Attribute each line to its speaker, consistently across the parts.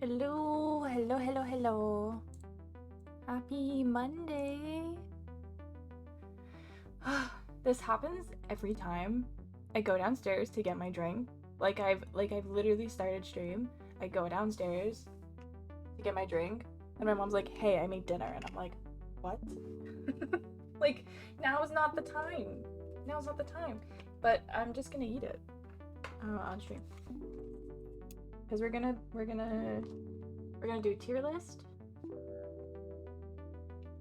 Speaker 1: Hello, hello, hello, hello. Happy Monday. This happens every time I go downstairs to get my drink. Like I've literally started stream. I go downstairs to get my drink, and my mom's like, "Hey, I made dinner," and I'm like, "What?" Like, now is not the time. Now is not the time. But I'm just gonna eat it on stream. Because we're gonna do tier list,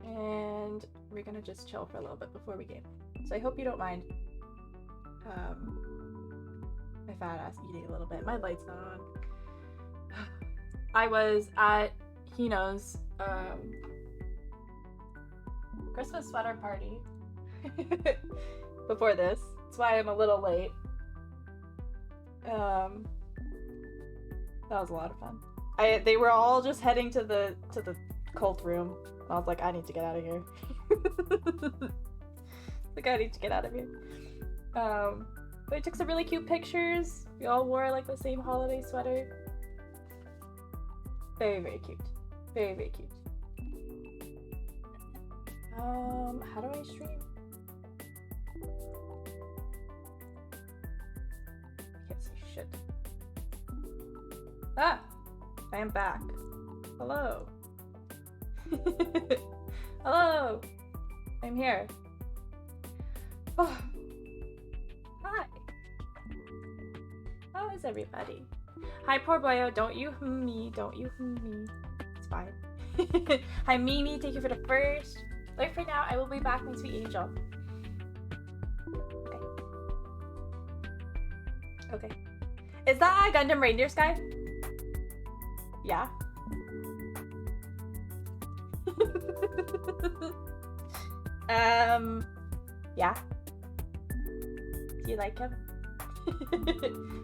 Speaker 1: and we're gonna just chill for a little bit before we game. So I hope you don't mind my fat ass eating a little bit. My light's not on. I was at Hino's Christmas sweater party before this. That's why I'm a little late. That was a lot of fun. They were all just heading to the cult room. I was like, I need to get out of here. Like, I need to get out of here. But we took some really cute pictures. We all wore like the same holiday sweater. Very, very cute. Very, very cute. How do I stream? I can't see shit. Ah! I am back. Hello. Hello! I'm here. Oh. Hi! How is everybody? Hi, poor boyo. Don't you me. Don't you me. It's fine. Hi, Mimi. Thank you for the first. Wait for now. I will be back, my sweet angel. Okay. Okay. Is that a Gundam Reindeer Sky? Yeah. Yeah. Do you like him?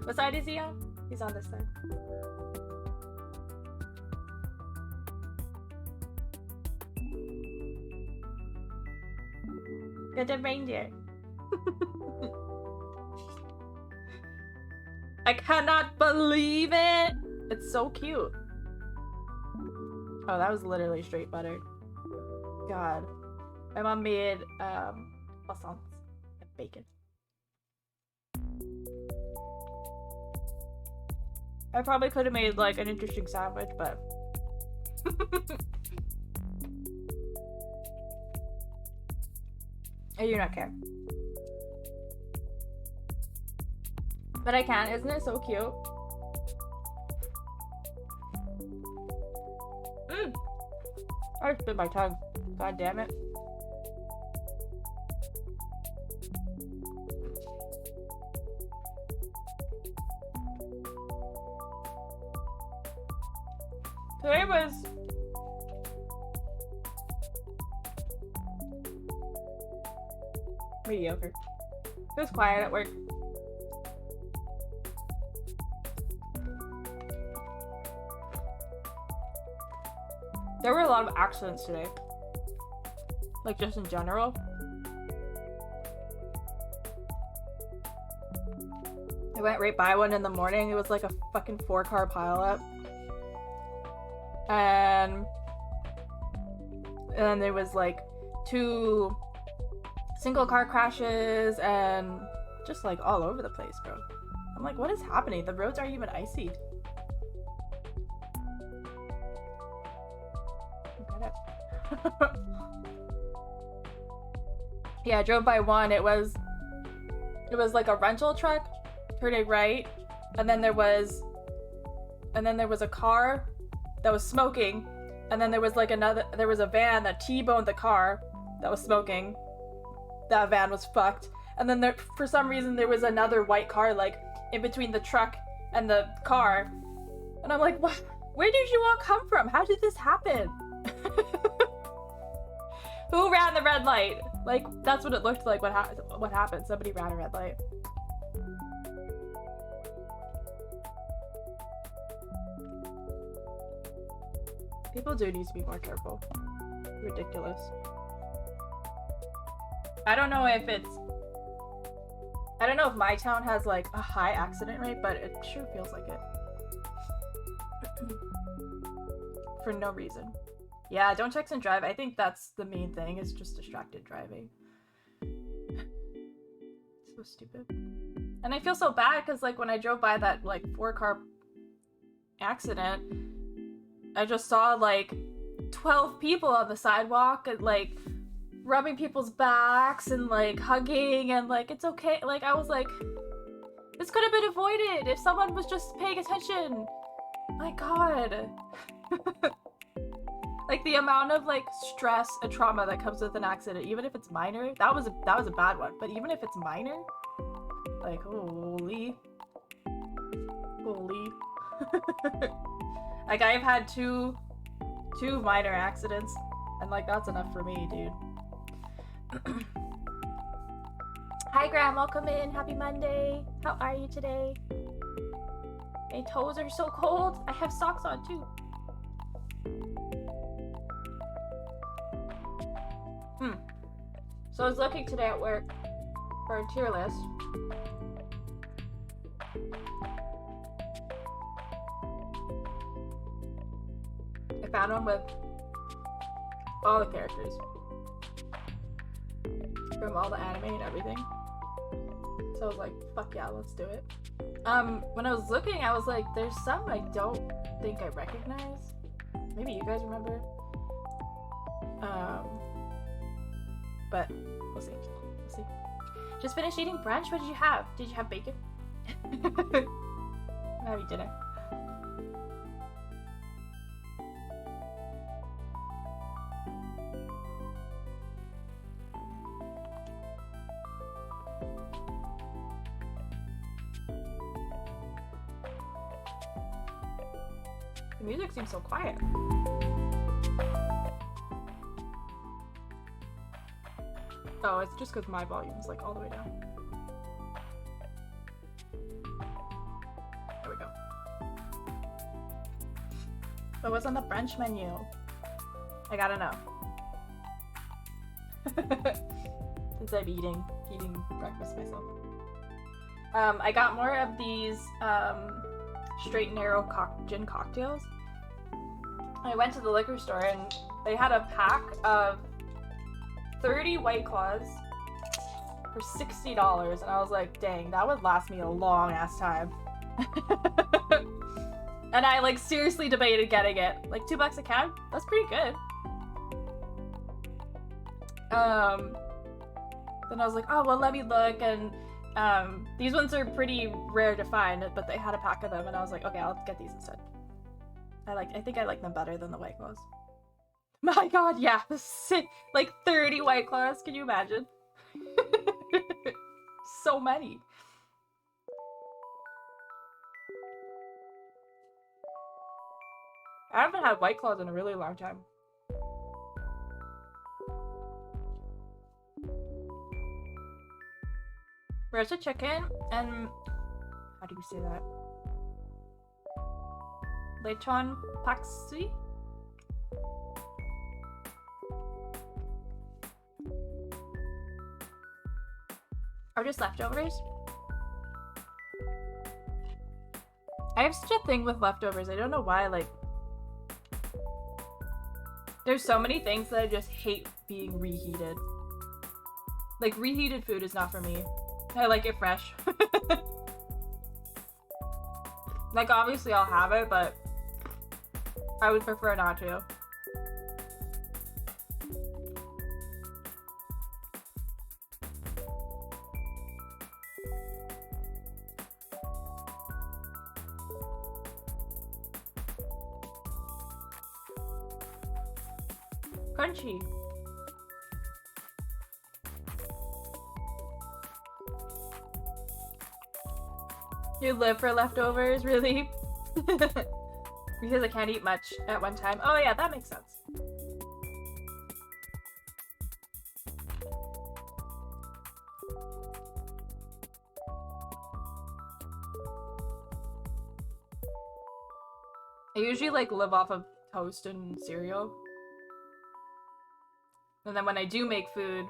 Speaker 1: What side is he on? He's on this side. Gundam Reindeer. I cannot believe it! It's so cute. Oh, that was literally straight butter. God. My mom made croissants and bacon. I probably could have made like an interesting sandwich, but I do not care. But I can. Isn't it so cute? I just bit my tongue. God damn it. Today was mediocre. It was quiet at work. There were a lot of accidents today. Like, just in general. I went right by one in the morning. It was like a fucking 4-car pileup. And then there was like 2 single car crashes and just like all over the place, bro. I'm like, what is happening? The roads aren't even icy. Yeah, I drove by one. It was like a rental truck turning right, and then there was a car that was smoking, and then there was a van that T-boned the car that was smoking. That van was fucked. And then for some reason there was another white car like in between the truck and the car. And I'm like, what? Where did you all come from? How did this happen? Who ran the red light? Like, that's what it looked like. What happened? Somebody ran a red light. People do need to be more careful. Ridiculous. I don't know if my town has like a high accident rate, but it sure feels like it. for no reason. Yeah, don't text and drive. I think that's the main thing, is just distracted driving. So stupid. And I feel so bad because, like, when I drove by that, like, 4-car accident, I just saw, like, 12 people on the sidewalk and, like, rubbing people's backs and, like, hugging and, like, it's okay. Like, I was like, this could have been avoided if someone was just paying attention. My god. Like, the amount of, like, stress and trauma that comes with an accident, even if it's minor, that was a bad one, but even if it's minor, like, holy. Like, I've had two minor accidents, and, like, that's enough for me, dude. Hi, Graham, welcome in. Happy Monday. How are you today? My toes are so cold. I have socks on, too. So I was looking today at work for a tier list. I found one with all the characters from all the anime and everything. So I was like, fuck yeah, let's do it. When I was looking, I was like, there's some I don't think I recognize. Maybe you guys remember. But we'll see. We'll see. Just finished eating brunch. What did you have? Did you have bacon? What have you dinner? The music seems so quiet. Oh, it's just because my volume's like all the way down. There we go. But what's on the brunch menu? I gotta know. Since I'm eating breakfast myself. I got more of these straight and narrow gin cocktails. I went to the liquor store and they had a pack of 30 White Claws for $60, and I was like, dang, that would last me a long ass time. And I like seriously debated getting it. Like $2 a can? That's pretty good. Then I was like, oh well, let me look, and these ones are pretty rare to find, but they had a pack of them, and I was like, okay, I'll get these instead. I think I like them better than the White Claws. My god, yeah, sick. Like 30 White Claws, can you imagine? So many. I haven't had White Claws in a really long time. Where's the chicken? And how do you say that? Lechon paksui? Are just leftovers? I have such a thing with leftovers. I don't know why, like... There's so many things that I just hate being reheated. Like, reheated food is not for me. I like it fresh. Like, obviously I'll have it, but I would prefer not to. Crunchy. You live for leftovers, really? Because I can't eat much at one time. Oh yeah, that makes sense. I usually like live off of toast and cereal. And then when I do make food,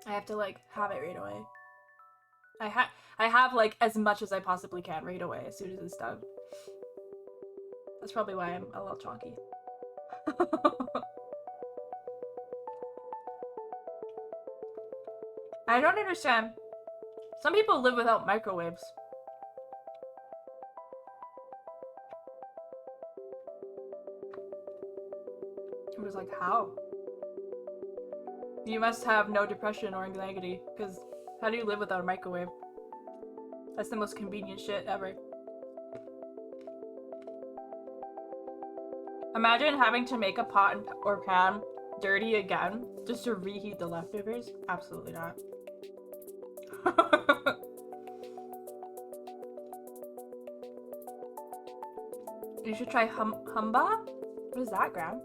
Speaker 1: I have to like have it right away. I have like as much as I possibly can right away as soon as it's done. That's probably why I'm a little chonky. I don't understand. Some people live without microwaves. I was like, how? You must have no depression or anxiety, because how do you live without a microwave? That's the most convenient shit ever. Imagine having to make a pot or pan dirty again just to reheat the leftovers. Absolutely not. You should try humba? What is that, Graham?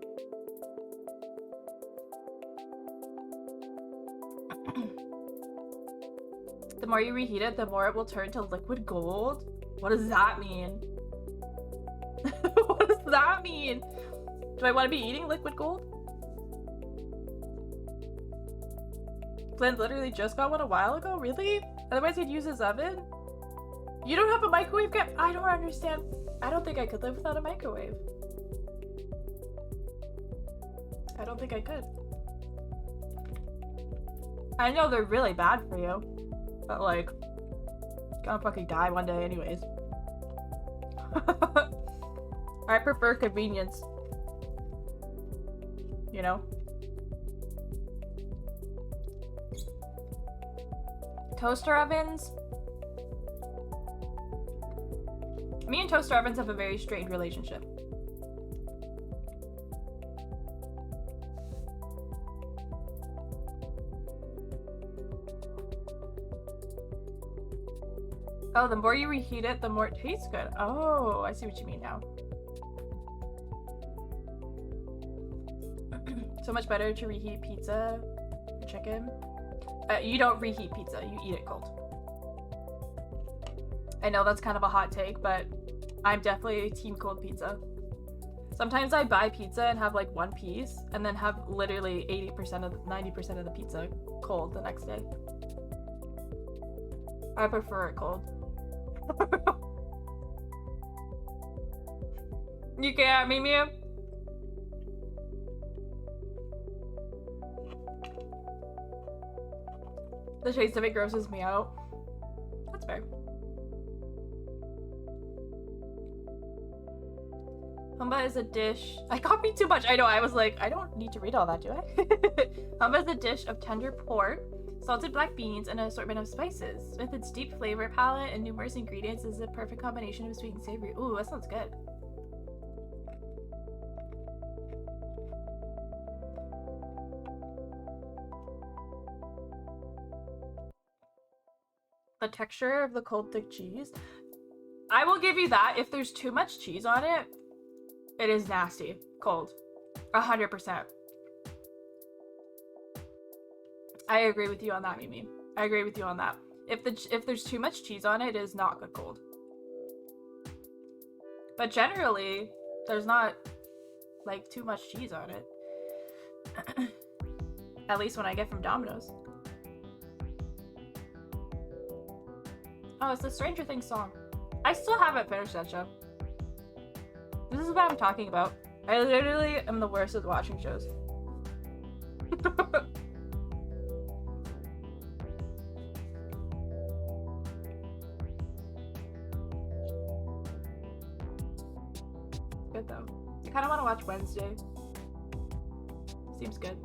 Speaker 1: The more you reheat it, the more it will turn to liquid gold. What does that mean? What does that mean? Do I want to be eating liquid gold? Glenn literally just got one a while ago? Really? Otherwise he'd use his oven? You don't have a microwave, Graham? I don't understand. I don't think I could live without a microwave. I don't think I could. I know they're really bad for you, but like, gonna fucking die one day anyways. I prefer convenience. You know? Toaster ovens? Me and toaster ovens have a very strained relationship. Oh, the more you reheat it, the more it tastes good. Oh, I see what you mean now. So much better to reheat pizza or chicken. You don't reheat pizza, you eat it cold. I know that's kind of a hot take, but I'm definitely team cold pizza. Sometimes I buy pizza and have like one piece and then have literally 80% of 90% of the pizza cold the next day. I prefer it cold. You can't, Mimi? The taste of it grosses me out. That's fair. Humba is a dish. I copied too much. I know, I was like, I don't need to read all that, do I? Humba is a dish of tender pork, salted black beans, and an assortment of spices. With its deep flavor palette and numerous ingredients, is a perfect combination of sweet and savory. Ooh, that sounds good. The texture of the cold thick cheese. I will give you that. If there's too much cheese on it, it is nasty. Cold. 100%. I agree with you on that, Mimi. I agree with you on that. If there's too much cheese on it, it is not good cold. But generally, there's not like too much cheese on it. At least when I get from Domino's. Oh, it's the Stranger Things song. I still haven't finished that show. This is what I'm talking about. I literally am the worst at watching shows. Good though. I kind of want to watch Wednesday. Seems good.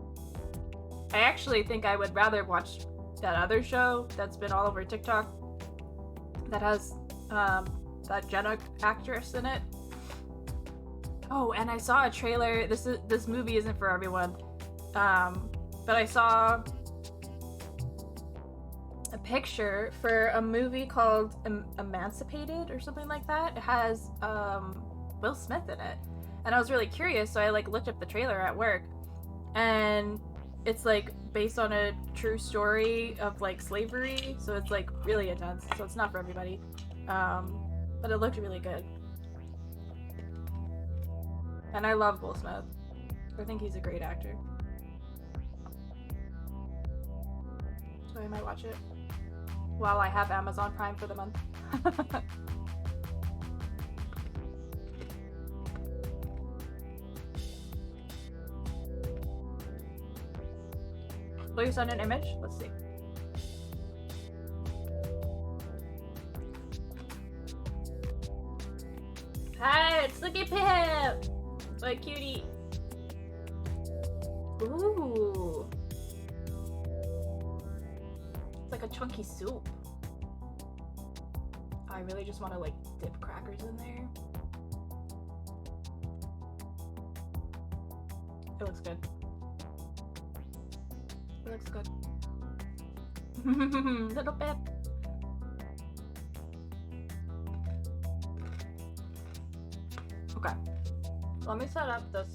Speaker 1: I actually think I would rather watch that other show that's been all over TikTok that has that Jenna actress in it. Oh, and I saw a trailer. This movie isn't for everyone, but I saw a picture for a movie called Emancipated or something like that. It has Will Smith in it, and I was really curious, so I like looked up the trailer at work, and it's like based on a true story of like slavery, so it's like really intense, so it's not for everybody, but it looked really good. And I love Will Smith. I think he's a great actor. So I might watch it while I have Amazon Prime for the month. you send an image? Let's see. Hi, it's Looky Pip! What cutie. Ooh. It's like a chunky soup. I really just want to like dip crackers in there. It looks good. It looks good. Little Pip. Okay. Let me set up this.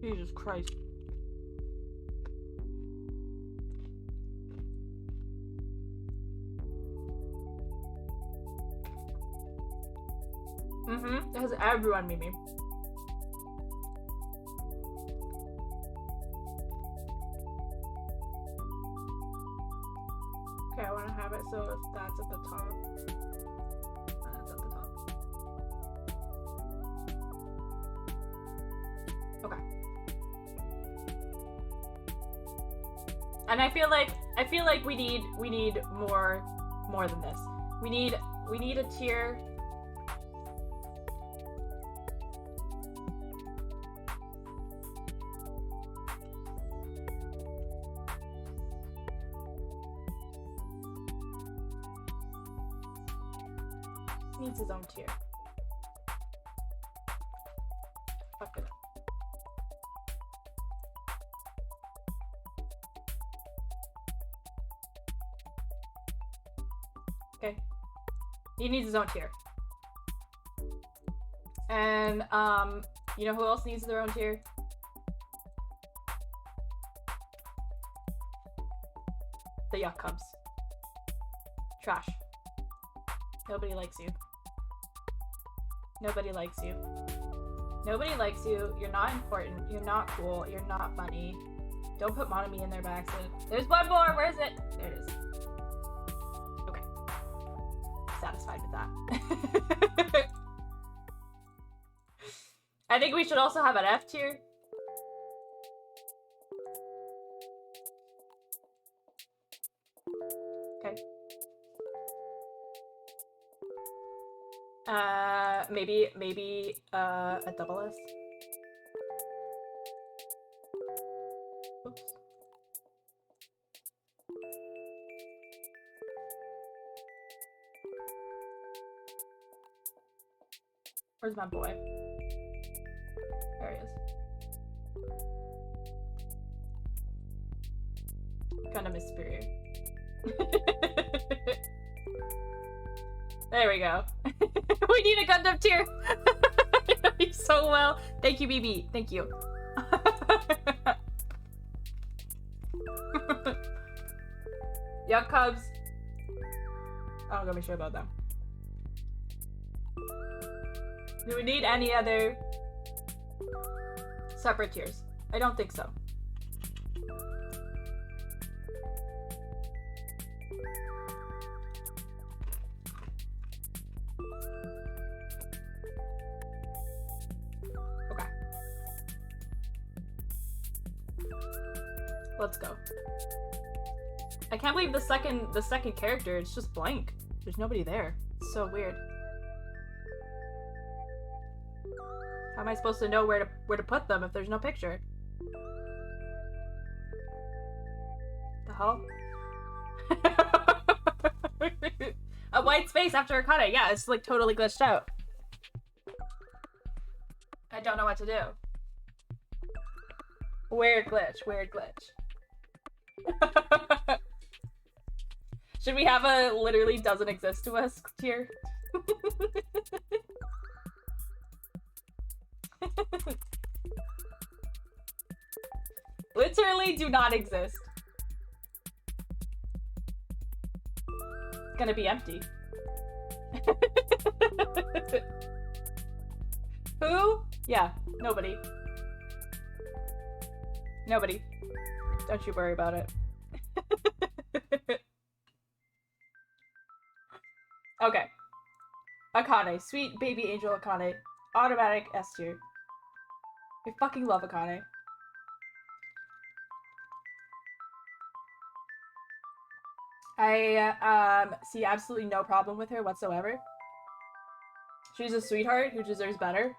Speaker 1: Jesus Christ. It has everyone Mimi. Okay, I want to have it so if that's at the top, that's at the top. Okay. And I feel like we need more than this. We need a tier. Needs his own tier. Fuck it. Okay. He needs his own tier. And you know who else needs their own tier? The Yuck Cubs. Trash. Nobody likes you. Nobody likes you. Nobody likes you. You're not important. You're not cool. You're not funny. Don't put Monami in there by accident. There's one more. Where is it? There it is. Okay. Satisfied with that. I think we should also have an F tier. Okay. Maybe a double S. Oops. Where's my boy? There he is. Kind of miss Superior. There we go. We need a Gundam tier. I know you so well. Thank you, BB. Thank you. Yuck Cubs. I'm not gonna be sure about them. Do we need any other separate tiers? I don't think so. Okay. Let's go. I can't believe the second character, it's just blank. There's nobody there. It's so weird. How am I supposed to know where to put them if there's no picture? The hell? A white space after a cut. Yeah, it's like totally glitched out. I don't know what to do. Weird glitch, weird glitch. Should we have a literally doesn't exist to us tier? Literally do not exist. It's gonna be empty. Who? Yeah, nobody. Nobody. Don't you worry about it. Okay. Akane. Sweet baby angel Akane. Automatic S tier. I fucking love Akane. I see absolutely no problem with her whatsoever. She's a sweetheart who deserves better.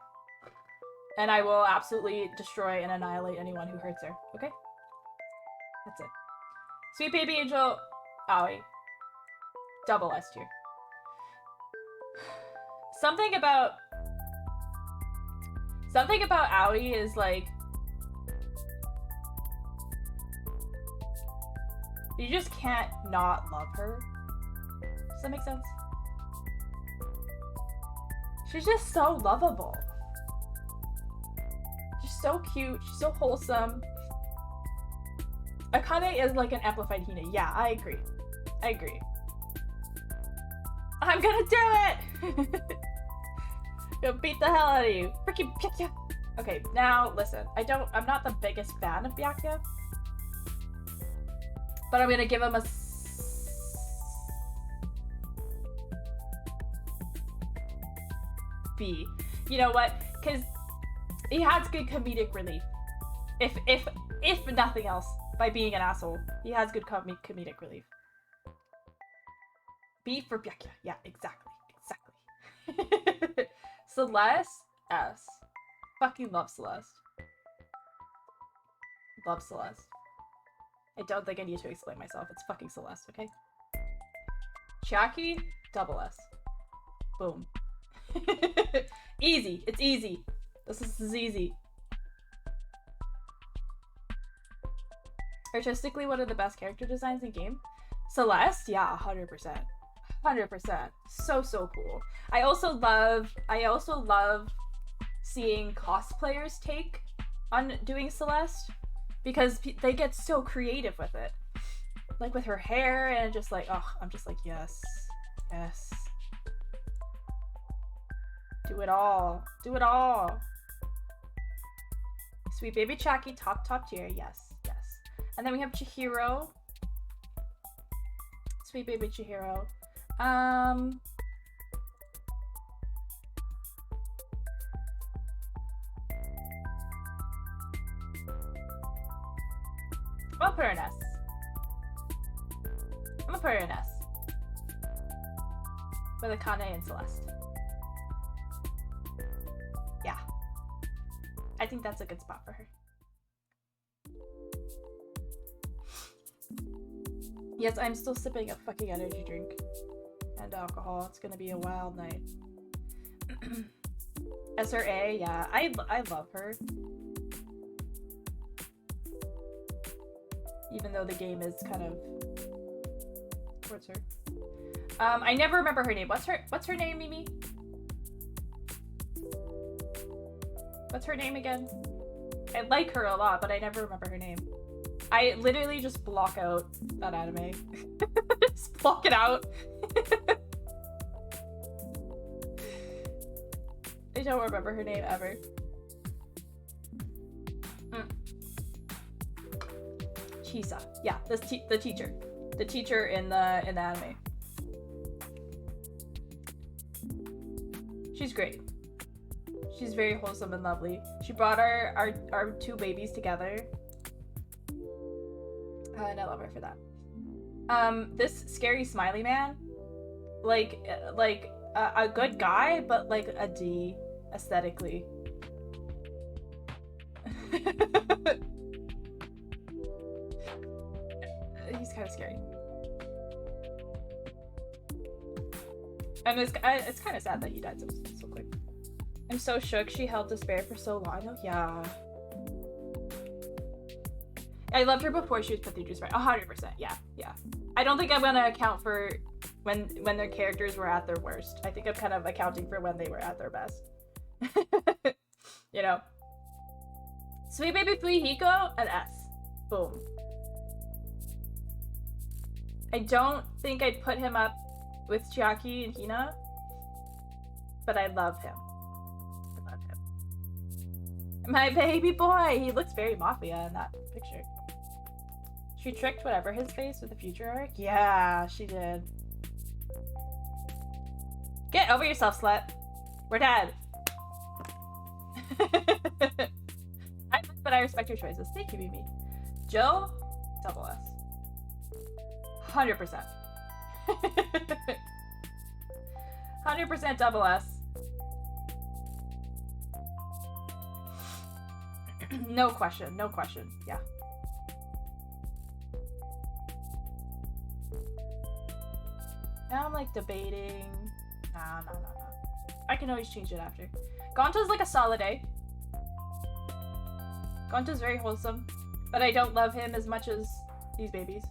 Speaker 1: And I will absolutely destroy and annihilate anyone who hurts her. Okay? That's it. Sweet baby angel Aoi. Double S tier. Something about Aoi is like, you just can't not love her. Does that make sense? She's just so lovable. She's so cute. She's so wholesome. Akane is like an amplified Hina. Yeah, I agree. I agree. I'm gonna do it! Gonna beat the hell out of you. Freaking Byakuya! Okay, now listen. I'm not the biggest fan of Byakuya. But I'm gonna give him a B. You know what? Because he has good comedic relief. If nothing else, by being an asshole, he has good comedic relief. B for Byakuya. Yeah, exactly. Exactly. Celeste S. Fucking love Celeste. Love Celeste. I don't think I need to explain myself. It's fucking Celeste, okay? Chiaki, double S. Boom. Easy. It's easy. This is easy. Artistically, one of the best character designs in game. Celeste, yeah, 100%. 100%. So cool. I also love seeing cosplayers take on doing Celeste, because they get so creative with it. Like with her hair and just like, oh, I'm just like, yes. Yes. Do it all. Do it all. Sweet baby Chiaki, top tier. Yes. And then we have Chihiro. Sweet baby Chihiro. I'll put her an S. I'm gonna put her an S. With Akane and Celeste. Yeah. I think that's a good spot for her. Yes, I'm still sipping a fucking energy drink. And alcohol. It's gonna be a wild night. SRA, yeah. I love her. Even though the game is kind of towards her. I never remember her name. What's her name, Mimi? What's her name again? I like her a lot, but I never remember her name. I literally just block out that anime. Just block it out. I don't remember her name ever. Chisa. Yeah, the teacher. The teacher in the anime. She's great. She's very wholesome and lovely. She brought our two babies together. And I love her for that. This scary smiley man, like a good guy, but like a D aesthetically. He's kind of scary. And it's kind of sad that he died so quick. I'm so shook she held despair for so long. Oh, yeah. I loved her before she was put through juice, right? 100%. Yeah. I don't think I'm gonna account for when their characters were at their worst. I think I'm kind of accounting for when they were at their best. You know. Sweet baby Fuyuhiko, an S. Boom. I don't think I'd put him up with Chiaki and Hina, but I love him. My baby boy! He looks very mafia in that picture. She tricked whatever his face with the future arc? Yeah, she did. Get over yourself, slut. We're dead. But I respect your choices. Thank you, Mimi. Joe? Double S. 100%. 100% double S. No question, no question. Yeah. Now I'm like debating. Nah. I can always change it after. Gonta's like a solid A. Gonta's very wholesome, but I don't love him as much as these babies.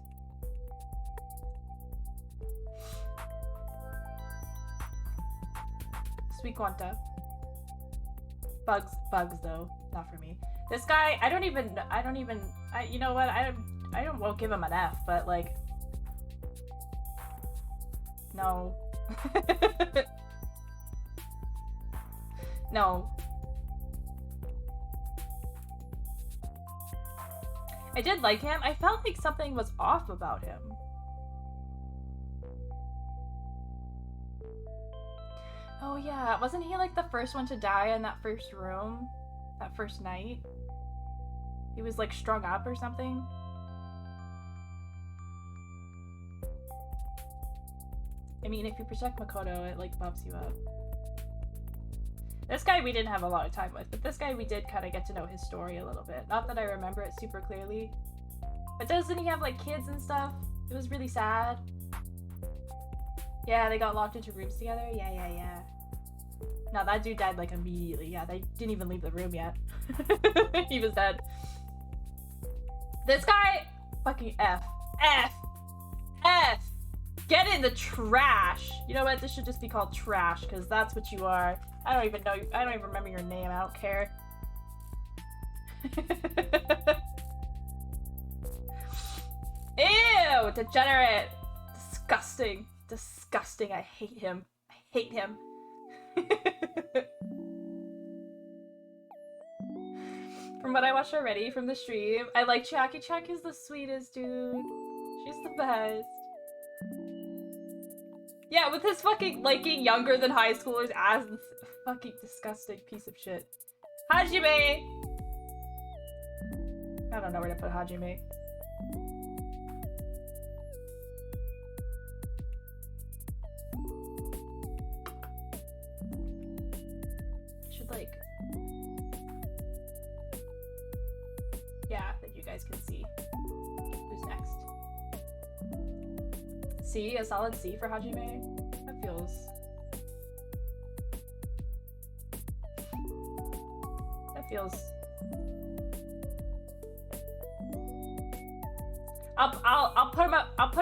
Speaker 1: Sweet Gonta. Bugs though, not for me. This guy, I you know what, won't give him an F, but like, no. No. I did like him. I felt like something was off about him. Oh yeah, wasn't he like the first one to die in that first room? That first night? He was like strung up or something? I mean, if you protect Makoto, it like bumps you up. This guy we didn't have a lot of time with, but this guy we did kind of get to know his story a little bit. Not that I remember it super clearly. But doesn't he have like kids and stuff? It was really sad. Yeah, they got locked into rooms together? Yeah. No, that dude died like immediately. Yeah, they didn't even leave the room yet. He was dead. This guy, fucking F. Get in the trash. You know what? This should just be called trash, because that's what you are. I don't even remember your name. I don't care. Ew! Degenerate! Disgusting. Disgusting. I hate him. From what I watched already from the stream, I like Chucky. Chucky's the sweetest, dude. She's the best. Yeah, with his fucking liking younger than high schoolers as this fucking disgusting piece of shit. Hajime! I don't know where to put Hajime. Should like... Yeah, that you guys can see. Who's next? C? A solid C for Hajime? That feels... I'll put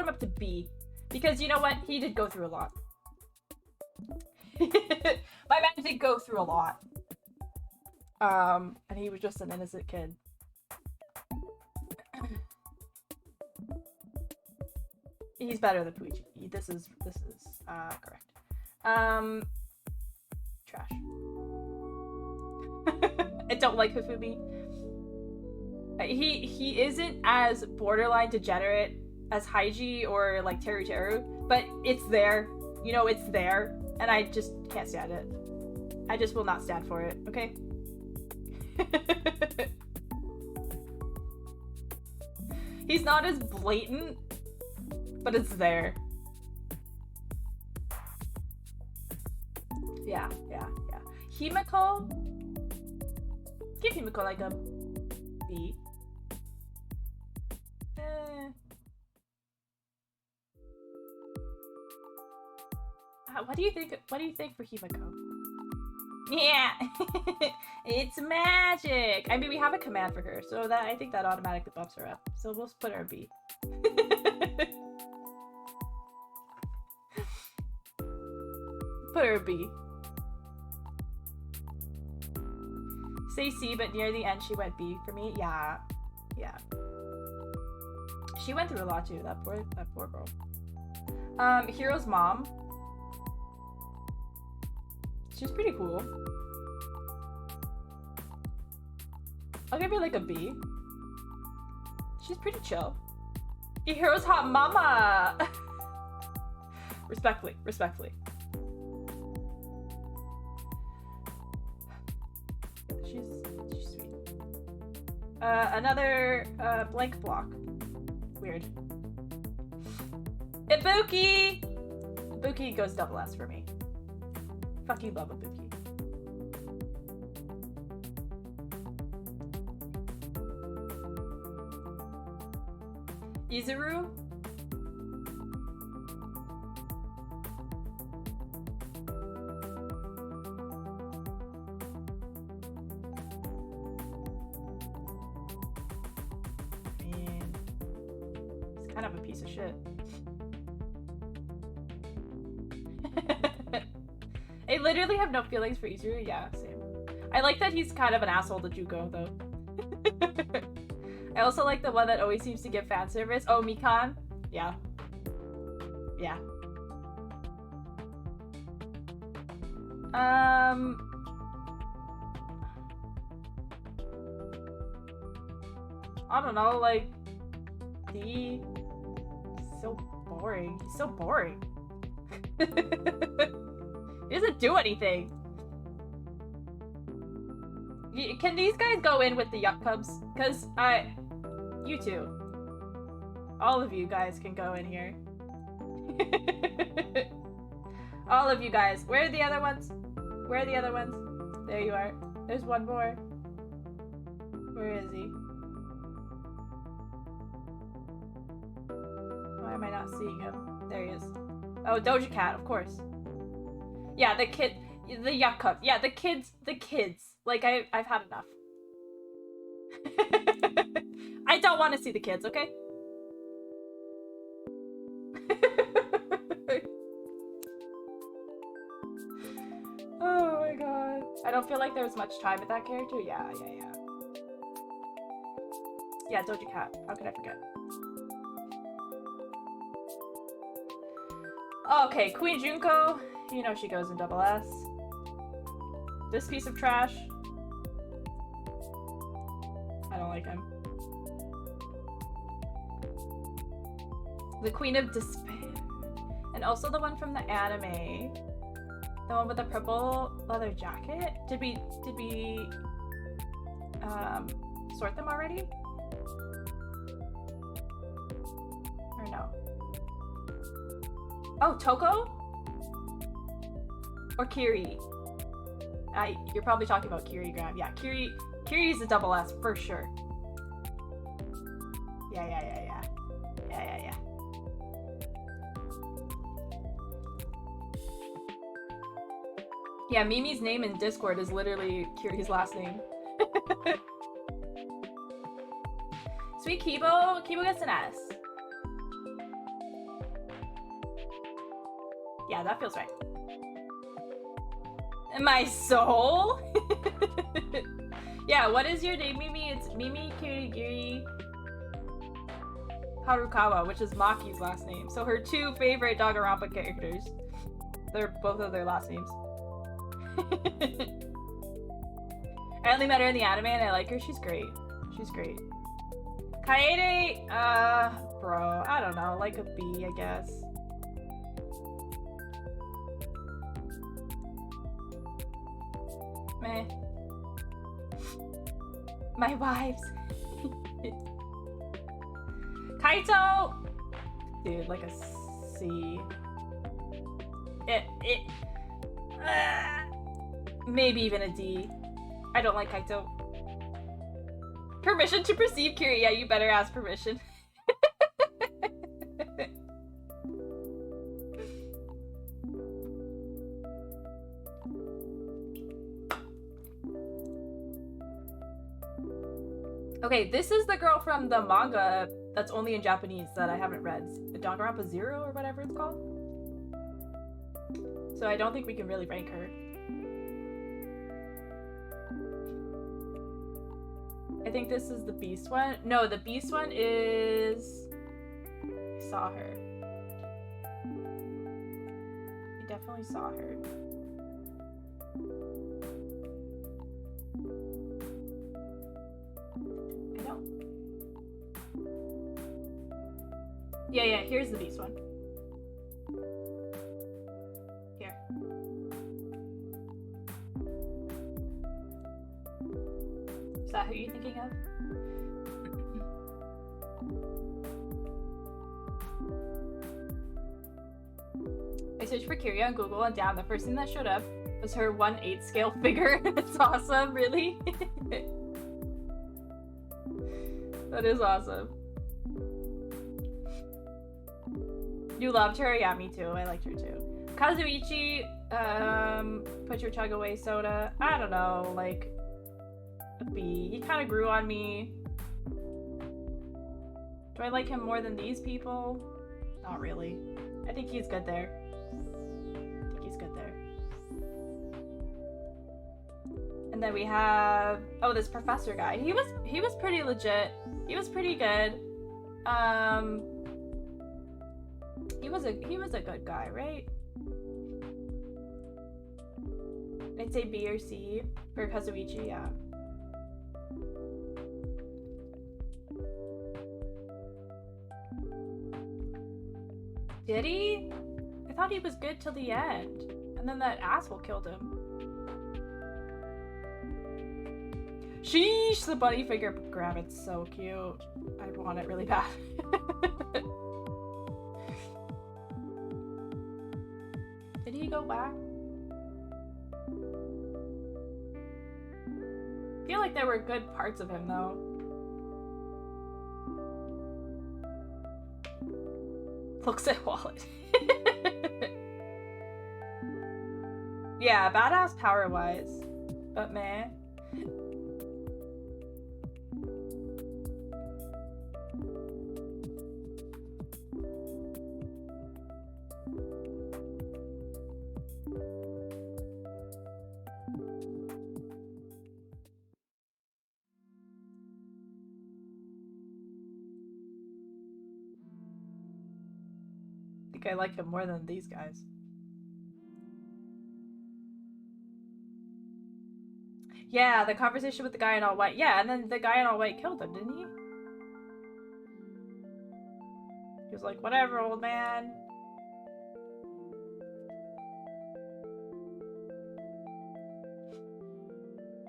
Speaker 1: him up to B. Because you know what? He did go through a lot. My man did go through a lot. And he was just an innocent kid. He's better than Puichi. This is correct. Trash. I don't like Hifumi. He isn't as borderline degenerate as Haiji or like Teru, but it's there. You know, it's there, and I just can't stand it. I just will not stand for it, okay? He's not as blatant, but it's there. Yeah. Himiko? Give Himiko like a B. What do you think for Himiko? Yeah! It's magic! I mean, we have a command for her, so that I think that automatically bumps her up. So we'll put her a B. Put her a B. Say C, but near the end she went B for me. Yeah. She went through a lot too, that poor girl. Hiro's mom. She's pretty cool. I'll give her like a B. She's pretty chill. Your hero's hot mama! Respectfully, respectfully. She's sweet. Another blank block. Weird. Ibuki! Ibuki goes double S for me. Fuck you, love Ibuki. Izuru? Man, he's kind of a piece of shit. I literally have no feelings for Izuru. Yeah, same. I like that he's kind of an asshole to Juko, though. I also like the one that always seems to give fan service. Oh, Mikan? Yeah. Yeah. I don't know, like... D... So boring. He's so boring. He doesn't do anything. Can these guys go in with the Yuck Cubs? Because you two. All of you guys can go in here. All of you guys. Where are the other ones? Where are the other ones? There you are. There's one more. Where is he? Why am I not seeing him? There he is. Oh, Doja Cat, of course. Yeah, the kid. The Yuck Cubs. Yeah, the kids. The kids. Like, I've had enough. I don't want to see the kids, okay? Oh my god. I don't feel like there was much time with that character. Yeah. Yeah, Doja Cat. How could I forget? Okay, Queen Junko. You know she goes in double S. This piece of trash. I don't like him. The Queen of Despair. And also the one from the anime. The one with the purple leather jacket. Did we sort them already? Or no? Oh, Toko? Or Kiri? You're probably talking about Kiri, Graham. Yeah, Kiri's a double S for sure. Yeah. Yeah, Mimi's name in Discord is literally Kiri's last name. Sweet Kibo gets an S. Yeah, that feels right. My soul? Yeah, what is your name, Mimi? It's Mimi Kirigiri Harukawa, which is Maki's last name. So her two favorite danganronpa characters. They're both of their last names. I only met her in the anime and I like her. She's great. She's great. Kaede, bro, I don't know, like a B, I guess. Meh. My wives. Kaito! Dude, like a C. Maybe even a D. I don't like Kaito. Permission to perceive Kiri. Yeah, you better ask permission. Okay, this is the girl from the manga that's only in Japanese that I haven't read. The Danganronpa 0 or whatever it's called. So I don't think we can really rank her. I think this is the Beast one. No, the Beast one is... I saw her. I definitely saw her. Yeah, here's the beast one. Here. Is that who you're thinking of? I searched for Kyria on Google and down. The first thing that showed up was her 1/8 scale figure. It's awesome, really. That is awesome. You loved her? Yeah, me too. I liked her too. Kazuichi, put your chug away soda. I don't know, like a B. He kind of grew on me. Do I like him more than these people? Not really. I think he's good there. And then we have this professor guy. He was pretty legit. He was pretty good. He was a good guy, right? I'd say B or C for Kazuichi, yeah. Did he? I thought he was good till the end. And then that asshole killed him. Sheesh, the bunny figure grab, it's so cute. I want it really bad. Did he go back? I feel like there were good parts of him though. Looks at wallet. Yeah, badass power-wise. But meh. I like him more than these guys. Yeah, the conversation with the guy in all white. Yeah, and then the guy in all white killed him, didn't he? He was like, whatever, old man.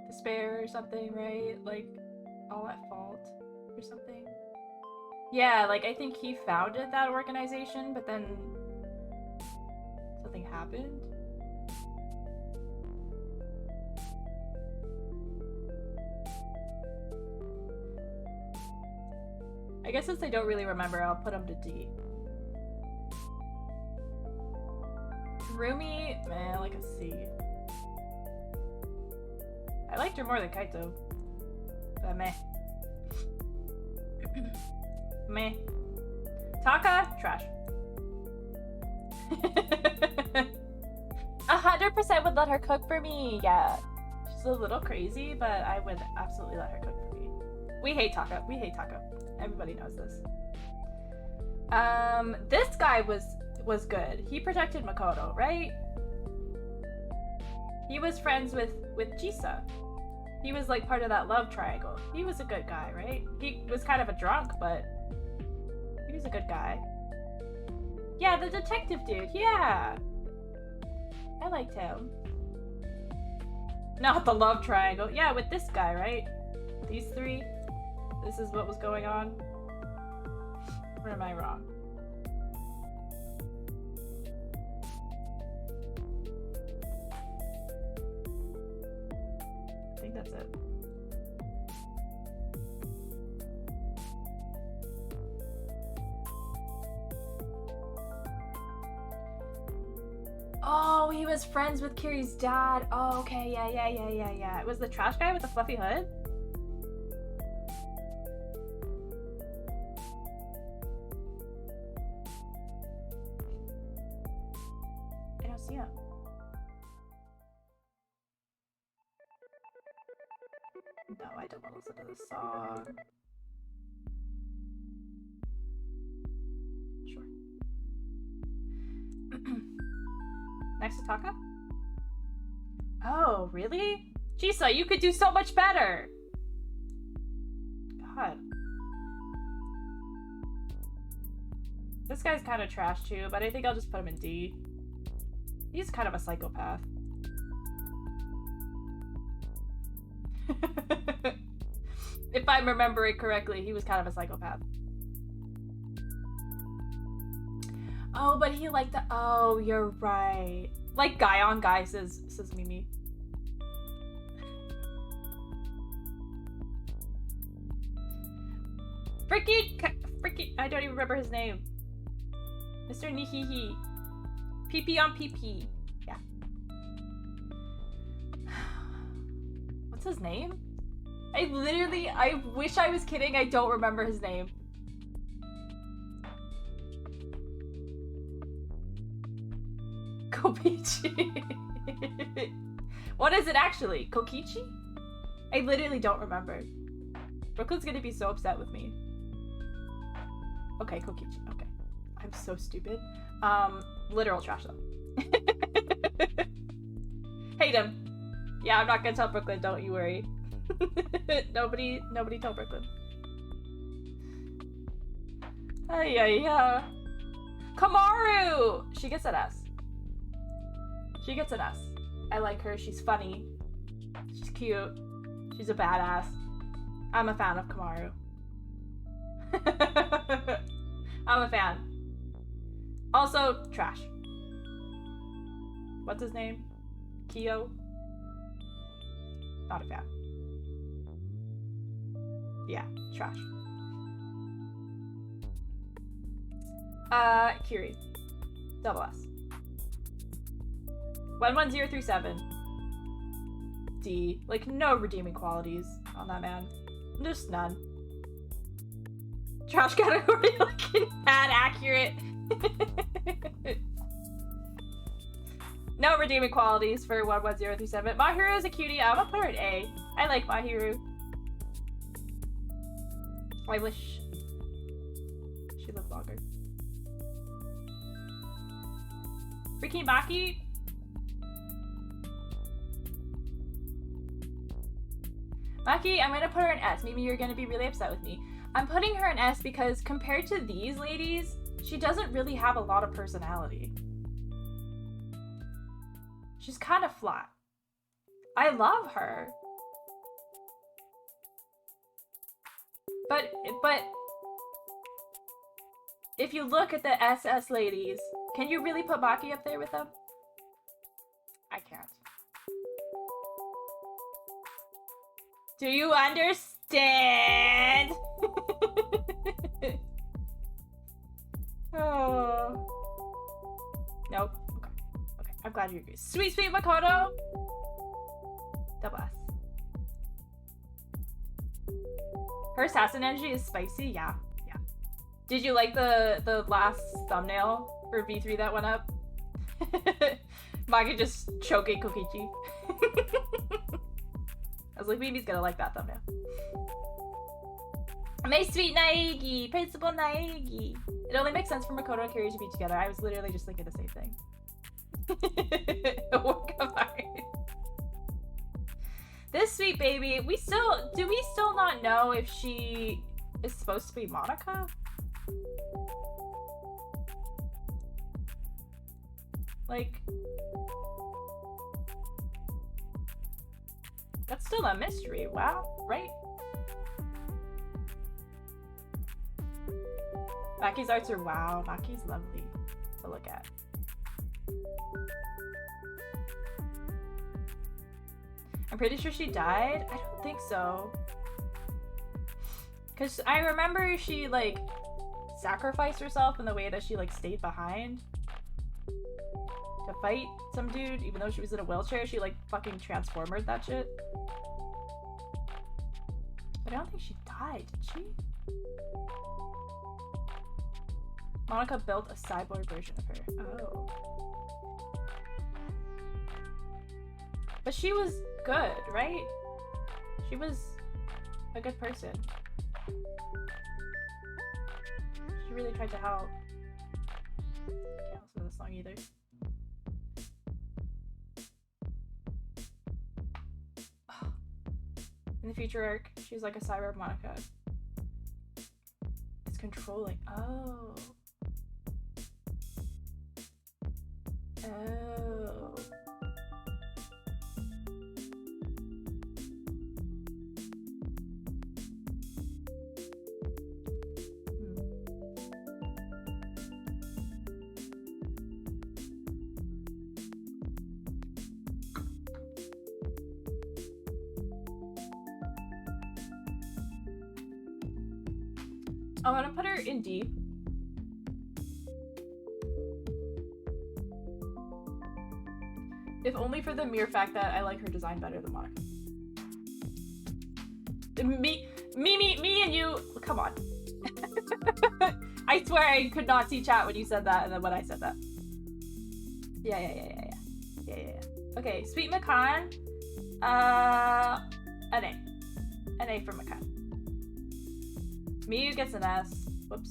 Speaker 1: Despair or something, right? Like, all at fault or something. Yeah, like, I think he founded that organization, but then something happened. I guess since I don't really remember, I'll put him to D. Rumi, man, like a C. I liked her more than Kaito, but meh. Meh. Taka, trash. 100% would let her cook for me. Yeah, she's a little crazy, but I would absolutely let her cook for me. We hate Taka. We hate Taka. Everybody knows this. This guy was good. He protected Makoto, right? He was friends with Jisa. He was like part of that love triangle. He was a good guy, right? He was kind of a drunk, but he was a good guy. Yeah, the detective dude. Yeah. I liked him. Not the love triangle. Yeah, with this guy, right? These three. This is what was going on. Or am I wrong? I think that's it. Oh, he was friends with Kiri's dad. Oh, okay, yeah. It was the trash guy with the fluffy hood? I don't see him. No, I don't want to listen to this song. Sure. Next to Taka? Oh, really? Chisa, you could do so much better! God. This guy's kind of trash too, but I think I'll just put him in D. He's kind of a psychopath. If I'm remembering correctly, he was kind of a psychopath. Oh, but he liked the— oh, you're right. Like guy on guy, says Mimi. Freaking, I don't even remember his name. Mr. Nihihi. PP on PP. Yeah. What's his name? I wish I was kidding, I don't remember his name. Kokichi. What is it actually? Kokichi? I literally don't remember. Brooklyn's gonna be so upset with me. Okay, Kokichi. Okay. I'm so stupid. Literal trash though. Hate him. Yeah, I'm not gonna tell Brooklyn, don't you worry. Nobody tell Brooklyn. Yeah. Kamaru! She gets an S. She gets an S. I like her. She's funny. She's cute. She's a badass. I'm a fan of Kamaru. I'm a fan. Also, trash. What's his name? Kyo? Not a fan. Yeah, trash. Kiri. Double S. 11037. D. Like, no redeeming qualities on that man. Just none. Trash category looking bad accurate. No redeeming qualities for 11037. Mahiru is a cutie. I'm gonna put her in A. I like Mahiru. I wish she lived longer. Freaking Maki. Maki, I'm gonna put her in S. Maybe you're gonna be really upset with me. I'm putting her in S because compared to these ladies, she doesn't really have a lot of personality. She's kind of flat. I love her. But if you look at the SS ladies, can you really put Maki up there with them? I can't. Do you understand? Oh. Nope. Okay. I'm glad you agree. Sweet Makoto. Double S. Her assassin energy is spicy. Yeah. Did you like the last thumbnail for V3 that went up? Maki just choking Kokichi. I was like, Mimi's gonna like that thumbnail. My sweet Naegi! Principal Naegi! It only makes sense for Makoto and Kiri to be together. I was literally just thinking the same thing. This sweet baby, do we still not know if she is supposed to be Monica? Like, that's still a mystery. Wow, right? Maki's arts are wow. Maki's lovely to look at. I'm pretty sure she died. I don't think so. Because I remember she, like, sacrificed herself in the way that she, like, stayed behind to fight some dude, even though she was in a wheelchair. She, like, fucking transformed that shit. But I don't think she died, did she? Monica built a cyborg version of her. Oh. But she was good, right? She was a good person. She really tried to help. Can't listen to this song either. In the future arc, she's like a cyber Monica. It's controlling. Oh. Oh. I'm gonna put her in D. If only for the mere fact that I like her design better than Monica. Me and you, come on. I swear I could not see chat when you said that and then when I said that. Yeah. Okay, Sweet Macan. An A. An A for Macan. Miyu gets an S. Whoops.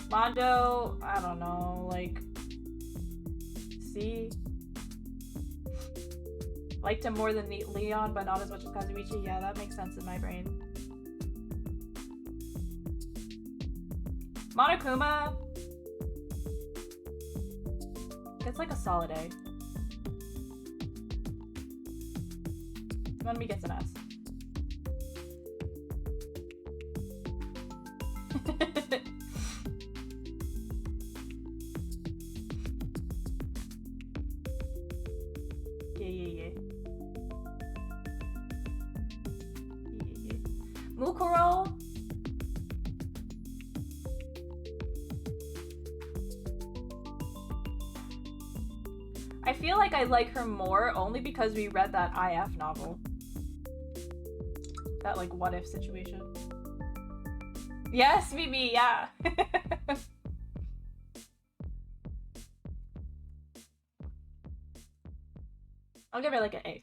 Speaker 1: Mondo, I don't know, like C. Liked him more than Leon, but not as much as Kazuichi. Yeah, that makes sense in my brain. Monokuma gets like a solid A. Monmi gets an S. Yeah. Mukuro. I feel like I like her more only because we read that IF novel. That like what if situation. Yes, Mimi, yeah. I'll give her like an A.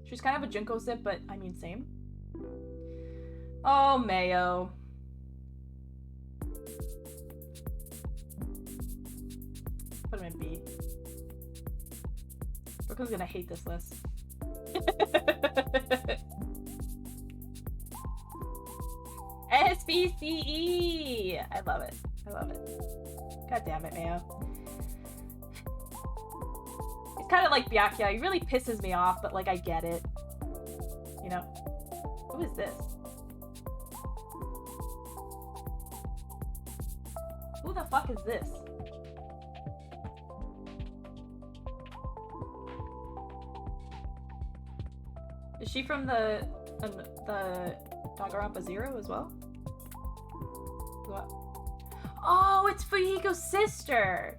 Speaker 1: She's kind of a Junko sip, but I mean same. Oh, Mayo. Put him in B. Brooklyn's gonna hate this list. SBCE! I love it. God damn it, Mayo. It's kind of like Byakuya. He really pisses me off, but like I get it. You know? Who is this? Who the fuck is this? Is she from the Danganronpa Zero as well? What? Oh, it's Fuyuhiko's sister!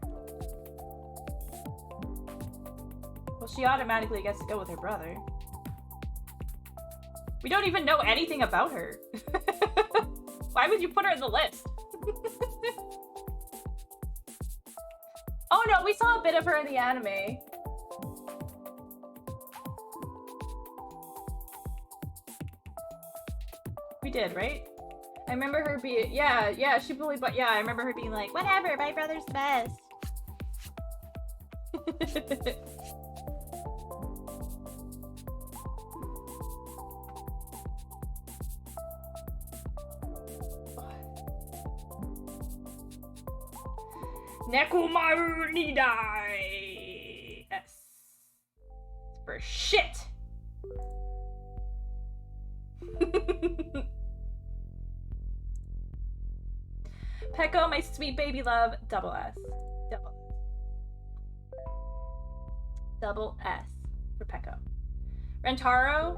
Speaker 1: Well, she automatically gets to go with her brother. We don't even know anything about her. Why would you put her in the list? Oh no, we saw a bit of her in the anime. We did, right? I remember her being, yeah, she bullied, but yeah, I remember her being like, whatever, my brother's the best. Nekomaru Nidai! S. For shit! Peko, my sweet baby love, double S. Double S for Peko. Rentaro.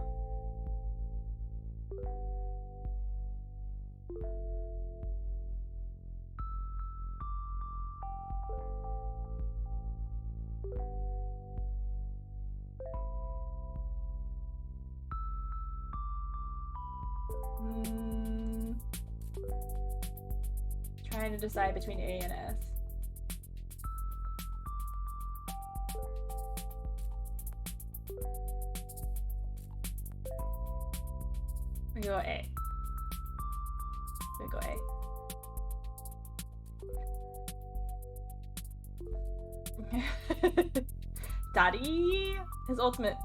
Speaker 1: Trying to decide between A and S. We go A. We go A. Daddy! His ultimate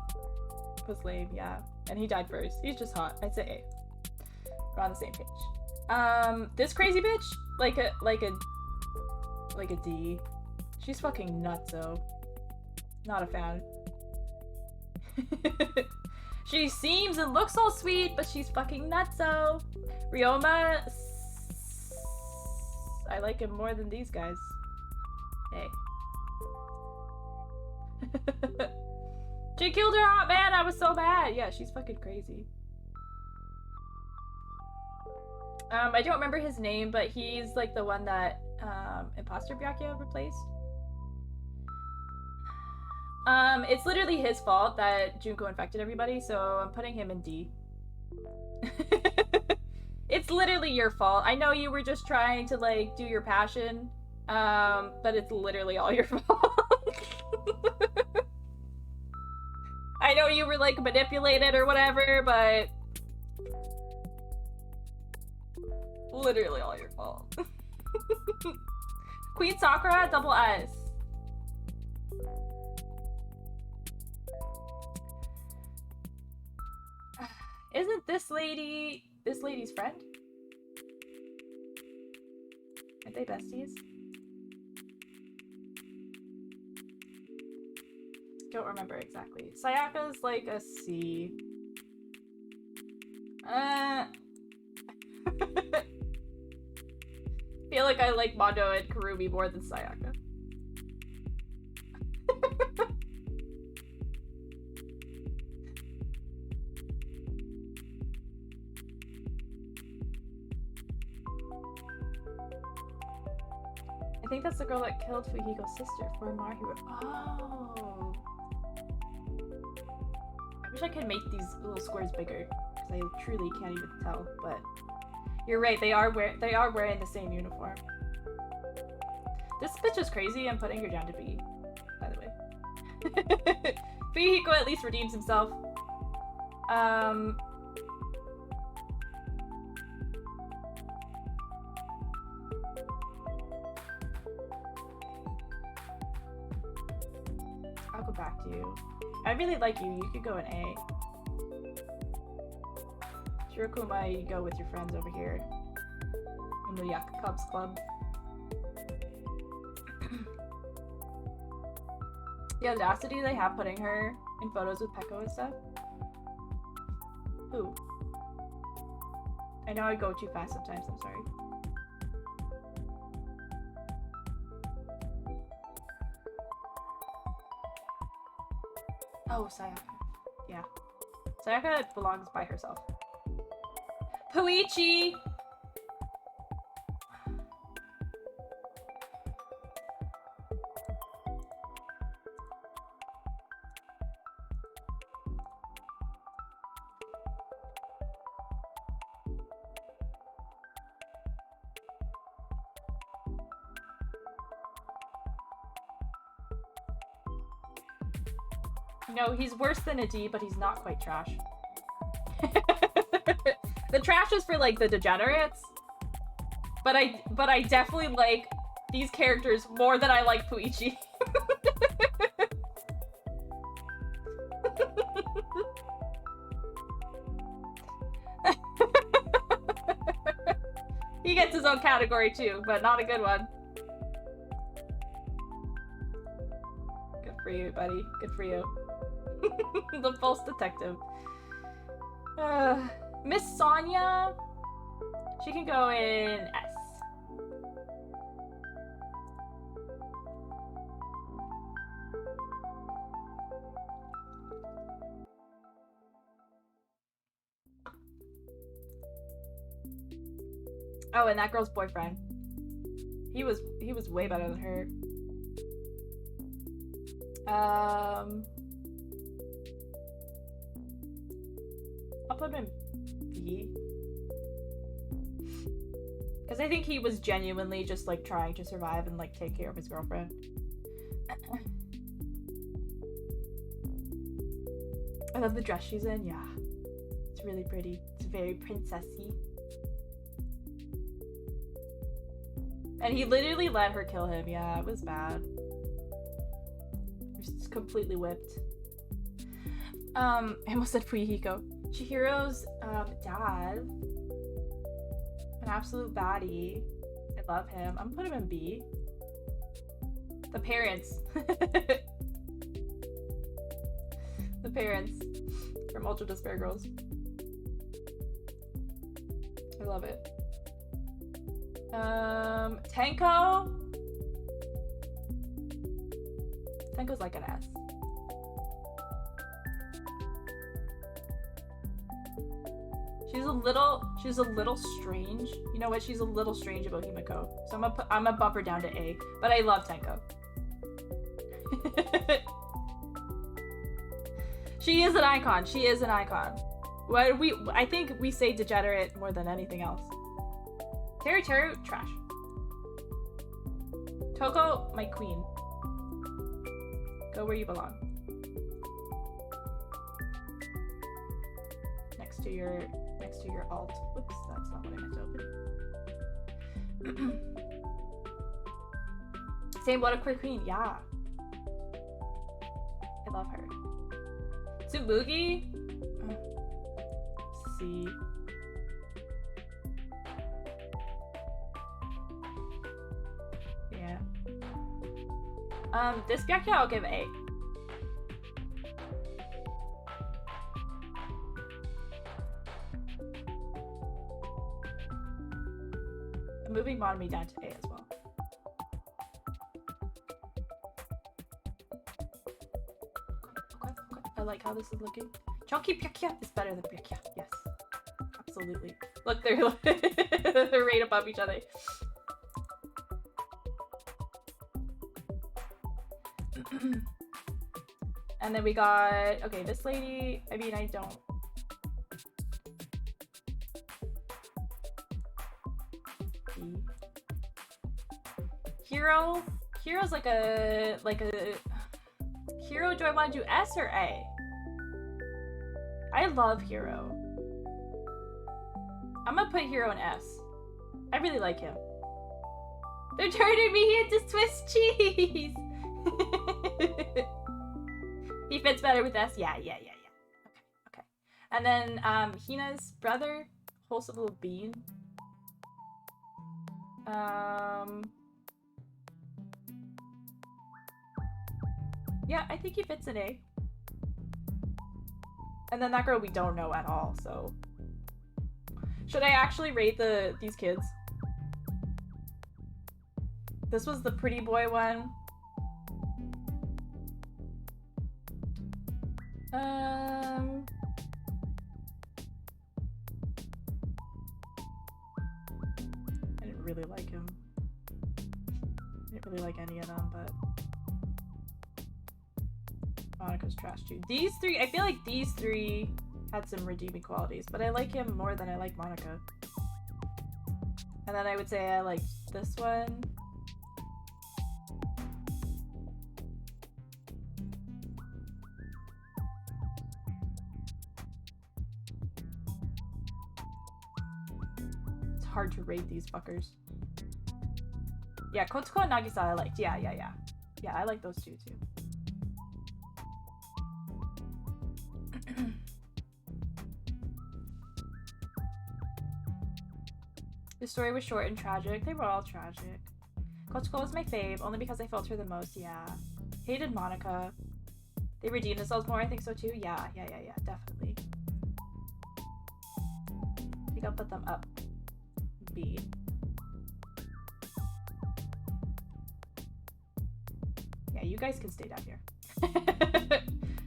Speaker 1: was lame, yeah. And he died first. He's just hot. I'd say A. We're on the same page. This crazy bitch, like a D. She's fucking nuts though. Not a fan. She seems and looks all sweet, but she's fucking nutso. Ryoma, I like him more than these guys. Hey. She killed her aunt, man. I was so mad. Yeah, she's fucking crazy. I don't remember his name, but he's like the one that Imposter Byakuya replaced. It's literally his fault that Junko infected everybody, so I'm putting him in D. It's literally your fault. I know you were just trying to, like, do your passion, but it's literally all your fault. I know you were, like, manipulated or whatever, but literally all your fault. Queen Sakura, double S. Isn't this lady's friend? Aren't they besties? Don't remember exactly. Sayaka's like a C. Feel like I like Mondo and Karumi more than Sayaka. I think that's the girl that killed Fujiko's sister for Mahiro. Oh. I wish I could make these little squares bigger, because I truly can't even tell, but you're right, they are wearing the same uniform. This bitch is crazy. I'm putting her down to B, by the way. Fujiko at least redeems himself. I'll go back to you. I really like you. You could go in A. Shirokuma, you go with your friends over here in the Yak Cubs Club. The audacity they have putting her in photos with Peko and stuff. Who? I know I go too fast sometimes, I'm sorry. Oh, Sayaka. Yeah. Sayaka belongs by herself. Puichi! No, he's worse than a D, but he's not quite trash. The trash is for, like, the degenerates. But I definitely like these characters more than I like Puichi. He gets his own category too, but not a good one. Good for you, buddy. Good for you. The false detective. Miss Sonia, she can go in S. Oh, and that girl's boyfriend. He was way better than her. I'll put him in B. Because I think he was genuinely just, like, trying to survive and, like, take care of his girlfriend. I love the dress she's in, yeah. It's really pretty. It's very princessy. And he literally let her kill him, yeah, it was bad. Just completely whipped. I almost said Fujiko. Chihiro's dad. An absolute baddie. I love him. I'm gonna put him in B. The parents. The parents from Ultra Despair Girls. I love it. Tenko. Tenko's like an S. She's a little strange. You know what? She's a little strange about Himiko. So I'm gonna bump her down to A. But I love Tenko. She is an icon. She is an icon. I think we say degenerate more than anything else. Teru, trash. Toko, my queen. Go where you belong. Next to your alt. Oops, that's not what I meant to open. Same what a quick queen, yeah. I love her. Tsumugi? C. Yeah. This Byakuya I'll give A. I'm moving Monami down to A as well. Okay. I like how this is looking. Chunky Byakuya is better than Byakuya. Yes. Absolutely. Look, they're they're right above each other. And then we got, okay, this lady, I mean, I don't. Hero's like a, Hero, do I want to do S or A? I love Hero. I'm gonna put Hero in S. I really like him. They're turning me into Swiss cheese! He fits better with S? Yeah. Okay. And then, Hina's brother, Wholesome Little Bean. Yeah, I think he fits an A. And then that girl we don't know at all, so... Should I actually rate these kids? This was the pretty boy one. I didn't really like him. I didn't really like any of them, but... Monika's trash too. These three, I feel like these three had some redeeming qualities, but I like him more than I like Monika. And then I would say I like this one. It's hard to rate these fuckers. Yeah, Kotsuko and Nagisa I liked. Yeah. Yeah, I like those two too. The story was short and tragic. They were all tragic. Kotsuko was my fave, only because I felt her the most, yeah. Hated Monika. They redeemed themselves more, I think so too. Yeah, definitely. I think I'll put them up. B. Yeah, you guys can stay down here.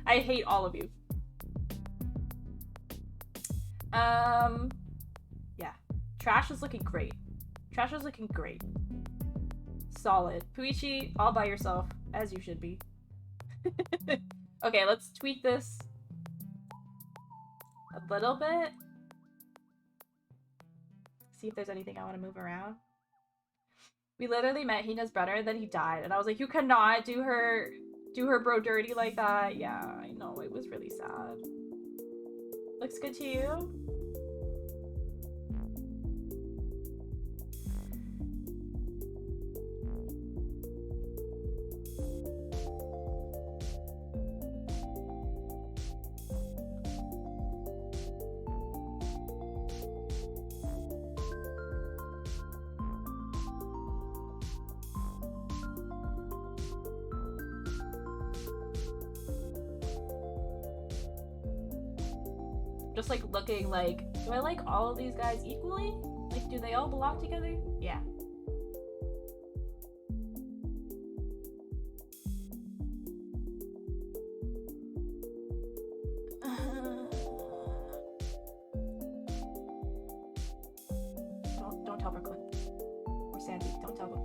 Speaker 1: I hate all of you. Yeah. Trash is looking great. Trash is looking great. Solid. Puichi, all by yourself, as you should be. Okay, let's tweak this a little bit. See if there's anything I want to move around. We literally met Hina's brother, then he died, and I was like, you cannot do her bro dirty like that. Yeah, I know, it was really sad. Looks good to you? just like looking like, do I like all of these guys equally? Like, do they all belong together? Yeah. Don't tell Brooklyn. Or Sandy, don't tell them.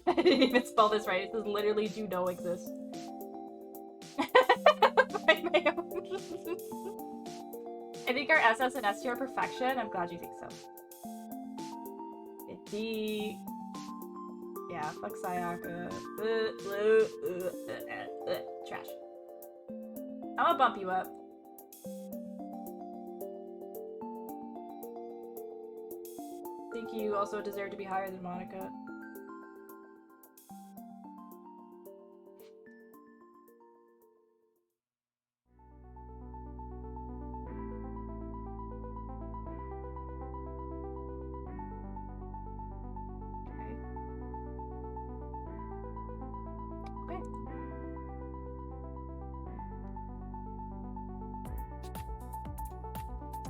Speaker 1: I didn't even spell this right. It says literally do no exist. I think our SS and S tier are perfection. I'm glad you think so. D. Yeah, fuck Sayaka. Trash. I'm gonna bump you up. I think you also deserve to be higher than Monica.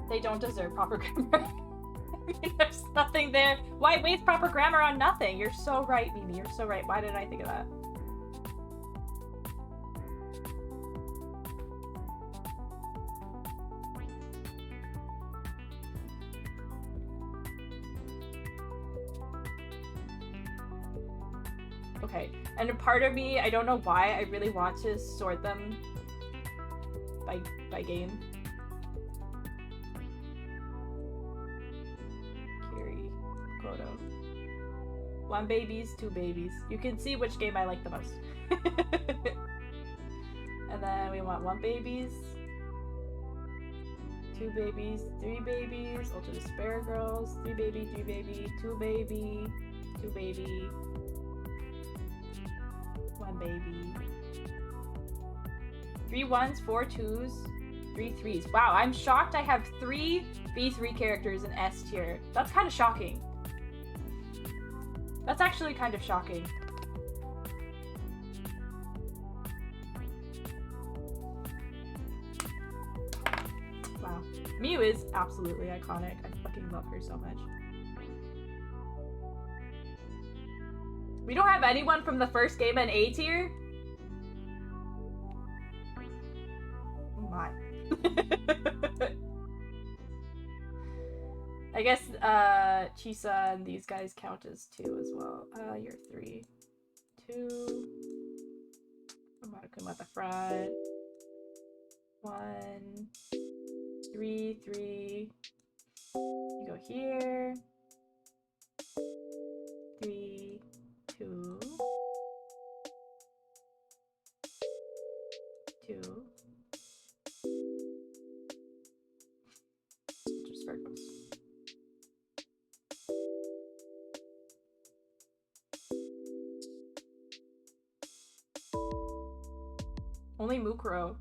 Speaker 1: They don't deserve proper grammar. There's nothing there. Why waste proper grammar on nothing? You're so right, Mimi. You're so right. Why didn't I think of that? Okay. And a part of me, I don't know why, I really want to sort them by game. One babies, two babies. You can see which game I like the most. And then we want one babies, two babies, three babies, Ultra Despair Girls, three baby, two baby, one baby. 3 ones, 4 twos, 3 threes. Wow, I'm shocked I have 3 B3 characters in S tier. That's kind of shocking. That's actually kind of shocking. Wow. Miu is absolutely iconic. I fucking love her so much. We don't have anyone from the first game in A tier? Oh my. I guess Chisa and these guys count as 2 as well. You're 3. 2. I'm gonna come at the front. 1. 3, 3. You go here. 3, 2. 2. Just circles. Only Mukuro.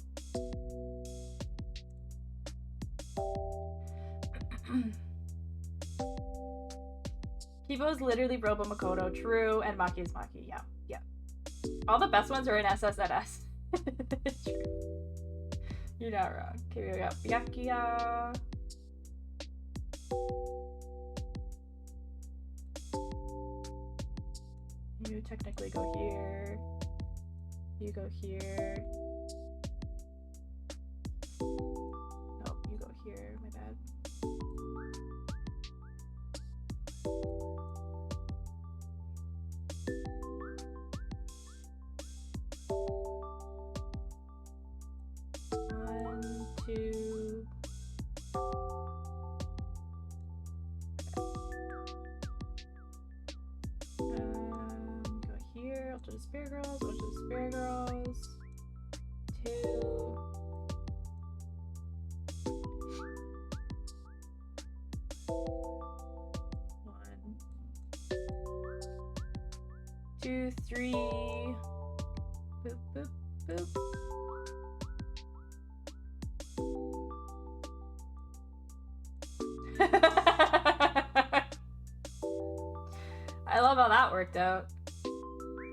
Speaker 1: Kibo's literally Robo Makoto. True. And Maki is Maki. Yeah. Yeah. All the best ones are in SSNS. True. You're not wrong. Okay, we got Byakuya. You technically go here. You go here. Nope, you go here. My bad. One, two. Go here. Ultra Despair Girls. Ultra Despair Girls. 2. 2, 3. Boop, boop, boop. I love how that worked out.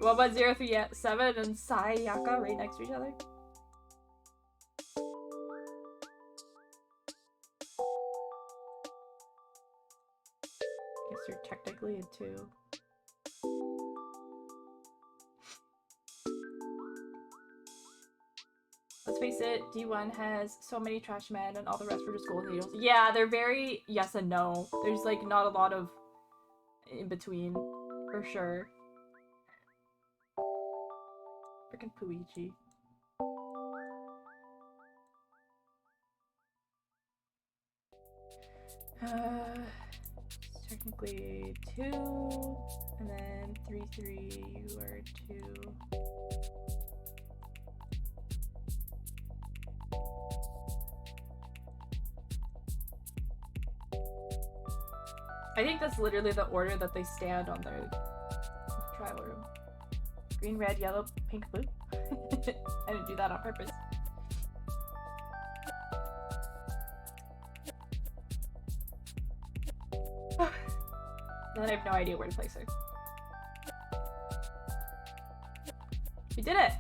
Speaker 1: 11037 and Sayaka right next to each other. Guess you're technically a 2. Let's face it, D1 has so many trash men and all the rest were just golden needles. Yeah, they're very yes and no. There's like not a lot of in between, for sure. Freaking Puichi. Technically 2, and then 3, 3, you are 2. I think that's literally the order that they stand on their trial room. Green, red, yellow, pink, blue. I didn't do that on purpose. Then I have no idea where to place her. We did it!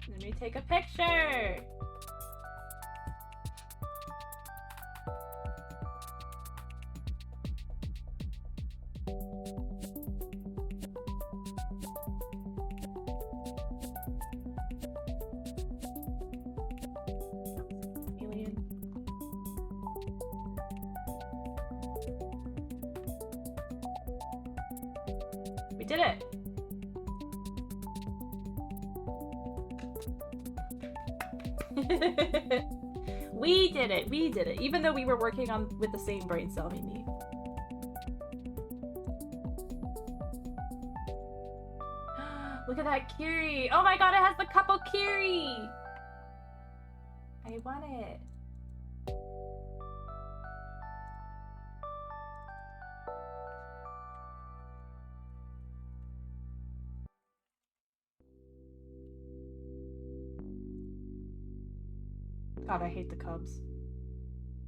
Speaker 1: Let me take a picture! Alien. We did it! We did it! We did it! Even though we were working on with the same brain cell, Mimi. Look at that Kiri! Oh my god, it has the couple Kiri! I want it. God, I hate the Cubs.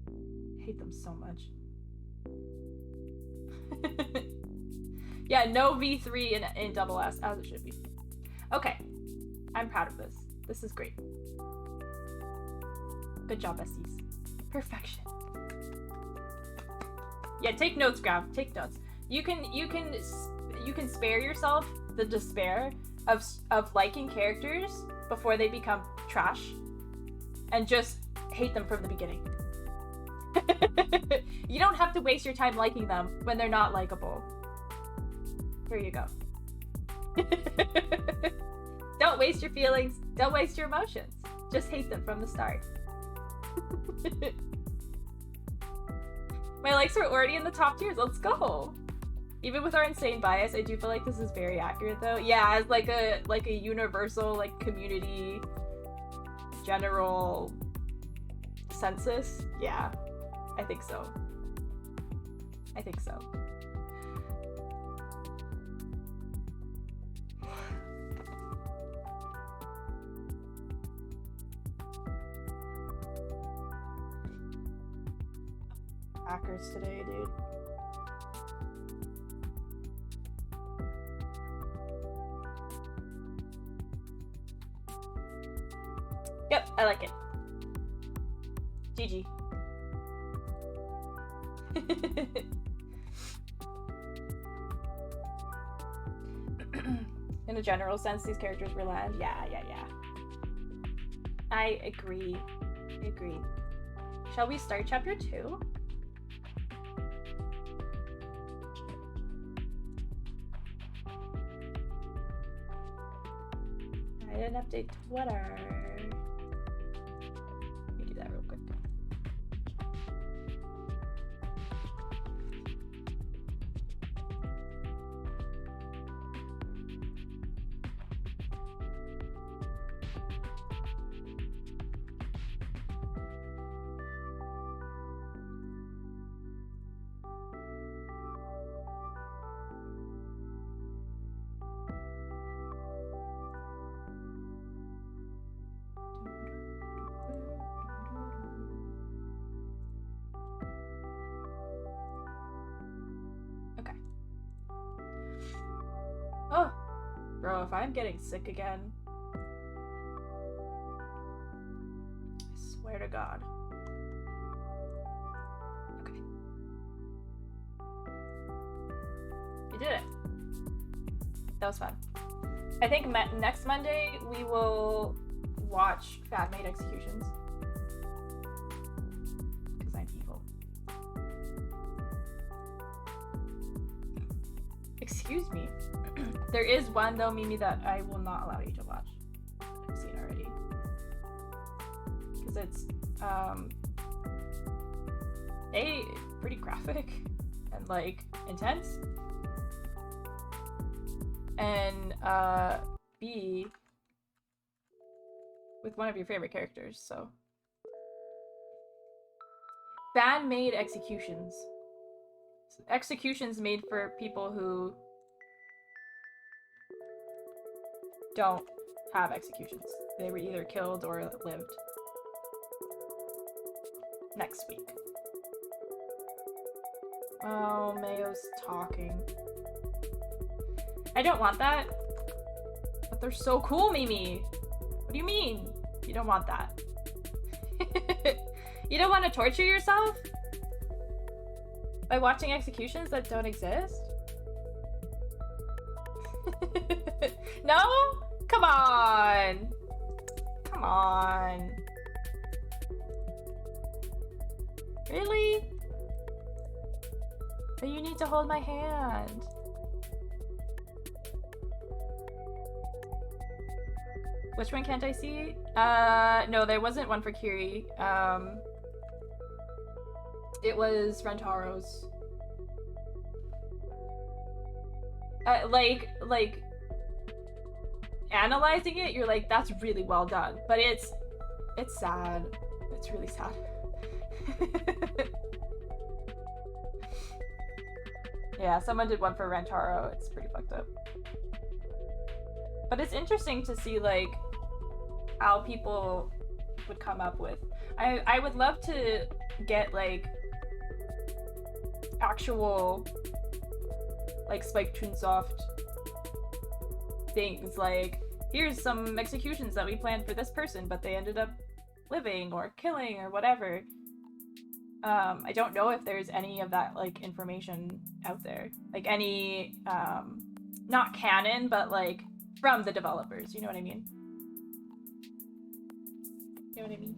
Speaker 1: I hate them so much. Yeah, no V3 in double S, as it should be. Okay. I'm proud of this. This is great. Good job, besties. Perfection. Yeah, take notes, Grav. Take notes. You can spare yourself the despair of liking characters before they become trash and just hate them from the beginning. You don't have to waste your time liking them when they're not likable. Here you go. Don't waste your feelings. Don't waste your emotions. Just hate them from the start. My likes are already in the top tiers. Let's go. Even with our insane bias, I do feel like this is very accurate though. Yeah, as like a universal like community general census. Yeah, I think so. I think so. Hackers today, dude. Yep, I like it. GG. In a general sense, these characters were land. Yeah. I agree. Agreed. Shall we start chapter 2? I didn't update Twitter. Let me do that real quick. if I'm getting sick again, I swear to God. Okay. We did it. That was fun. I think next Monday we will watch fan-made executions. Because I'm evil. Excuse me. There is one though, Mimi, that I will not allow you to watch. I've seen already. Because it's A, pretty graphic and like intense. And B, with one of your favorite characters, so. Fan-made executions. Executions made for people who don't have executions. They were either killed or lived. Next week. Oh, Mayo's talking. I don't want that. But they're so cool, Mimi. What do you mean? You don't want that? You don't want to torture yourself? By watching executions that don't exist? No? Come on. Come on. Really? But you need to hold my hand. Which one can't I see? No, there wasn't one for Kiri. It was Rentaro's. Like, analyzing it, you're like, that's really well done. But it's sad. It's really sad. Yeah, someone did one for Rentaro. It's pretty fucked up. But it's interesting to see, like, how people would come up with. I would love to get, like, actual, like, Spike Chunsoft things, like, here's some executions that we planned for this person, but they ended up living or killing or whatever. I don't know if there's any of that, like, information out there. Like, any, not canon, but, like, from the developers, you know what I mean? You know what I mean?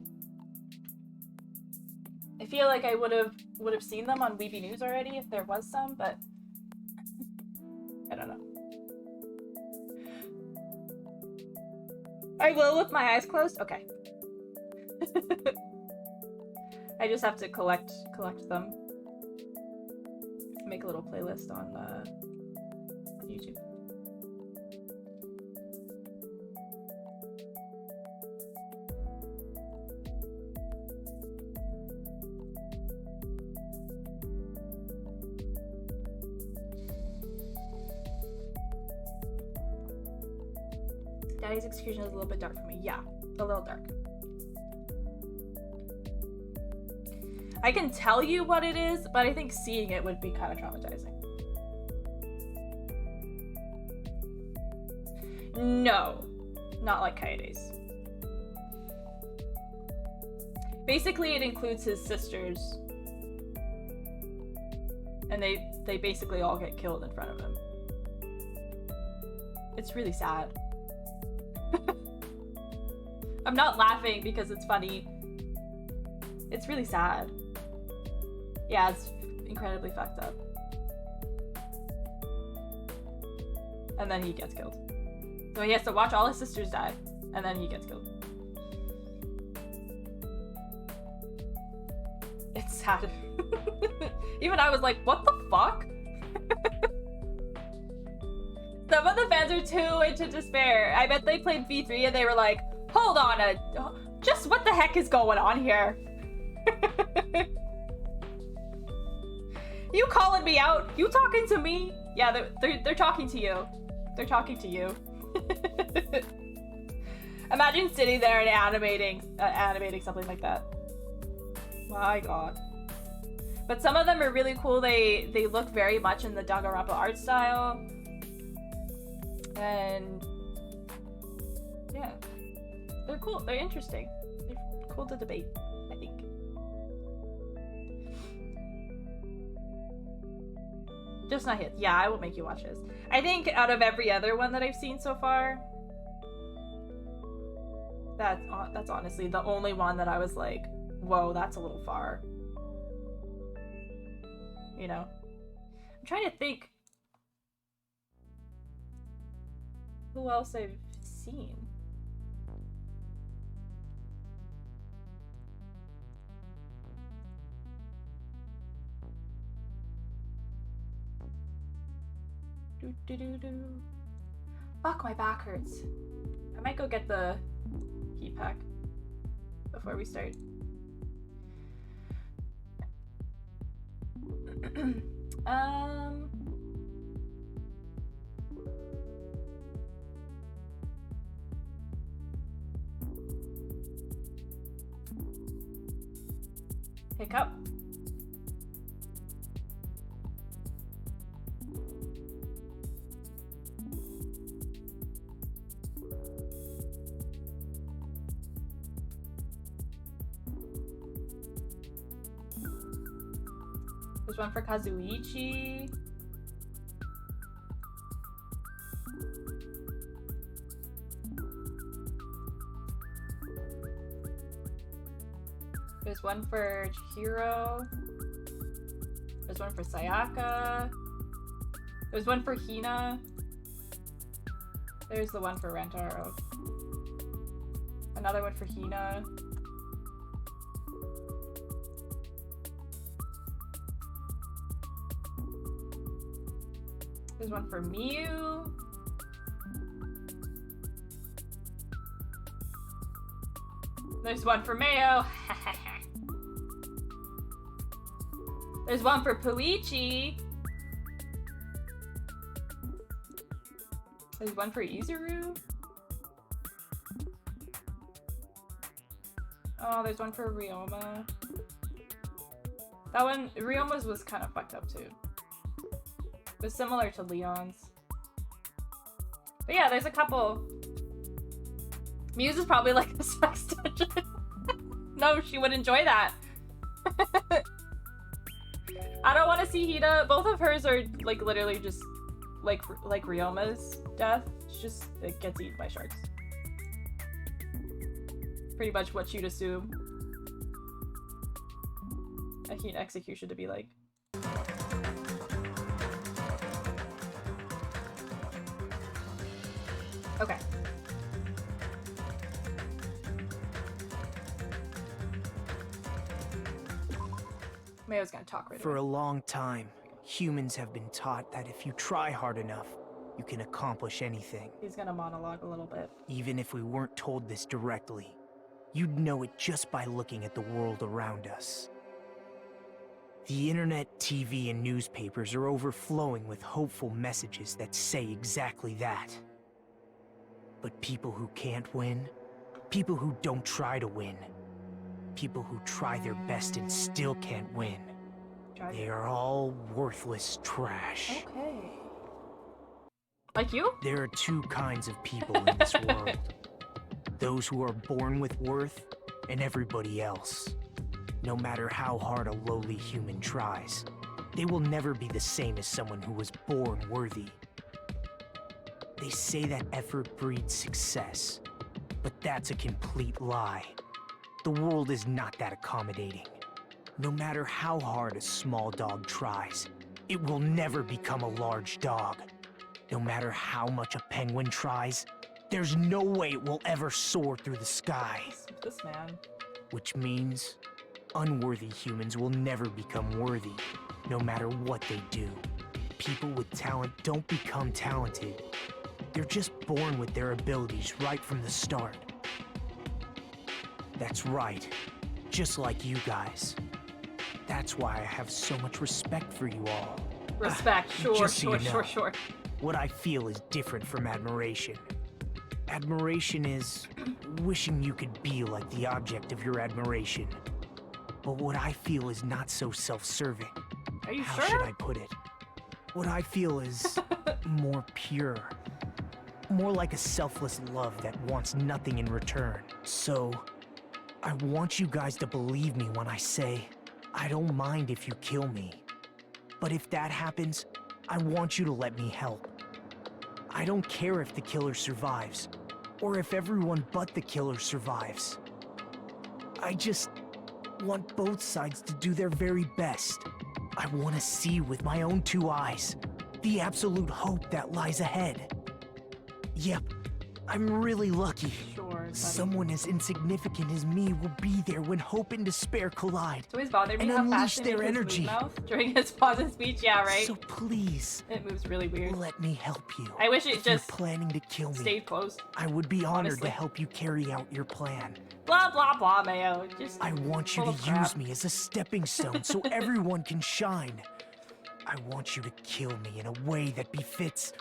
Speaker 1: I feel like I would have seen them on Weeby News already if there was some, but I don't know. I will with my eyes closed? Okay. I just have to collect them. Make a little playlist on YouTube. Daddy's execution is a little bit dark for me. Yeah, a little dark. I can tell you what it is, but I think seeing it would be kind of traumatizing. No, not like Kaede's. Basically, it includes his sisters. And they basically all get killed in front of him. It's really sad. I'm not laughing because it's funny. It's really sad. Yeah, it's incredibly fucked up. And then he gets killed. So he has to watch all his sisters die, and then he gets killed. It's sad. Even I was like, what the fuck? Some of the fans are too into despair. I bet they played V3 and they were like, hold on, just what the heck is going on here? You calling me out? You talking to me? Yeah, they're talking to you. They're talking to you. Imagine sitting there and animating something like that. My god. But some of them are really cool. They look very much in the danganronpa art style. And Yeah. They're cool. They're interesting. They're cool to debate, I think. Just not his. Yeah, I will make you watch his. I think out of every other one that I've seen so far, that's honestly the only one that I was like, whoa, that's a little far. You know? I'm trying to think who else I've seen. Fuck, my back hurts. I might go get the heat pack before we start. Hiccup. There's one for Kazuichi. There's one for Chihiro. There's one for Sayaka. There's one for Hina. There's the one for Rentaro. Another one for Hina. There's one for Miu. There's one for Mayo. There's one for Puichi. There's one for Izuru. Oh, there's one for Ryoma. That one, Ryoma's was kind of fucked up too. It was similar to Leon's. But yeah, there's a couple. Muse is probably like a sex dungeon. No, she would enjoy that. I don't want to see Hina. Both of hers are like literally just like Ryoma's death. It's just, it gets eaten by sharks. Pretty much what you'd assume a Hina execution to be like. Okay. Mayo's gonna talk right away.
Speaker 2: For a long time, humans have been taught that if you try hard enough, you can accomplish anything.
Speaker 1: He's gonna monologue a little bit.
Speaker 2: Even if we weren't told this directly, you'd know it just by looking at the world around us. The internet, TV, and newspapers are overflowing with hopeful messages that say exactly that. But people who can't win, people who don't try to win, people who try their best and still can't win, they are all worthless trash.
Speaker 1: Okay. Like you?
Speaker 2: There are two kinds of people in this world. Those who are born with worth, and everybody else. No matter how hard a lowly human tries, they will never be the same as someone who was born worthy. They say that effort breeds success, but that's a complete lie. The world is not that accommodating. No matter how hard a small dog tries, it will never become a large dog. No matter how much a penguin tries, there's no way it will ever soar through the sky.
Speaker 1: This man.
Speaker 2: Which means unworthy humans will never become worthy, no matter what they do. People with talent don't become talented. They're just born with their abilities right from the start. That's right, just like you guys. That's why I have so much respect for you all.
Speaker 1: Respect, sure.
Speaker 2: What I feel is different from admiration. Admiration is wishing you could be like the object of your admiration. But what I feel is not so self-serving.
Speaker 1: Are you
Speaker 2: How
Speaker 1: sure?
Speaker 2: should I put it? What I feel is more pure. More like a selfless love that wants nothing in return. So, I want you guys to believe me when I say, I don't mind if you kill me. But if that happens, I want you to let me help. I don't care if the killer survives, or if everyone but the killer survives. I just want both sides to do their very best. I want to see with my own 2 eyes the absolute hope that lies ahead. Yep, I'm really lucky.
Speaker 1: Sure, buddy.
Speaker 2: Someone as insignificant as me will be there when hope and despair collide.
Speaker 1: It's always bothered me
Speaker 2: and
Speaker 1: how
Speaker 2: unleash
Speaker 1: fast
Speaker 2: their
Speaker 1: they move
Speaker 2: energy.
Speaker 1: his mouth during his pause and speech. Yeah, right.
Speaker 2: So please,
Speaker 1: It moves really weird.
Speaker 2: let me help you.
Speaker 1: I wish it
Speaker 2: If you're
Speaker 1: just
Speaker 2: planning to kill me,
Speaker 1: stayed closed.
Speaker 2: I would be honored
Speaker 1: honestly.
Speaker 2: to help you carry out your plan.
Speaker 1: Blah blah blah, Mayo. Just
Speaker 2: I want you
Speaker 1: full of
Speaker 2: to
Speaker 1: crap.
Speaker 2: use me as a stepping stone so everyone can shine. I want you to kill me in a way that befits.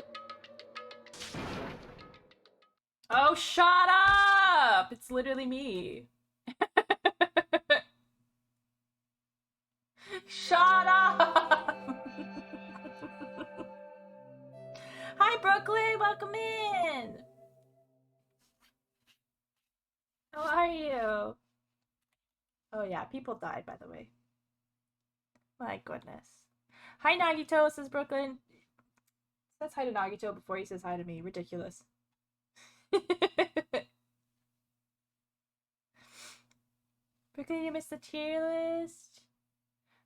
Speaker 1: Oh, shut up! It's literally me. Shut up! Hi, Brooklyn. Welcome in. How are you? Oh yeah, people died, by the way. My goodness. Hi, Nagito, says Brooklyn. Says hi to Nagito before he says hi to me. Ridiculous. Brooklyn, you missed the tier list?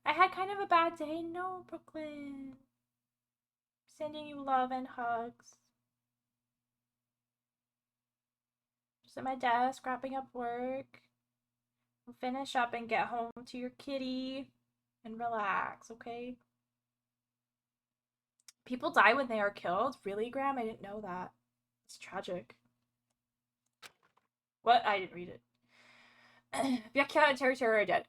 Speaker 1: I had kind of a bad day. No, Brooklyn. Sending you love and hugs. Just at my desk, wrapping up work. We'll finish up and get home to your kitty and relax, okay? People die when they are killed? Really, Graham? I didn't know that. It's tragic. What? I didn't read it. Byakuya and Teru are dead.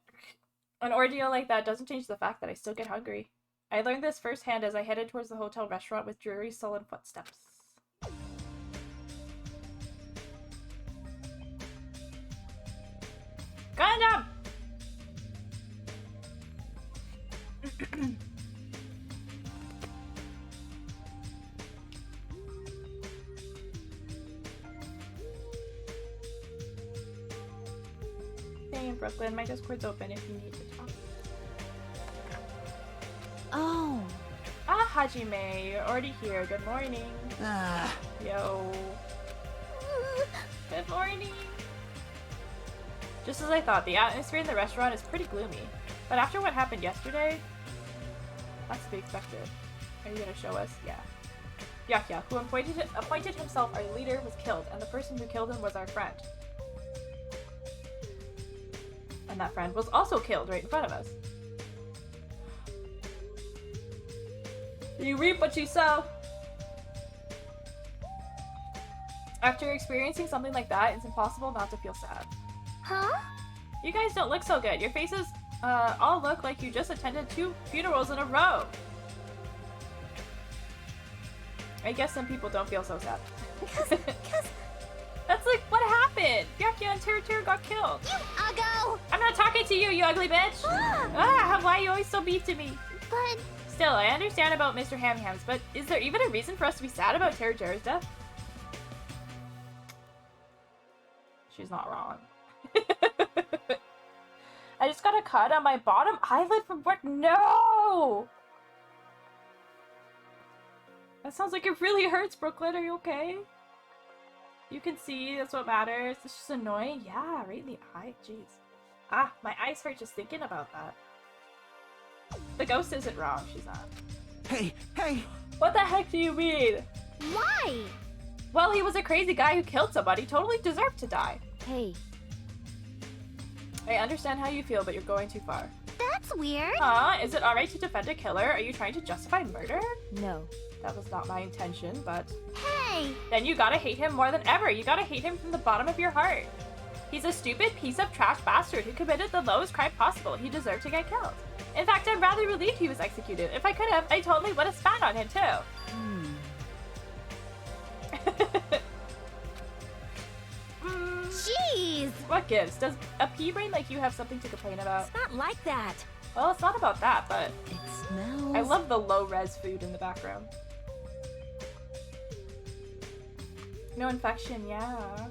Speaker 1: An ordeal like that doesn't change the fact that I still get hungry. I learned this firsthand as I headed towards the hotel restaurant with dreary, sullen footsteps. Gundam! Stay in Brooklyn. My Discord's open if you need to talk.
Speaker 3: Oh.
Speaker 1: Ah, Hajime, you're already here. Good morning. Yo. Good morning. Just as I thought, the atmosphere in the restaurant is pretty gloomy. But after what happened yesterday, that's to be expected. Are you gonna show us? Yeah. Byakuya, who appointed himself our leader, was killed, and the person who killed him was our friend. And that friend was also killed right in front of us. You reap what you sow. After experiencing something like that, it's impossible not to feel sad.
Speaker 3: Huh?
Speaker 1: You guys don't look so good. Your faces all look like you just attended 2 funerals in a row. I guess some people don't feel so sad.
Speaker 3: Cause
Speaker 1: That's like, what happened? Byakuya and Teru got killed.
Speaker 3: you uggo!
Speaker 1: I'm not talking to you, you ugly bitch! Why are you always so mean to me?
Speaker 3: But
Speaker 1: Still, I understand about Mr. Hamhams, but is there even a reason for us to be sad about Teru's death? She's not wrong. I just got a cut on my bottom eyelid from work. No! That sounds like it really hurts, Brooklyn. Are you okay? You can see, that's what matters. It's just annoying. Yeah, right in the eye. Jeez. Ah, my eyes hurt just thinking about that. The ghost isn't wrong. She's not.
Speaker 2: Hey, hey!
Speaker 1: What the heck do you mean?
Speaker 3: why?
Speaker 1: Well, he was a crazy guy who killed somebody. Totally deserved to die.
Speaker 3: Hey,
Speaker 1: I understand how you feel, but you're going too far.
Speaker 3: that's weird.
Speaker 1: Huh? Is it alright to defend a killer? Are you trying to justify murder?
Speaker 3: No.
Speaker 1: That was not my intention, but...
Speaker 3: Hey!
Speaker 1: Then you gotta hate him more than ever. You gotta hate him from the bottom of your heart. He's a stupid piece of trash bastard who committed the lowest crime possible. He deserved to get killed. In fact, I'm rather relieved he was executed. If I could have, I totally would have spat on him too.
Speaker 3: Jeez!
Speaker 1: What gives? Does a pea brain like you have something to complain about?
Speaker 3: It's not like that.
Speaker 1: Well, it's not about that, but
Speaker 3: It smells...
Speaker 1: I love the low-res food in the background. No infection, yeah.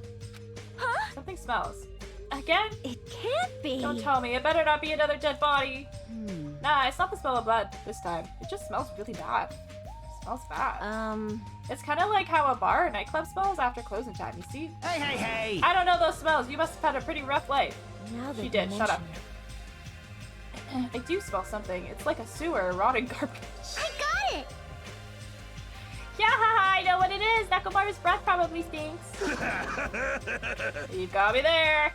Speaker 3: Huh?
Speaker 1: Something smells. Again?
Speaker 3: It can't be.
Speaker 1: Don't tell me. It better not be another dead body.
Speaker 3: Hmm.
Speaker 1: Nah, it's not the smell of blood this time. It just smells really bad. It smells bad. It's kind of like how a bar or nightclub smells after closing time, you see?
Speaker 2: Hey, hey, hey!
Speaker 1: I don't know those smells. You must have had a pretty rough life.
Speaker 3: Now that
Speaker 1: She did. Shut up.
Speaker 3: mention
Speaker 1: I do smell something. It's like a sewer, rotting garbage.
Speaker 3: I got it.
Speaker 1: Yeah, haha, I know what it is. Nekomaru's breath probably stinks. You got me there.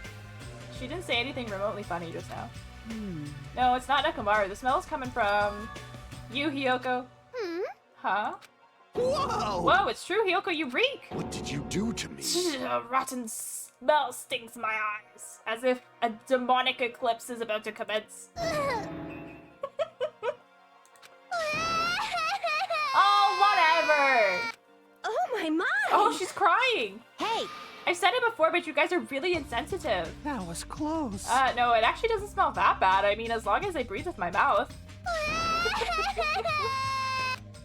Speaker 1: She didn't say anything remotely funny just now. No, it's not Nekomaru. The smell's coming from you, Hiyoko. Huh?
Speaker 4: Whoa!
Speaker 1: Whoa, it's true, Hiyoko, you reek!
Speaker 4: What did you do to me?
Speaker 1: A rotten smell stings my eyes, as if a demonic eclipse is about to commence. Oh, whatever!
Speaker 3: Oh my!
Speaker 1: Oh, she's crying!
Speaker 3: Hey!
Speaker 1: I've said it before, but you guys are really insensitive.
Speaker 2: That was close.
Speaker 1: No, it actually doesn't smell that bad. I mean, as long as I breathe with my mouth.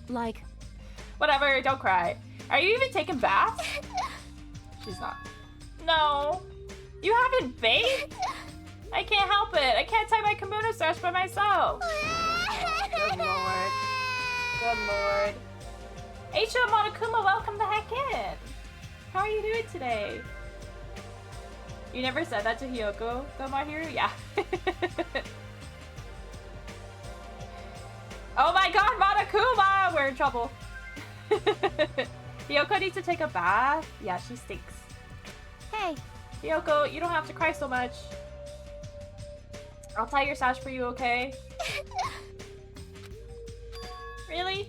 Speaker 3: Like,
Speaker 1: Whatever, don't cry. Are you even taking baths? She's not. No. You haven't bathed? I can't help it. I can't tie my kimono sash by myself. Good lord. Good lord. Aisha Monokuma, welcome the heck in. How are you doing today? You never said that to Hiyoko, though, Mahiru? Yeah. Oh my god, Monokuma! We're in trouble. Hiyoko needs to take a bath. Yeah, she stinks.
Speaker 3: hey,
Speaker 1: Hiyoko, you don't have to cry so much. I'll tie your sash for you, okay? Really?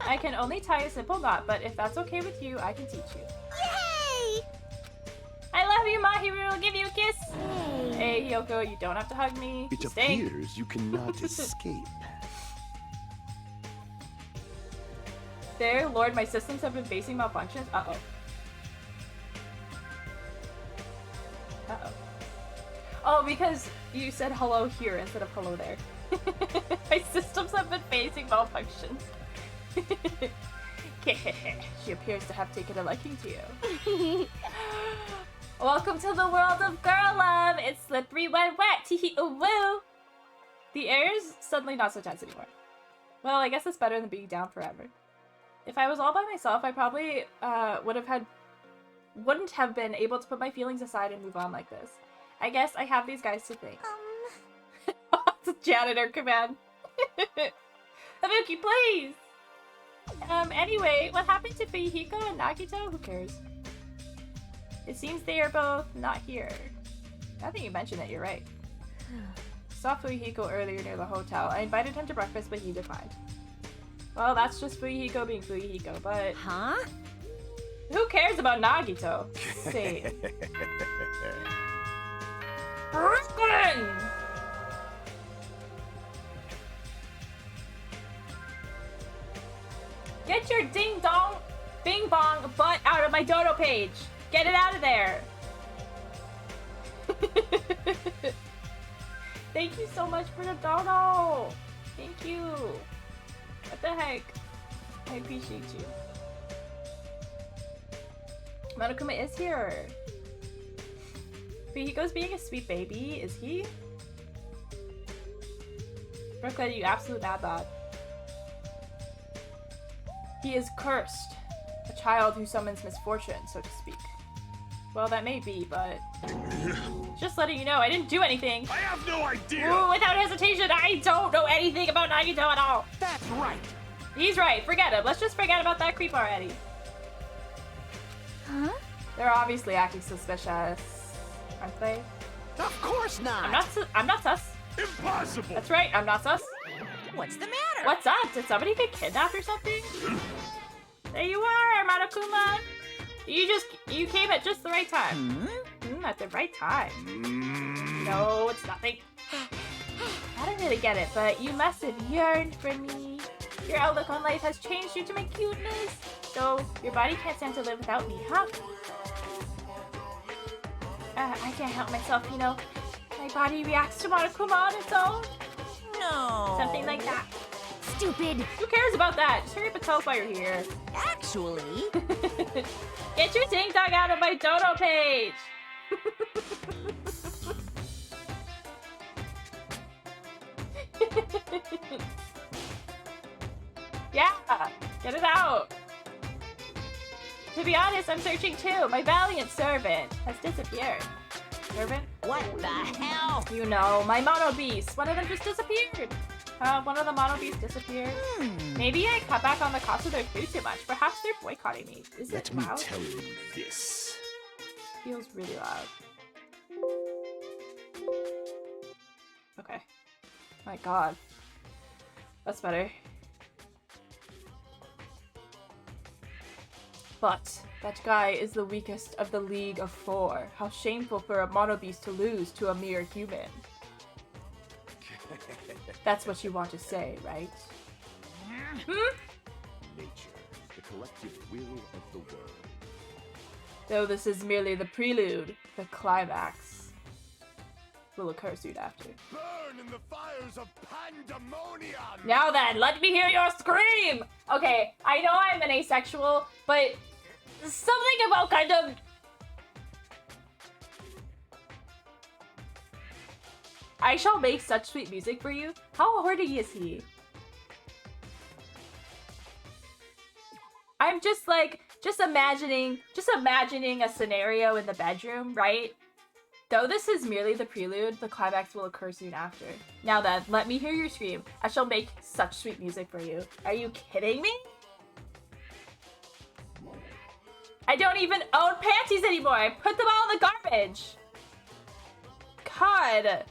Speaker 1: I can only tie a simple knot, but if that's okay with you, I can teach you.
Speaker 3: yay!
Speaker 1: I love you, Mahiru. I'll give you a kiss.
Speaker 3: Hey.
Speaker 1: Hey, Hiyoko, you don't have to hug me.
Speaker 4: It
Speaker 1: You stink.
Speaker 4: appears you cannot escape.
Speaker 1: There, Lord, my systems have been facing malfunctions. Uh-oh. Uh-oh. Oh, because you said hello here instead of hello there. My systems have been facing malfunctions. She appears to have taken a liking to you. Welcome to the world of girl love! It's slippery when wet! Tee ooh woo! The air is suddenly not so tense anymore. Well, I guess it's better than being down forever. If I was all by myself, I probably wouldn't have been able to put my feelings aside and move on like this. I guess I have these guys to thank. It's a janitor command. Habuki, please! Anyway, what happened to Fuyuhiko and Nagito? Who cares? It seems they are both not here. Now that you mention it, you're right. Saw Fuyuhiko earlier near the hotel. I invited him to breakfast, but he declined. Well, that's just Fuyuhiko being Fuyuhiko, but...
Speaker 3: Huh?
Speaker 1: Who cares about Nagito? Same. Brooklyn! Get your ding-dong, bing-bong butt out of my dodo page! Get it out of there! Thank you so much for the dodo! Thank you! What the heck? I appreciate you. Monokuma is here! Fuyuhiko's being a sweet baby, is he? Brooklyn, you absolute mad bod. He is cursed. A child who summons misfortune, so to speak. Well, that may be, but... Just letting you know, I didn't do anything!
Speaker 4: I have no idea!
Speaker 1: Ooh, without hesitation, I don't know anything about Nagito at all!
Speaker 2: That's right.
Speaker 1: He's right, forget him. Let's just forget about that creep already.
Speaker 3: Huh?
Speaker 1: They're obviously acting suspicious, aren't they?
Speaker 2: Of course not.
Speaker 1: I'm not sus.
Speaker 4: Impossible!
Speaker 1: That's right, I'm not sus.
Speaker 3: What's the matter?
Speaker 1: What's up? Did somebody get kidnapped or something? There you are, Monokuma! You came at just the right time. At the right time. No, it's nothing. I don't really get it, but you must have yearned for me. Your outlook on life has changed due to my cuteness. So, your body can't stand to live without me, huh? I can't help myself, you know. My body reacts to Monokuma on its own.
Speaker 3: No.
Speaker 1: Something like that.
Speaker 3: Stupid.
Speaker 1: Who cares about that? Just hurry up and tell us why you're here.
Speaker 3: Actually,
Speaker 1: Get your ding dong out of my dono page! Yeah! Get it out! To be honest, I'm searching too. My valiant servant has disappeared. Servant?
Speaker 3: What the hell?
Speaker 1: You know, my mono beasts. One of them just disappeared. One of the mono beasts disappered. Maybe I cut back on the cost of their food too much. Perhaps they're boycotting me. Is
Speaker 4: Let
Speaker 1: it
Speaker 4: me
Speaker 1: loud?
Speaker 4: tell you this.
Speaker 1: Feels really loud. Okay. My god. That's better. But that guy is the weakest of the League of Four. How shameful for a monobeast to lose to a mere human. That's what you want to say, right?
Speaker 4: Nature, the collective will of the world.
Speaker 1: Though this is merely the prelude, the climax will occur soon after.
Speaker 4: Burn in the fires of pandemonium!
Speaker 1: Now then, let me hear your scream! Okay, I know I'm an asexual, but something about kind of... I shall make such sweet music for you. How horny is he? I'm just like, just imagining a scenario in the bedroom, right? Though this is merely the prelude, the climax will occur soon after. Now then, let me hear your scream. I shall make such sweet music for you. Are you kidding me? I don't even own panties anymore. I put them all in the garbage. God.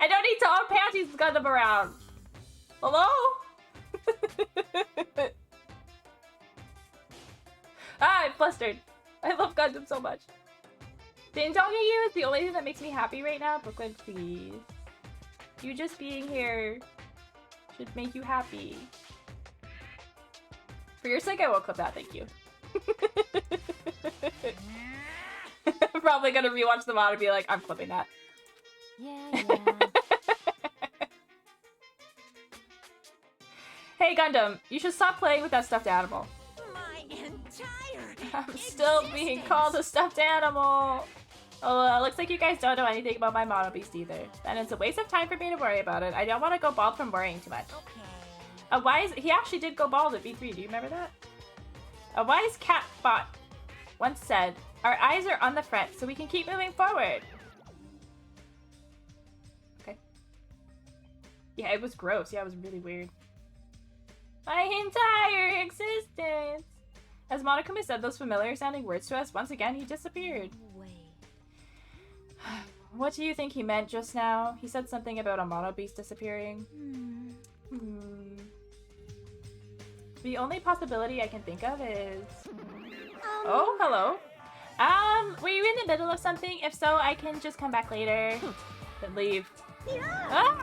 Speaker 1: I don't need to own panties to gun them around. Hello? I'm flustered. I love Gundam so much. Ding donging you is the only thing that makes me happy right now. Brooklyn, please. You just being here should make you happy. For your sake, I will clip that. Thank you. I'm probably gonna rewatch the mod and be like, I'm clipping that.
Speaker 3: Yeah.
Speaker 1: Hey Gundam, you should stop playing with that stuffed animal.
Speaker 3: My entire
Speaker 1: I'm still being called a stuffed animal. Oh, looks like you guys don't know anything about my mono beast either. Then it's a waste of time for me to worry about it. I don't want to go bald from worrying too much.
Speaker 3: Okay.
Speaker 1: He actually did go bald at V3. Do you remember that? A wise cat bot once said, "Our eyes are on the front, so we can keep moving forward." Okay. Yeah, it was gross. Yeah, it was really weird. My entire existence. As Monokuma said those familiar sounding words to us, once again he disappeared.
Speaker 3: Wait.
Speaker 1: What do you think he meant just now? He said something about a mono beast disappearing. The only possibility I can think of is... Oh, hello. Were you in the middle of something? If so, I can just come back later. Then leave.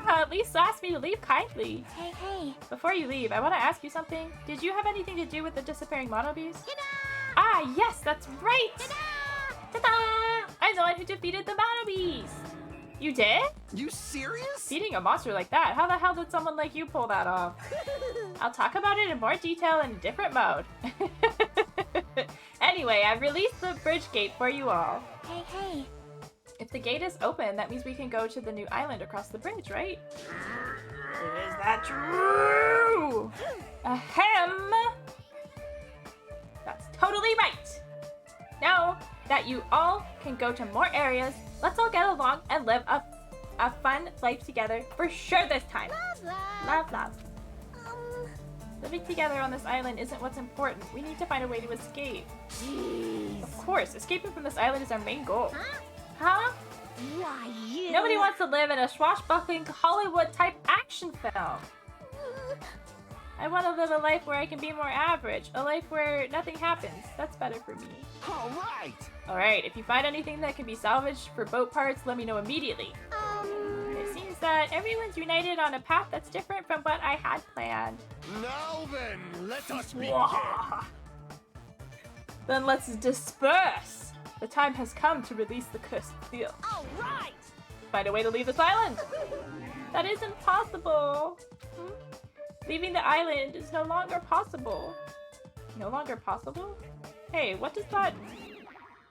Speaker 1: At least ask me to leave kindly.
Speaker 3: Hey.
Speaker 1: Before you leave, I want to ask you something. Did you have anything to do with the disappearing mono beast? Ah, yes, that's right! Ta-da! I'm the one who defeated the mono beast! You did?
Speaker 4: You serious?
Speaker 1: Beating a monster like that? How the hell did someone like you pull that off? I'll talk about it in more detail in a different mode. Anyway, I've released the bridge gate for you all.
Speaker 3: Hey.
Speaker 1: If the gate is open, that means we can go to the new island across the bridge, right? Is that true? Ahem! That's totally right! Now that you all can go to more areas, let's all get along and live a fun life together for sure this time. Love. Living together on this island isn't what's important. We need to find a way to escape.
Speaker 3: Jeez.
Speaker 1: Of course, escaping from this island is our main goal. Huh?
Speaker 3: Why you?
Speaker 1: Nobody wants to live in a swashbuckling Hollywood-type action film. I want to live a life where I can be more average. A life where nothing happens. That's better for me. Alright, if you find anything that can be salvaged for boat parts, let me know immediately. It seems that everyone's united on a path that's different from what I had planned.
Speaker 4: Now then, let us begin.
Speaker 1: Then let's disperse. The time has come to release the cursed seal.
Speaker 3: All right.
Speaker 1: Find a way to leave this island. That isn't possible. Leaving the island is no longer possible. No longer possible? Hey, what does that...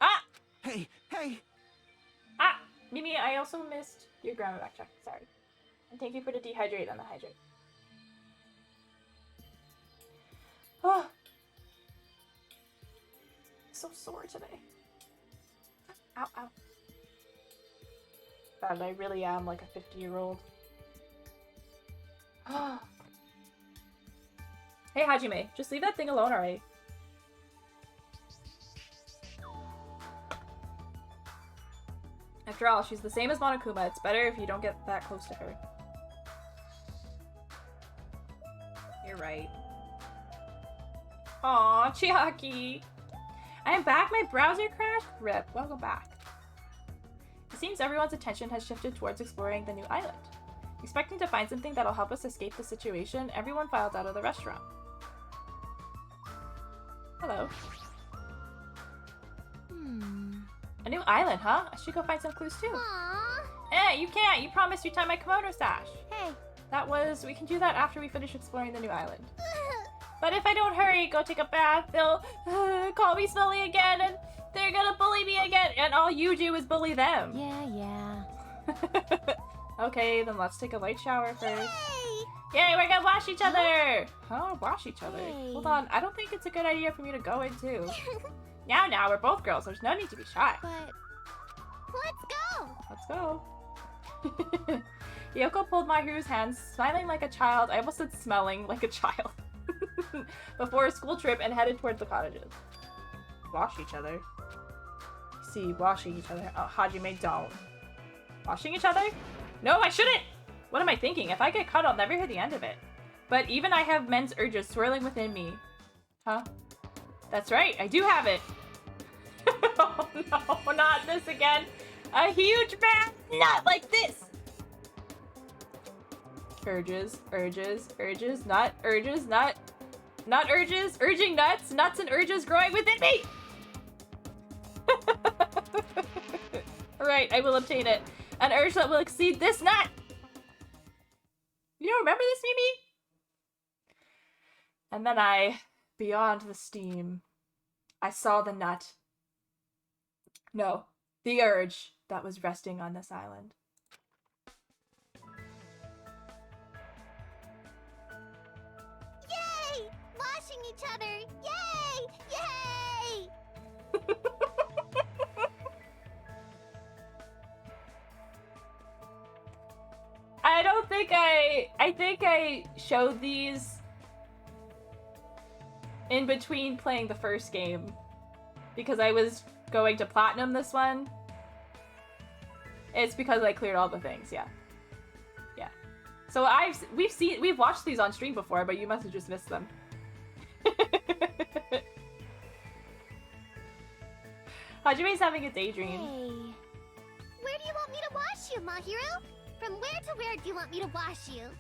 Speaker 1: Ah!
Speaker 2: Hey, hey!
Speaker 1: Ah! Mimi, I also missed your grammar back check. Sorry. And thank you for the dehydrate and the hydrate. Oh. So sore today. Ow, ow. God, I really am like a 50-year-old. Hey, Hajime, just leave that thing alone, alright? After all, she's the same as Monokuma. It's better if you don't get that close to her. You're right. Aw, Chiaki! I am back, my browser crashed? Rip, welcome back. It seems everyone's attention has shifted towards exploring the new island. Expecting to find something that'll help us escape the situation, everyone filed out of the restaurant. Hello. A new island, huh? I should go find some clues too.
Speaker 3: Aww.
Speaker 1: Eh, you can't! You promised you'd tie my kimono sash!
Speaker 3: Hey.
Speaker 1: We can do that after we finish exploring the new island. But if I don't hurry, go take a bath, they'll call me smelly again, and they're gonna bully me again, and all you do is bully them.
Speaker 3: Yeah.
Speaker 1: Okay, then let's take a light shower first.
Speaker 3: Hey.
Speaker 1: Yay, we're gonna wash each other! Huh? Wash each other?
Speaker 3: Hey.
Speaker 1: Hold on, I don't think it's a good idea for me to go in too. Now, we're both girls, there's no need to be shy.
Speaker 3: But let's go.
Speaker 1: Let's go. Yoko pulled Mahiru's hands, smiling like a child. I almost said smelling like a child. Before a school trip and headed towards the cottages. Wash each other. See, washing each other. Oh, Hajime, don't. Washing each other? No, I shouldn't! What am I thinking? If I get caught, I'll never hear the end of it. But even I have men's urges swirling within me. Huh? That's right, I do have it! Oh no, not this again! A huge man! Not like this! Urges, not urges, urging nuts and urges growing within me! Alright, I will obtain it. An urge that will exceed this nut! You don't remember this, Mimi? And then beyond the steam, I saw the nut. No, the urge that was resting on this island.
Speaker 3: Yay! Washing each other. Yay! Yay!
Speaker 1: I think I showed these in between playing the first game because I was going to platinum this one. It's because I cleared all the things, yeah. Yeah. So we've watched these on stream before, but you must have just missed them. Hajime's having a daydream.
Speaker 3: Hey. Where do you want me to wash you, Mahiru? From where to where do you want me to wash you?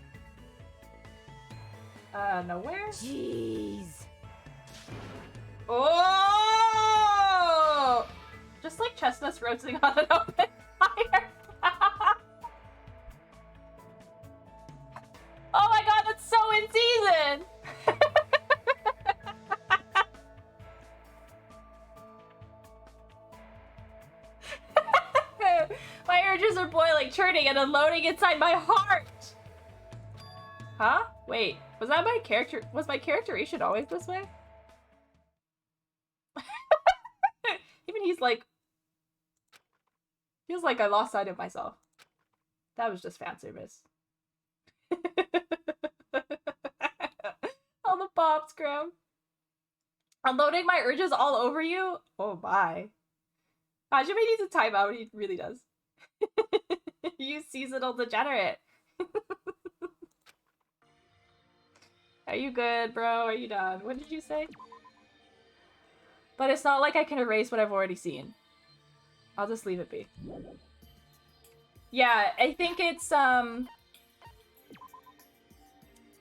Speaker 1: Nowhere?
Speaker 3: Jeez.
Speaker 1: Oh! Just like chestnuts roasting on an open fire. Oh my god, that's so in season! My urges are boiling, churning, and unloading inside my heart! Huh? Wait, was my characterization always this way? Even he's like... Feels like I lost sight of myself. That was just fan service. All the pops, Graham. Unloading my urges all over you? Oh my. Hajime needs a timeout, he really does. You seasonal degenerate. Are you good, bro? Are you done? What did you say? But it's not like I can erase what I've already seen. I'll just leave it be. Yeah, I think it's,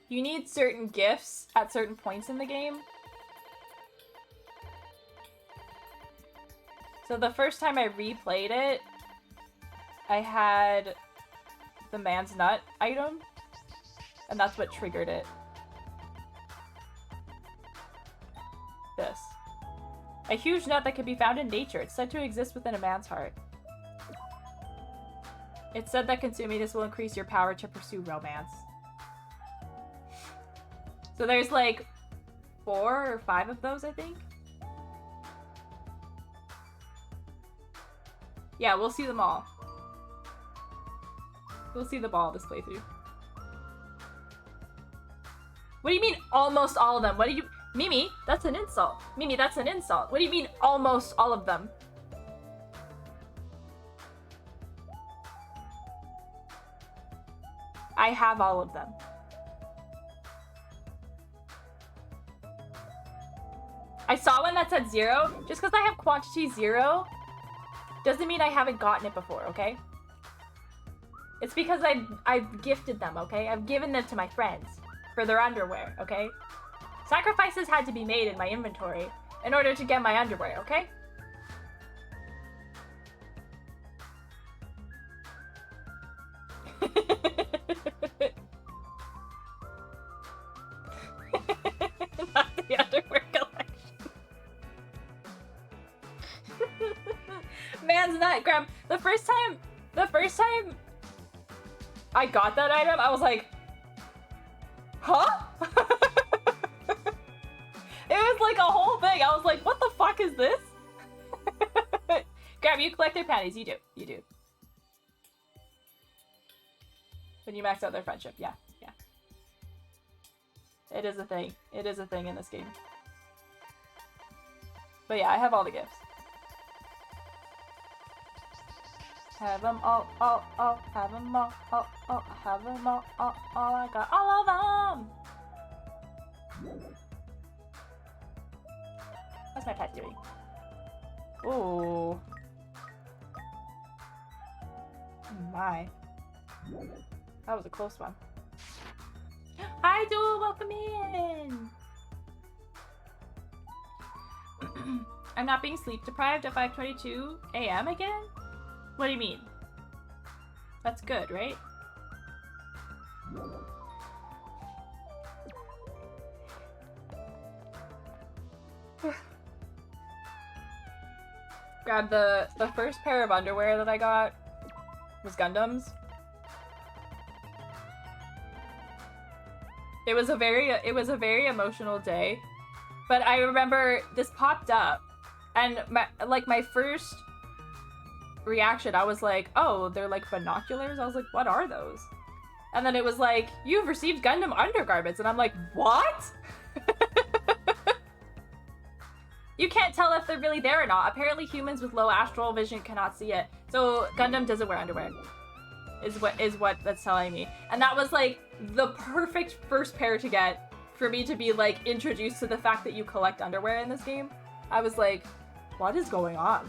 Speaker 1: you need certain gifts at certain points in the game. So the first time I replayed it, I had the man's nut item, and that's what triggered it. This. A huge nut that can be found in nature. It's said to exist within a man's heart. It's said that consuming this will increase your power to pursue romance. So there's like 4 or 5 of those, I think. Yeah, we'll see them all. We'll see them all this playthrough. What do you mean almost all of them? What do you... Mimi, that's an insult. Mimi, that's an insult. What do you mean almost all of them? I have all of them. I saw one that said 0. Just because I have quantity 0 doesn't mean I haven't gotten it before, okay? It's because I've gifted them, okay? I've given them to my friends for their underwear, okay? Sacrifices had to be made in my inventory in order to get my underwear, okay? Not the underwear collection. Man's nut, Graham. The first time I got that item, I was like, huh? It was like a whole thing. I was like, what the fuck is this? Graham, you collect their panties. You do. You do. When you max out their friendship. Yeah. Yeah. It is a thing. It is a thing in this game. But yeah, I have all the gifts. Have them all, have them all, have them all, I got all of them! What's my pet doing? Ooh. My. That was a close one. Hi, Duel! Welcome in! I'm not being sleep deprived at 5:22 a.m. again? What do you mean? That's good, right? God, the first pair of underwear that I got was Gundam's. It was a very emotional day, but I remember this popped up, and my first reaction, I was like, oh, they're like binoculars? I was like, what are those? And then it was like, you've received Gundam undergarments, and I'm like, what? You can't tell if they're really there or not. Apparently humans with low astral vision cannot see it. So Gundam doesn't wear underwear. Is what that's telling me. And that was like the perfect first pair to get for me to be like introduced to the fact that you collect underwear in this game. I was like, what is going on?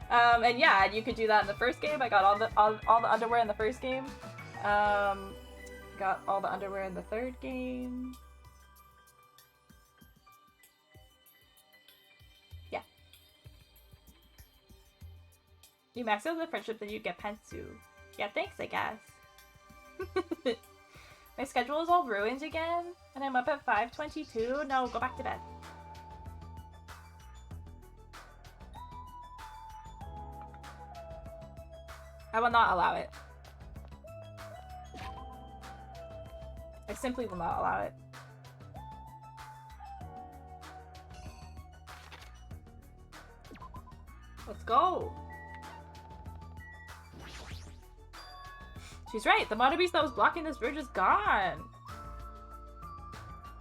Speaker 1: And yeah, and you could do that in the first game. I got all the underwear in the first game. Got all the underwear in the third game. Yeah. You max out the friendship, then you get Pentsu. Yeah, thanks, I guess. My schedule is all ruined again, and I'm up at 5:22. No, go back to bed. I will not allow it. I simply will not allow it. Let's go. She's right. The mono beast that was blocking this bridge is gone.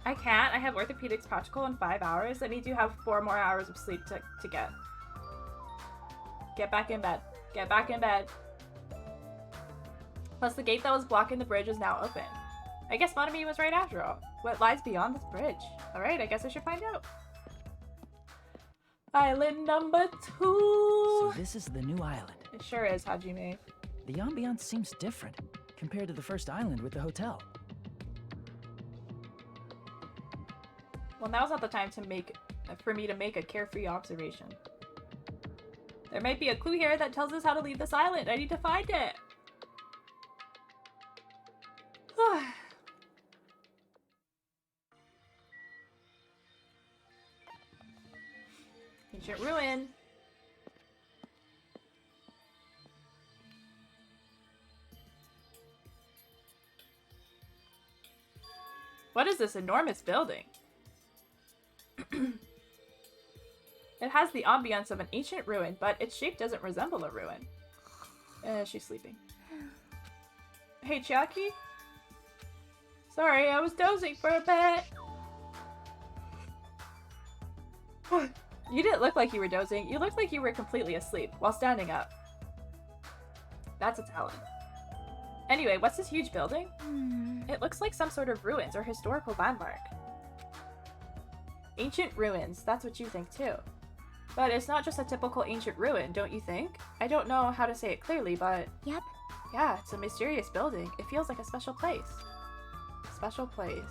Speaker 1: I can't. I have orthopedics practical in 5 hours. That means you have 4 more hours of sleep to get. Get back in bed. Get back in bed. Plus, the gate that was blocking the bridge is now open. I guess Monomi was right after all. What lies beyond this bridge? Alright, I guess I should find out. Island number 2!
Speaker 5: So this is the new island.
Speaker 1: It sure is, Hajime.
Speaker 5: The ambiance seems different compared to the first island with the hotel.
Speaker 1: Well, now's not the time to make for me to make a carefree observation. There might be a clue here that tells us how to leave this island. I need to find it. Ancient ruin. What is this enormous building? It has the ambiance of an ancient ruin, but its shape doesn't resemble a ruin. She's sleeping. Hey, Chiaki? Sorry, I was dozing for a bit. You didn't look like you were dozing. You looked like you were completely asleep while standing up. That's a talent. Anyway, what's this huge building? It looks like some sort of ruins or historical landmark. Ancient ruins, that's what you think too. But it's not just a typical ancient ruin, don't you think? I don't know how to say it clearly, but...
Speaker 3: Yep.
Speaker 1: Yeah, it's a mysterious building. It feels like a special place. Special place.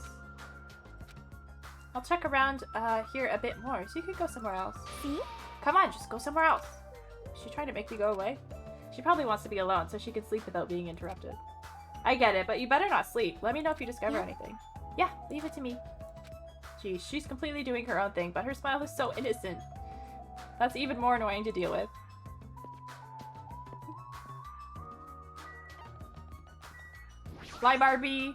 Speaker 1: I'll check around here a bit more, so you can go somewhere else.
Speaker 3: See?
Speaker 1: Come on, just go somewhere else. Is she trying to make me go away? She probably wants to be alone, so she can sleep without being interrupted. I get it, but you better not sleep. Let me know if you discover anything. Yeah, leave it to me. Geez, she's completely doing her own thing, but her smile is so innocent. That's even more annoying to deal with. Fly, Barbie!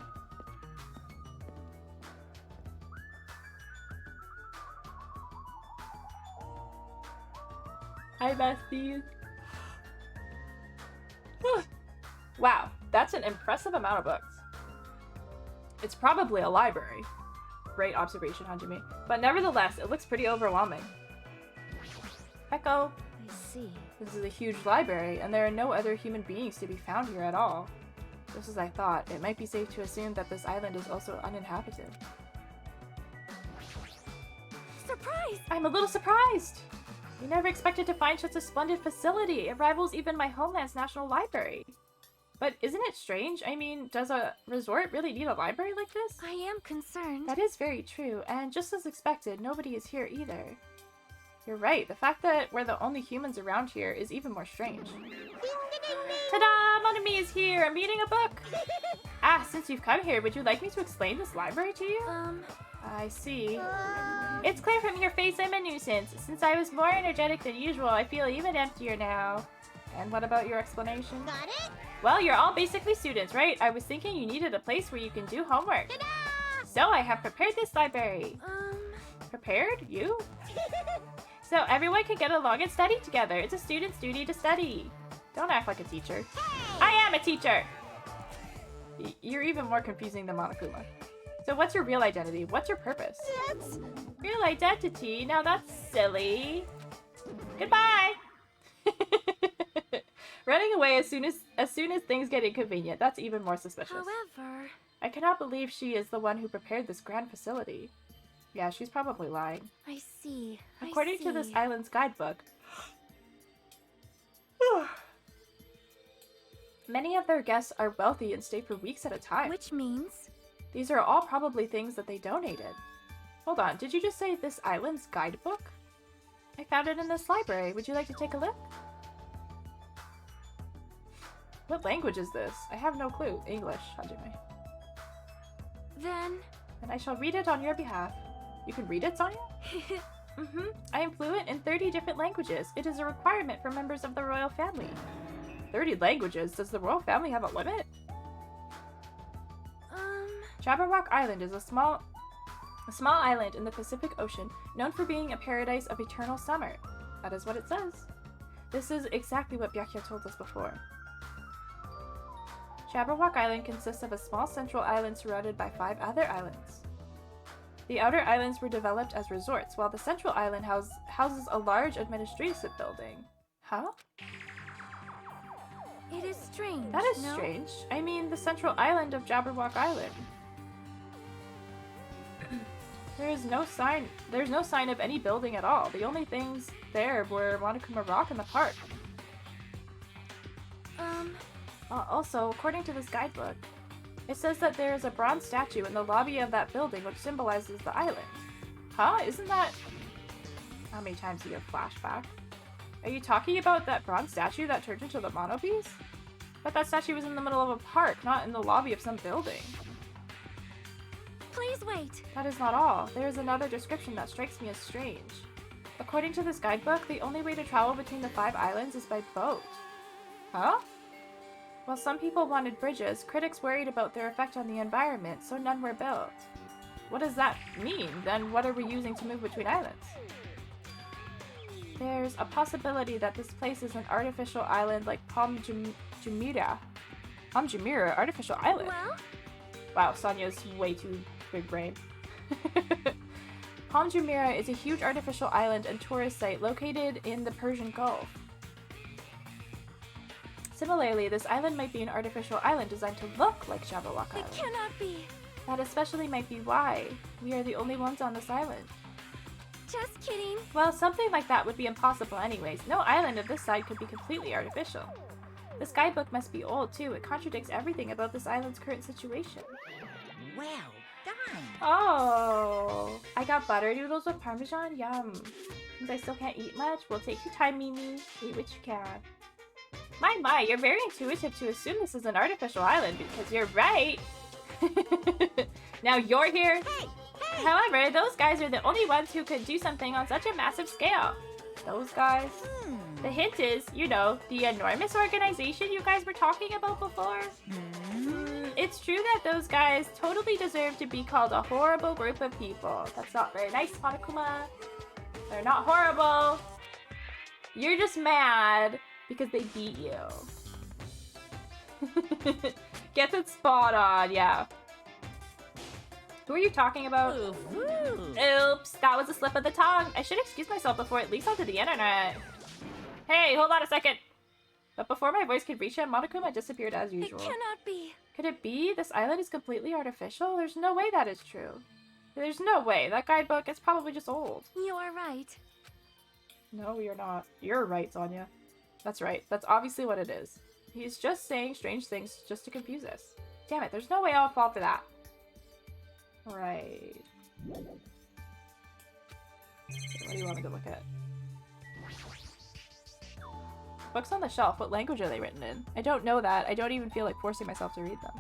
Speaker 1: Hi, besties. Wow, that's an impressive amount of books. It's probably a library. Great observation, Hajime. But nevertheless, it looks pretty overwhelming. Echo!
Speaker 3: I see.
Speaker 1: This is a huge library, and there are no other human beings to be found here at all. Just as I thought, it might be safe to assume that this island is also uninhabited.
Speaker 3: Surprise!
Speaker 1: I'm a little surprised! We never expected to find such a splendid facility. It rivals even my homeland's national library. But isn't it strange? I mean, does a resort really need a library like this?
Speaker 3: I am concerned.
Speaker 1: That is very true, and just as expected, nobody is here either. You're right, the fact that we're the only humans around here is even more strange.
Speaker 3: Ding, ding, ding, ding.
Speaker 1: Ta-da! Monami is here! I'm reading a book! Since you've come here, would you like me to explain this library to you? I see. It's clear from your face I'm a nuisance. Since I was more energetic than usual, I feel even emptier now. And what about your explanation?
Speaker 3: Got it?
Speaker 1: Well, you're all basically students, right? I was thinking you needed a place where you can do homework.
Speaker 3: Ta-da!
Speaker 1: So I have prepared this library. Prepared? You? So everyone can get along and study together. It's a student's duty to study. Don't act like a teacher.
Speaker 3: Hey!
Speaker 1: I am a teacher! You're even more confusing than Monokuma. So what's your real identity? What's your purpose?
Speaker 3: That's...
Speaker 1: Real identity? Now that's silly. Goodbye! Running away as soon as things get inconvenient. That's even more suspicious.
Speaker 3: However...
Speaker 1: I cannot believe she is the one who prepared this grand facility. Yeah, she's probably lying.
Speaker 3: I see.
Speaker 1: According to this island's guidebook, many of their guests are wealthy and stay for weeks at a time.
Speaker 3: Which means...
Speaker 1: These are all probably things that they donated. Hold on, did you just say this island's guidebook? I found it in this library. Would you like to take a look? What language is this? I have no clue. English, Hajime.
Speaker 3: Then...
Speaker 1: And I shall read it on your behalf. You can read it, Sonia? I am fluent in 30 different languages. It is a requirement for members of the royal family. 30 languages? Does the royal family have a limit? Jabberwock Island is a small island in the Pacific Ocean, known for being a paradise of eternal summer. That is what it says. This is exactly what Byakuya told us before. Jabberwock Island consists of a small central island surrounded by 5 other islands. The outer islands were developed as resorts, while the central island houses a large administrative building. Huh?
Speaker 3: It is strange.
Speaker 1: That is strange. I mean, the central island of Jabberwock Island. There's no sign of any building at all. The only things there were Monokuma Rock and the park. Also, according to this guidebook, it says that there is a bronze statue in the lobby of that building which symbolizes the island. Huh? Isn't that How many times do you have flashback? Are you talking about that bronze statue that turned into the mono piece? But that statue was in the middle of a park, not in the lobby of some building.
Speaker 3: Please wait.
Speaker 1: That is not all. There is another description that strikes me as strange. According to this guidebook, the only way to travel between the 5 islands is by boat. Huh? While some people wanted bridges, critics worried about their effect on the environment, so none were built. What does that mean? Then what are we using to move between islands? There's a possibility that this place is an artificial island like Palm Jumeirah. Palm Jumeirah? Artificial island?
Speaker 3: Well?
Speaker 1: Wow, Sonya's way too big brain. Palm Jumeirah is a huge artificial island and tourist site located in the Persian Gulf. Similarly, this island might be an artificial island designed to look like Jabberwock Island.
Speaker 3: It cannot be.
Speaker 1: That especially might be why we are the only ones on this island.
Speaker 3: Just kidding.
Speaker 1: Well, something like that would be impossible anyways. No island of this side could be completely artificial. This guidebook must be old too. It contradicts everything about this island's current situation.
Speaker 6: Well done.
Speaker 1: Oh, I got butter noodles with Parmesan? Yum. Since I still can't eat much, we'll take your time, Mimi. Eat what you can. My, you're very intuitive to assume this is an artificial island because you're right. Now you're here.
Speaker 3: Hey!
Speaker 1: However, those guys are the only ones who could do something on such a massive scale. Those guys? The hint is, you know, the enormous organization you guys were talking about before. It's true that those guys totally deserve to be called a horrible group of people. That's not very nice, Monokuma. They're not horrible. You're just mad because they beat you. Gets it spot on, yeah. Who are you talking about? Oops, that was a slip of the tongue. I should excuse myself before it leaks onto the internet. Hey, hold on a second. But before my voice could reach him, Monokuma disappeared as usual.
Speaker 3: It cannot be.
Speaker 1: Could it be? This island is completely artificial? There's no way that is true. There's no way. That guidebook is probably just old.
Speaker 3: You are right.
Speaker 1: No, you're not. You're right, Sonia. That's right. That's obviously what it is. He's just saying strange things just to confuse us. Damn it, there's no way I'll fall for that. Right. What do you want me to look at? Books on the shelf. What language are they written in? I don't know that. I don't even feel like forcing myself to read them.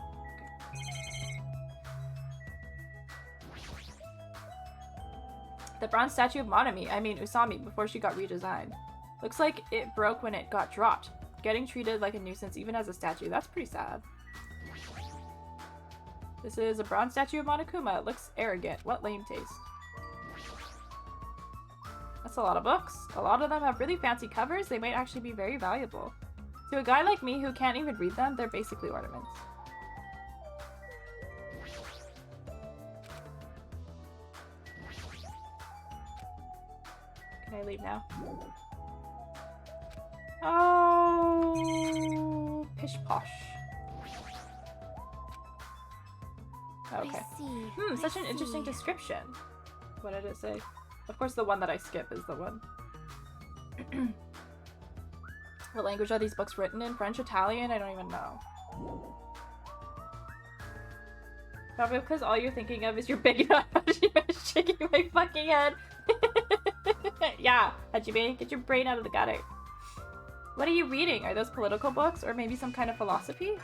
Speaker 1: The bronze statue of Usami, before she got redesigned. Looks like it broke when it got dropped. Getting treated like a nuisance even as a statue. That's pretty sad. This is a bronze statue of Monokuma. It looks arrogant. What lame taste. That's a lot of books. A lot of them have really fancy covers. They might actually be very valuable. To a guy like me who can't even read them, they're basically ornaments. Can I leave now? Oh, pish posh. Okay.
Speaker 3: I see.
Speaker 1: Such an interesting description. What did it say? Of course, the one that I skip is the one. What language are these books written in? French, Italian? I don't even know. Probably because all you're thinking of is your big Hajime shaking my fucking head. Yeah, Hajime, get your brain out of the gutter. What are you reading? Are those political books? Or maybe some kind of philosophy?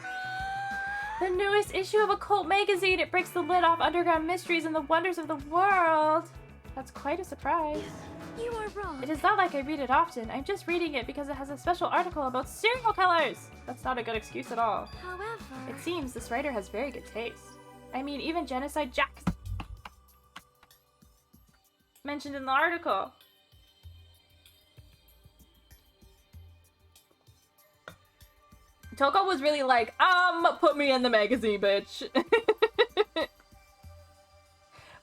Speaker 1: The newest issue of a cult magazine! It breaks the lid off underground mysteries and the wonders of the world! That's quite a surprise.
Speaker 3: You are wrong.
Speaker 1: It is not like I read it often. I'm just reading it because it has a special article about serial killers! That's not a good excuse at all.
Speaker 3: However...
Speaker 1: It seems this writer has very good taste. I mean, even Genocide Jack mentioned in the article. Toko was really like, put me in the magazine, bitch.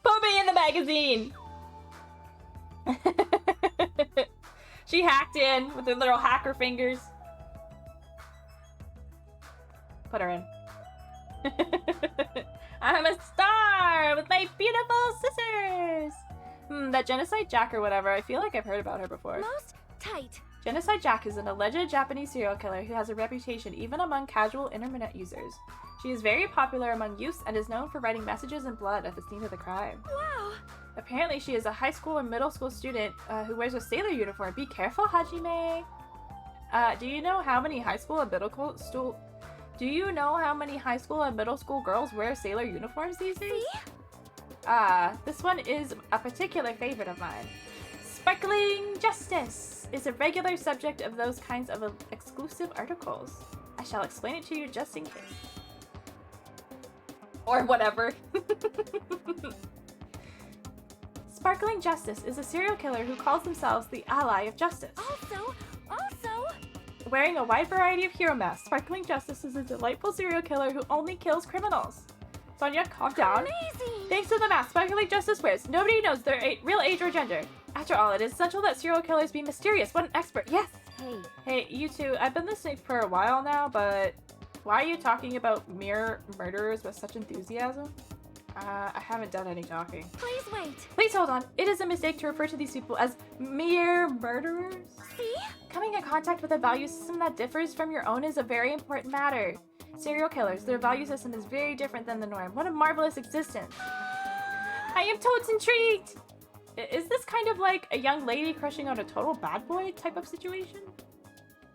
Speaker 1: Put me in the magazine! She hacked in with her little hacker fingers. Put her in. I'm a star with my beautiful scissors! That Genocide Jack or whatever, I feel like I've heard about her before.
Speaker 3: Most tight.
Speaker 1: Genocide Jack is an alleged Japanese serial killer who has a reputation even among casual internet users. She is very popular among youths and is known for writing messages in blood at the scene of the crime.
Speaker 3: Wow!
Speaker 1: Apparently she is a high school or middle school student who wears a sailor uniform. Be careful, Hajime. Do you know how many high school and middle school girls wear sailor uniforms these days? This one is a particular favorite of mine. Sparkling Justice is a regular subject of those kinds of exclusive articles. I shall explain it to you just in case. Or whatever. Sparkling Justice is a serial killer who calls themselves the Ally of Justice.
Speaker 3: Also,
Speaker 1: Wearing a wide variety of hero masks, Sparkling Justice is a delightful serial killer who only kills criminals. Sonia, calm down.
Speaker 3: amazing!
Speaker 1: Thanks to the mask Sparkling Justice wears, nobody knows their real age or gender. After all, it is essential that serial killers be mysterious. What an expert. Yes! Hey, you two, I've been listening for a while now, but why are you talking about mere murderers with such enthusiasm? I haven't done any talking.
Speaker 3: Please wait.
Speaker 1: Please hold on. It is a mistake to refer to these people as mere murderers.
Speaker 3: See?
Speaker 1: Coming in contact with a value system that differs from your own is a very important matter. Serial killers, their value system is very different than the norm. What a marvelous existence. I am totes intrigued! Is this kind of like a young lady crushing on a total bad boy type of situation?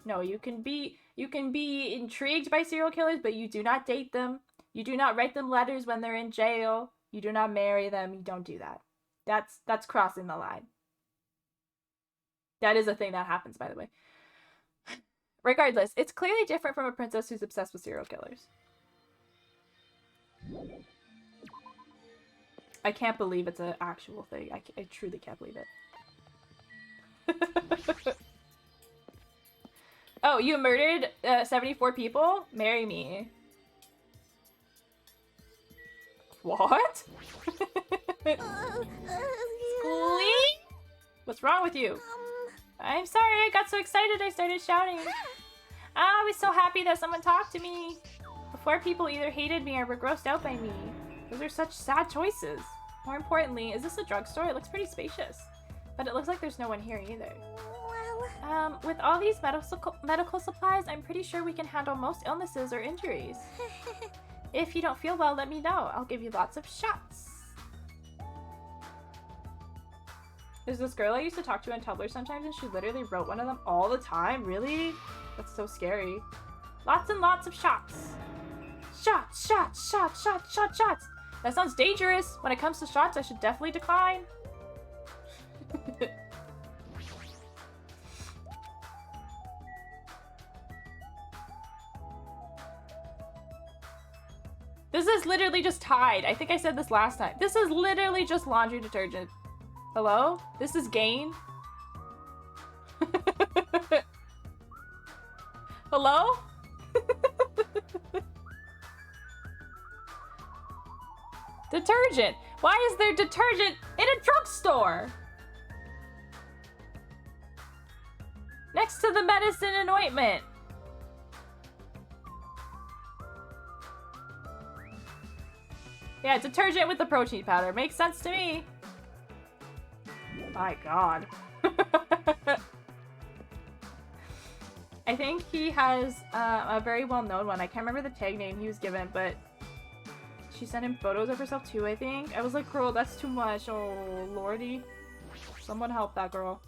Speaker 1: No, you can be intrigued by serial killers, but you do not date them. You do not write them letters when they're in jail. You do not marry them. You don't do that. That's crossing the line. That is a thing that happens, by the way. Regardless, it's clearly different from a princess who's obsessed with serial killers. I can't believe it's an actual thing. I truly can't believe it. Oh, you murdered 74 people? Marry me. What? Squeak? What's wrong with you? I'm sorry, I got so excited I started shouting. I was so happy that someone talked to me. Before, people either hated me or were grossed out by me. Those are such sad choices. More importantly, is this a drugstore? It looks pretty spacious. But it looks like there's no one here either.
Speaker 3: Well,
Speaker 1: With all these medical supplies, I'm pretty sure we can handle most illnesses or injuries. If you don't feel well, let me know. I'll give you lots of shots. There's this girl I used to talk to on Tumblr sometimes, and she literally wrote one of them all the time. Really? That's so scary. Lots and lots of shots. Shots, shots, shots, shots, shots, shots. That sounds dangerous. When it comes to shots, I should definitely decline. This is literally just Tide. I think I said this last time. This is literally just laundry detergent. Hello? This is Gain? Hello? Detergent. Why is there detergent in a drugstore? Next to the medicine and ointment. Yeah, detergent with the protein powder. Makes sense to me. My god. I think he has a very well-known one. I can't remember the tag name he was given, but she sent him photos of herself too, I think. I was like, girl, that's too much. Oh, lordy. Someone help that girl.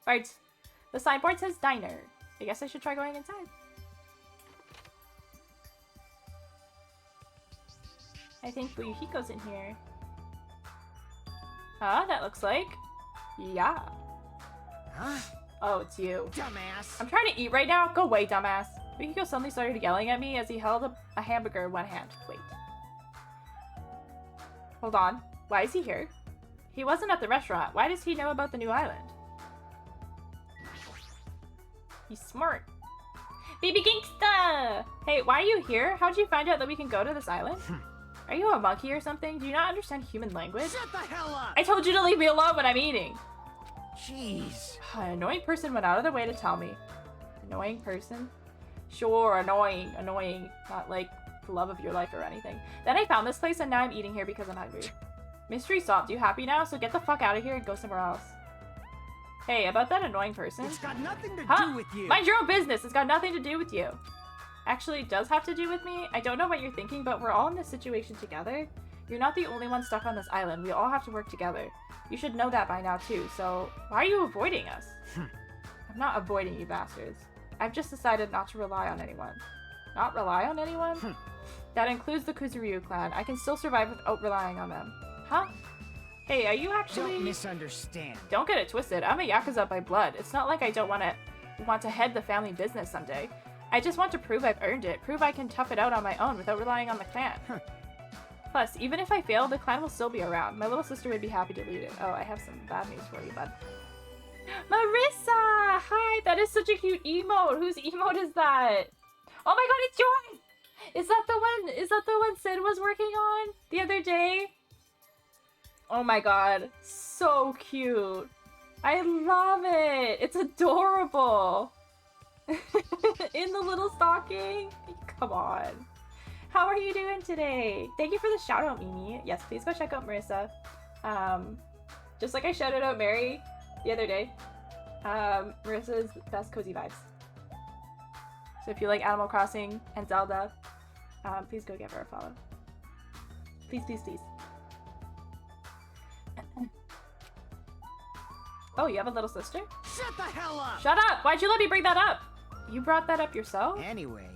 Speaker 1: Right. The signboard says diner. I guess I should try going inside. I think Buyuhiko's in here. Huh? That looks like... Yeah.
Speaker 2: Huh?
Speaker 1: Oh, it's you.
Speaker 2: Dumbass.
Speaker 1: I'm trying to eat right now. Go away, dumbass. Buyuhiko suddenly started yelling at me as he held a hamburger in one hand. Wait. Hold on. Why is he here? He wasn't at the restaurant. Why does he know about the new island? He's smart. Baby Gangsta! Hey, why are you here? How'd you find out that we can go to this island? Are you a monkey or something? Do you not understand human language?
Speaker 2: Shut the hell up!
Speaker 1: I told you to leave me alone when I'm eating!
Speaker 2: Jeez.
Speaker 1: An annoying person went out of their way to tell me. Annoying person? Sure, annoying. Annoying. Not like the love of your life or anything. Then I found this place and now I'm eating here because I'm hungry. Mystery solved. You happy now? So get the fuck out of here and go somewhere else. Hey, about that annoying person.
Speaker 2: It's got nothing to
Speaker 1: Huh?
Speaker 2: do with you.
Speaker 1: Mind your own business. It's got nothing to do with you. actually does have to do with me. I don't know what you're thinking, but we're all in this situation together. You're not the only one stuck on this island. We all have to work together. You should know that by now too, so why are you avoiding us? I'm not avoiding you bastards. I've just decided not to rely on anyone. Not rely on anyone? That includes the Kuzuryu clan. I can still survive without relying on them. Huh? Hey, are you actually—
Speaker 2: Don't misunderstand.
Speaker 1: Don't get it twisted. I'm a Yakuza by blood. It's not like I don't want to head the family business someday. I just want to prove I've earned it. Prove I can tough it out on my own without relying on the clan. Plus, even if I fail, the clan will still be around. My little sister would be happy to lead it. Oh, I have some bad news for you, bud. Marissa! Hi! That is such a cute emote! Whose emote is that? Oh my god, it's yours! Is that the one Sid was working on the other day? Oh my god. So cute. I love it! It's adorable! In the little stocking? Come on. How are you doing today? Thank you for the shout out, Mimi. Yes, please go check out Marissa. Just like I shouted out Mary the other day. Marissa's best cozy vibes. So if you like Animal Crossing and Zelda, please go give her a follow. Please, please, please. Oh, you have a little sister?
Speaker 2: Shut the hell up!
Speaker 1: Shut up! Why'd you let me bring that up? You brought that up yourself?
Speaker 2: Anyway.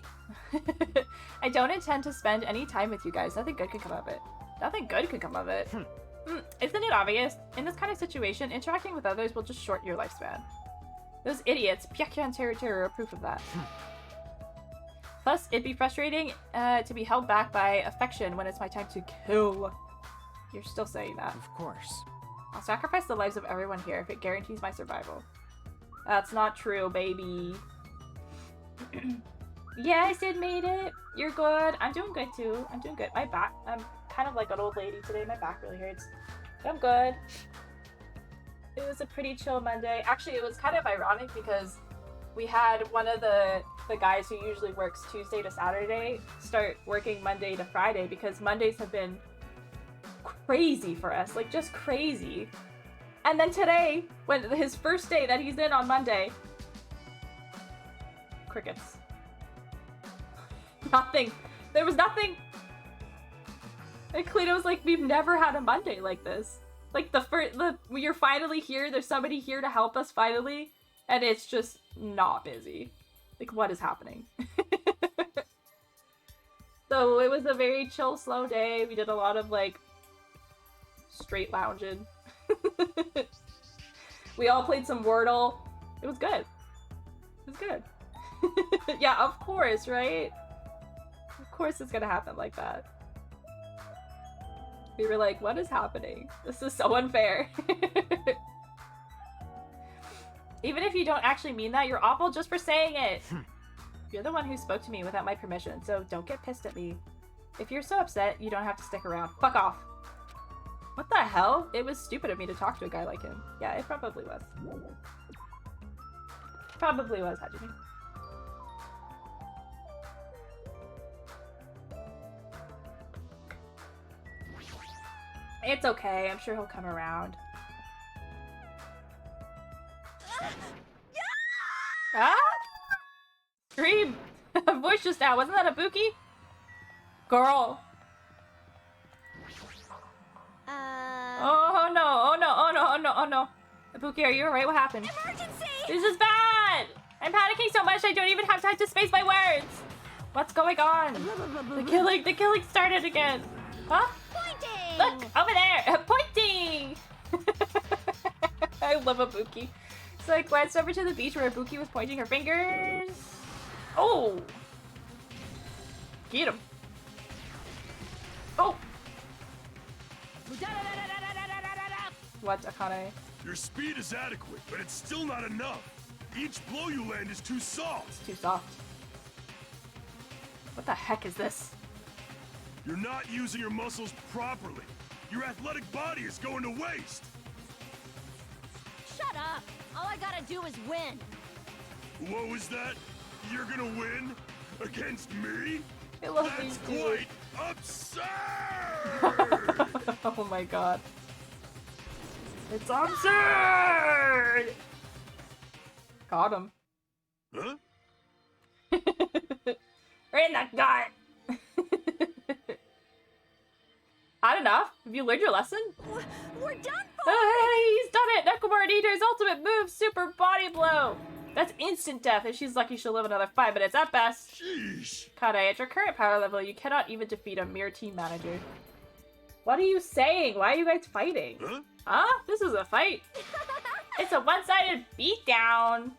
Speaker 1: I don't intend to spend any time with you guys. Nothing good could come of it. Nothing good could come of it. Isn't it obvious? In this kind of situation, interacting with others will just shorten your lifespan. Those idiots, Pyeongchang and Terru are proof of that. Plus, it'd be frustrating to be held back by affection when it's my time to kill. You're still saying that.
Speaker 2: Of course.
Speaker 1: I'll sacrifice the lives of everyone here if it guarantees my survival. That's not true, baby. Yes, it made it. You're good. I'm doing good too. I'm doing good. My back, I'm kind of like an old lady today. My back really hurts. But I'm good. It was a pretty chill Monday. Actually, it was kind of ironic because we had one of the guys who usually works Tuesday to Saturday start working Monday to Friday because Mondays have been crazy for us. Like, just crazy. And then today, when his first day that he's in on Monday, crickets. Nothing. There was nothing. And Cleo was like, we've never had a Monday like this. Like, you're finally here, there's somebody here to help us finally, and it's just not busy. Like, what is happening? So it was a very chill, slow day. We did a lot of, like, straight lounging. We all played some Wordle. It was good. It was good. Yeah, of course, right? Of course it's gonna happen like that. We were like, what is happening? This is so unfair. Even if you don't actually mean that, you're awful just for saying it. You're the one who spoke to me without my permission, so don't get pissed at me. If you're so upset, you don't have to stick around. Fuck off. What the hell? It was stupid of me to talk to a guy like him. Yeah, it probably was. Probably was, Hajime. It's okay, I'm sure he'll come around. Ah! Scream! A voice just now, wasn't that a Buki? Girl! Oh no, oh no, oh no, oh no, oh no. Buki, are you alright? What happened?
Speaker 3: Emergency!
Speaker 1: This is bad! I'm panicking so much I don't even have time to space my words! What's going on? The killing started again! Huh?
Speaker 3: Pointing!
Speaker 1: Look! Over there! Pointing! I love a Buki. So I glanced over to the beach where Buki was pointing her fingers. Oh! Get him. Oh! What, Akane?
Speaker 7: Your speed is adequate, but it's still not enough. Each blow you land is too soft.
Speaker 1: It's too soft. What the heck is this?
Speaker 7: You're not using your muscles properly. Your athletic body is going to waste.
Speaker 3: Shut up! All I gotta do is win.
Speaker 7: What was that? You're gonna win? Against me?
Speaker 1: I love
Speaker 7: That's
Speaker 1: these dudes.
Speaker 7: quite absurd!
Speaker 1: Oh my god. It's absurd! Got him.
Speaker 7: Huh?
Speaker 1: Right in the gut. Not enough? Have you learned your lesson?
Speaker 6: We're done for!
Speaker 1: Hey, he's done it! Nekomura Nidor's ultimate move, Super Body Blow! That's instant death, and she's lucky she'll live another 5 minutes at best.
Speaker 7: Sheesh.
Speaker 1: Kanae, at your current power level, you cannot even defeat a mere team manager. What are you saying? Why are you guys fighting?
Speaker 7: Huh?
Speaker 1: Huh? This is a fight. It's a one-sided beatdown.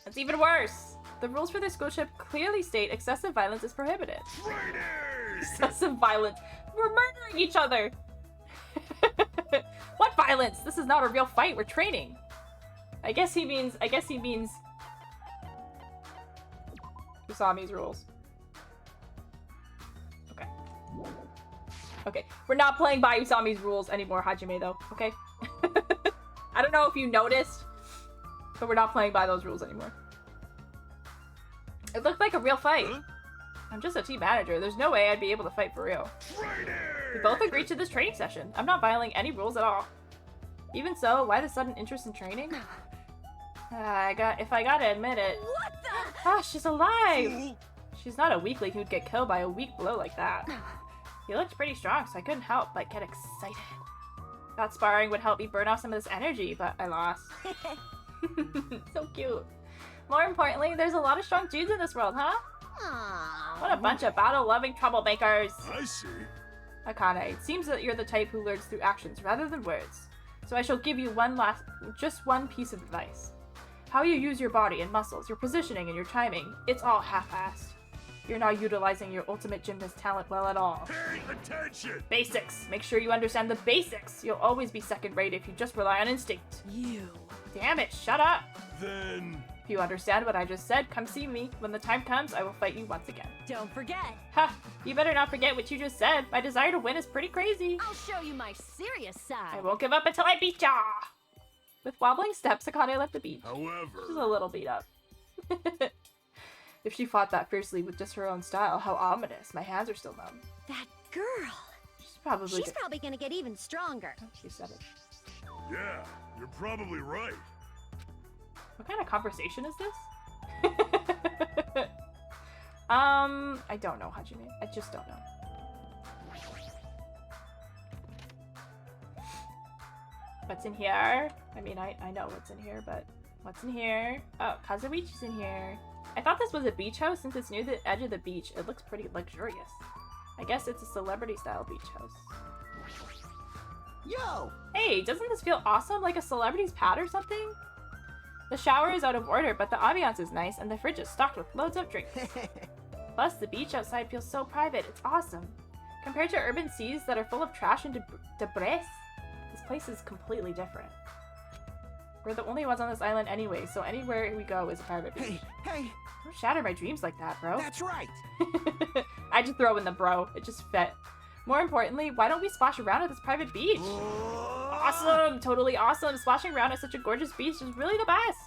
Speaker 1: It's even worse. The rules for this schoolship clearly state excessive violence is prohibited.
Speaker 7: Traitors!
Speaker 1: Excessive violence. We're murdering each other. What violence? This is not a real fight. We're training. I guess he means Usami's rules. Okay. Okay. We're not playing by Usami's rules anymore, Hajime, though. Okay? I don't know if you noticed, but we're not playing by those rules anymore. It looked like a real fight.
Speaker 7: Huh?
Speaker 1: I'm just a team manager. There's no way I'd be able to fight for real.
Speaker 7: Traitors!
Speaker 1: We both agreed to this training session. I'm not violating any rules at all. Even so, why the sudden interest in training? If I gotta admit it.
Speaker 6: What the?
Speaker 1: Ah, she's alive! She's not a weakling who'd get killed by a weak blow like that. He looked pretty strong, so I couldn't help but get excited. Thought sparring would help me burn off some of this energy, but I lost. So cute. More importantly, there's a lot of strong dudes in this world, huh?
Speaker 3: Aww.
Speaker 1: What a bunch of battle-loving troublemakers.
Speaker 7: I see.
Speaker 1: Akane, it seems that you're the type who learns through actions rather than words. So I shall give you just one piece of advice. How you use your body and muscles, your positioning and your timing, it's all half-assed. You're not utilizing your ultimate gymnast talent well at all.
Speaker 7: Pay attention!
Speaker 1: Basics. Make sure you understand the basics. You'll always be second-rate if you just rely on instinct.
Speaker 6: You.
Speaker 1: Damn it, shut up!
Speaker 7: Then...
Speaker 1: If you understand what I just said, come see me. When the time comes, I will fight you once again.
Speaker 6: Don't forget.
Speaker 1: Ha! You better not forget what you just said. My desire to win is pretty crazy.
Speaker 6: I'll show you my serious
Speaker 1: I
Speaker 6: side.
Speaker 1: won't give up until I beat ya! With wobbling steps, Akane left the beach. She's a
Speaker 7: However...
Speaker 1: little beat up. If she fought that fiercely with just her own style, how ominous. My hands are still numb.
Speaker 3: That girl.
Speaker 1: She's probably
Speaker 3: She's probably gonna get even stronger.
Speaker 1: She said it.
Speaker 7: Yeah, you're probably right.
Speaker 1: What kind of conversation is this? I don't know, Hajime. I just don't know. What's in here? I mean, I know what's in here, but what's in here? Oh, Kazuichi's in here. I thought this was a beach house since it's near the edge of the beach. It looks pretty luxurious. I guess it's a celebrity-style beach house.
Speaker 2: Yo!
Speaker 1: Hey, doesn't this feel awesome? Like a celebrity's pad or something? The shower is out of order, but the ambiance is nice, and the fridge is stocked with loads of drinks. Plus, the beach outside feels so private. It's awesome. Compared to urban seas that are full of trash and debris, this place is completely different. We're the only ones on this island anyway, so anywhere we go is a private beach.
Speaker 2: Hey,
Speaker 1: Don't shatter my dreams like that, bro.
Speaker 2: that's right.
Speaker 1: I just throw in the bro. It just fit. More importantly, why don't we splash around at this private beach? Awesome! Totally awesome! Splashing around at such a gorgeous beach is really the best!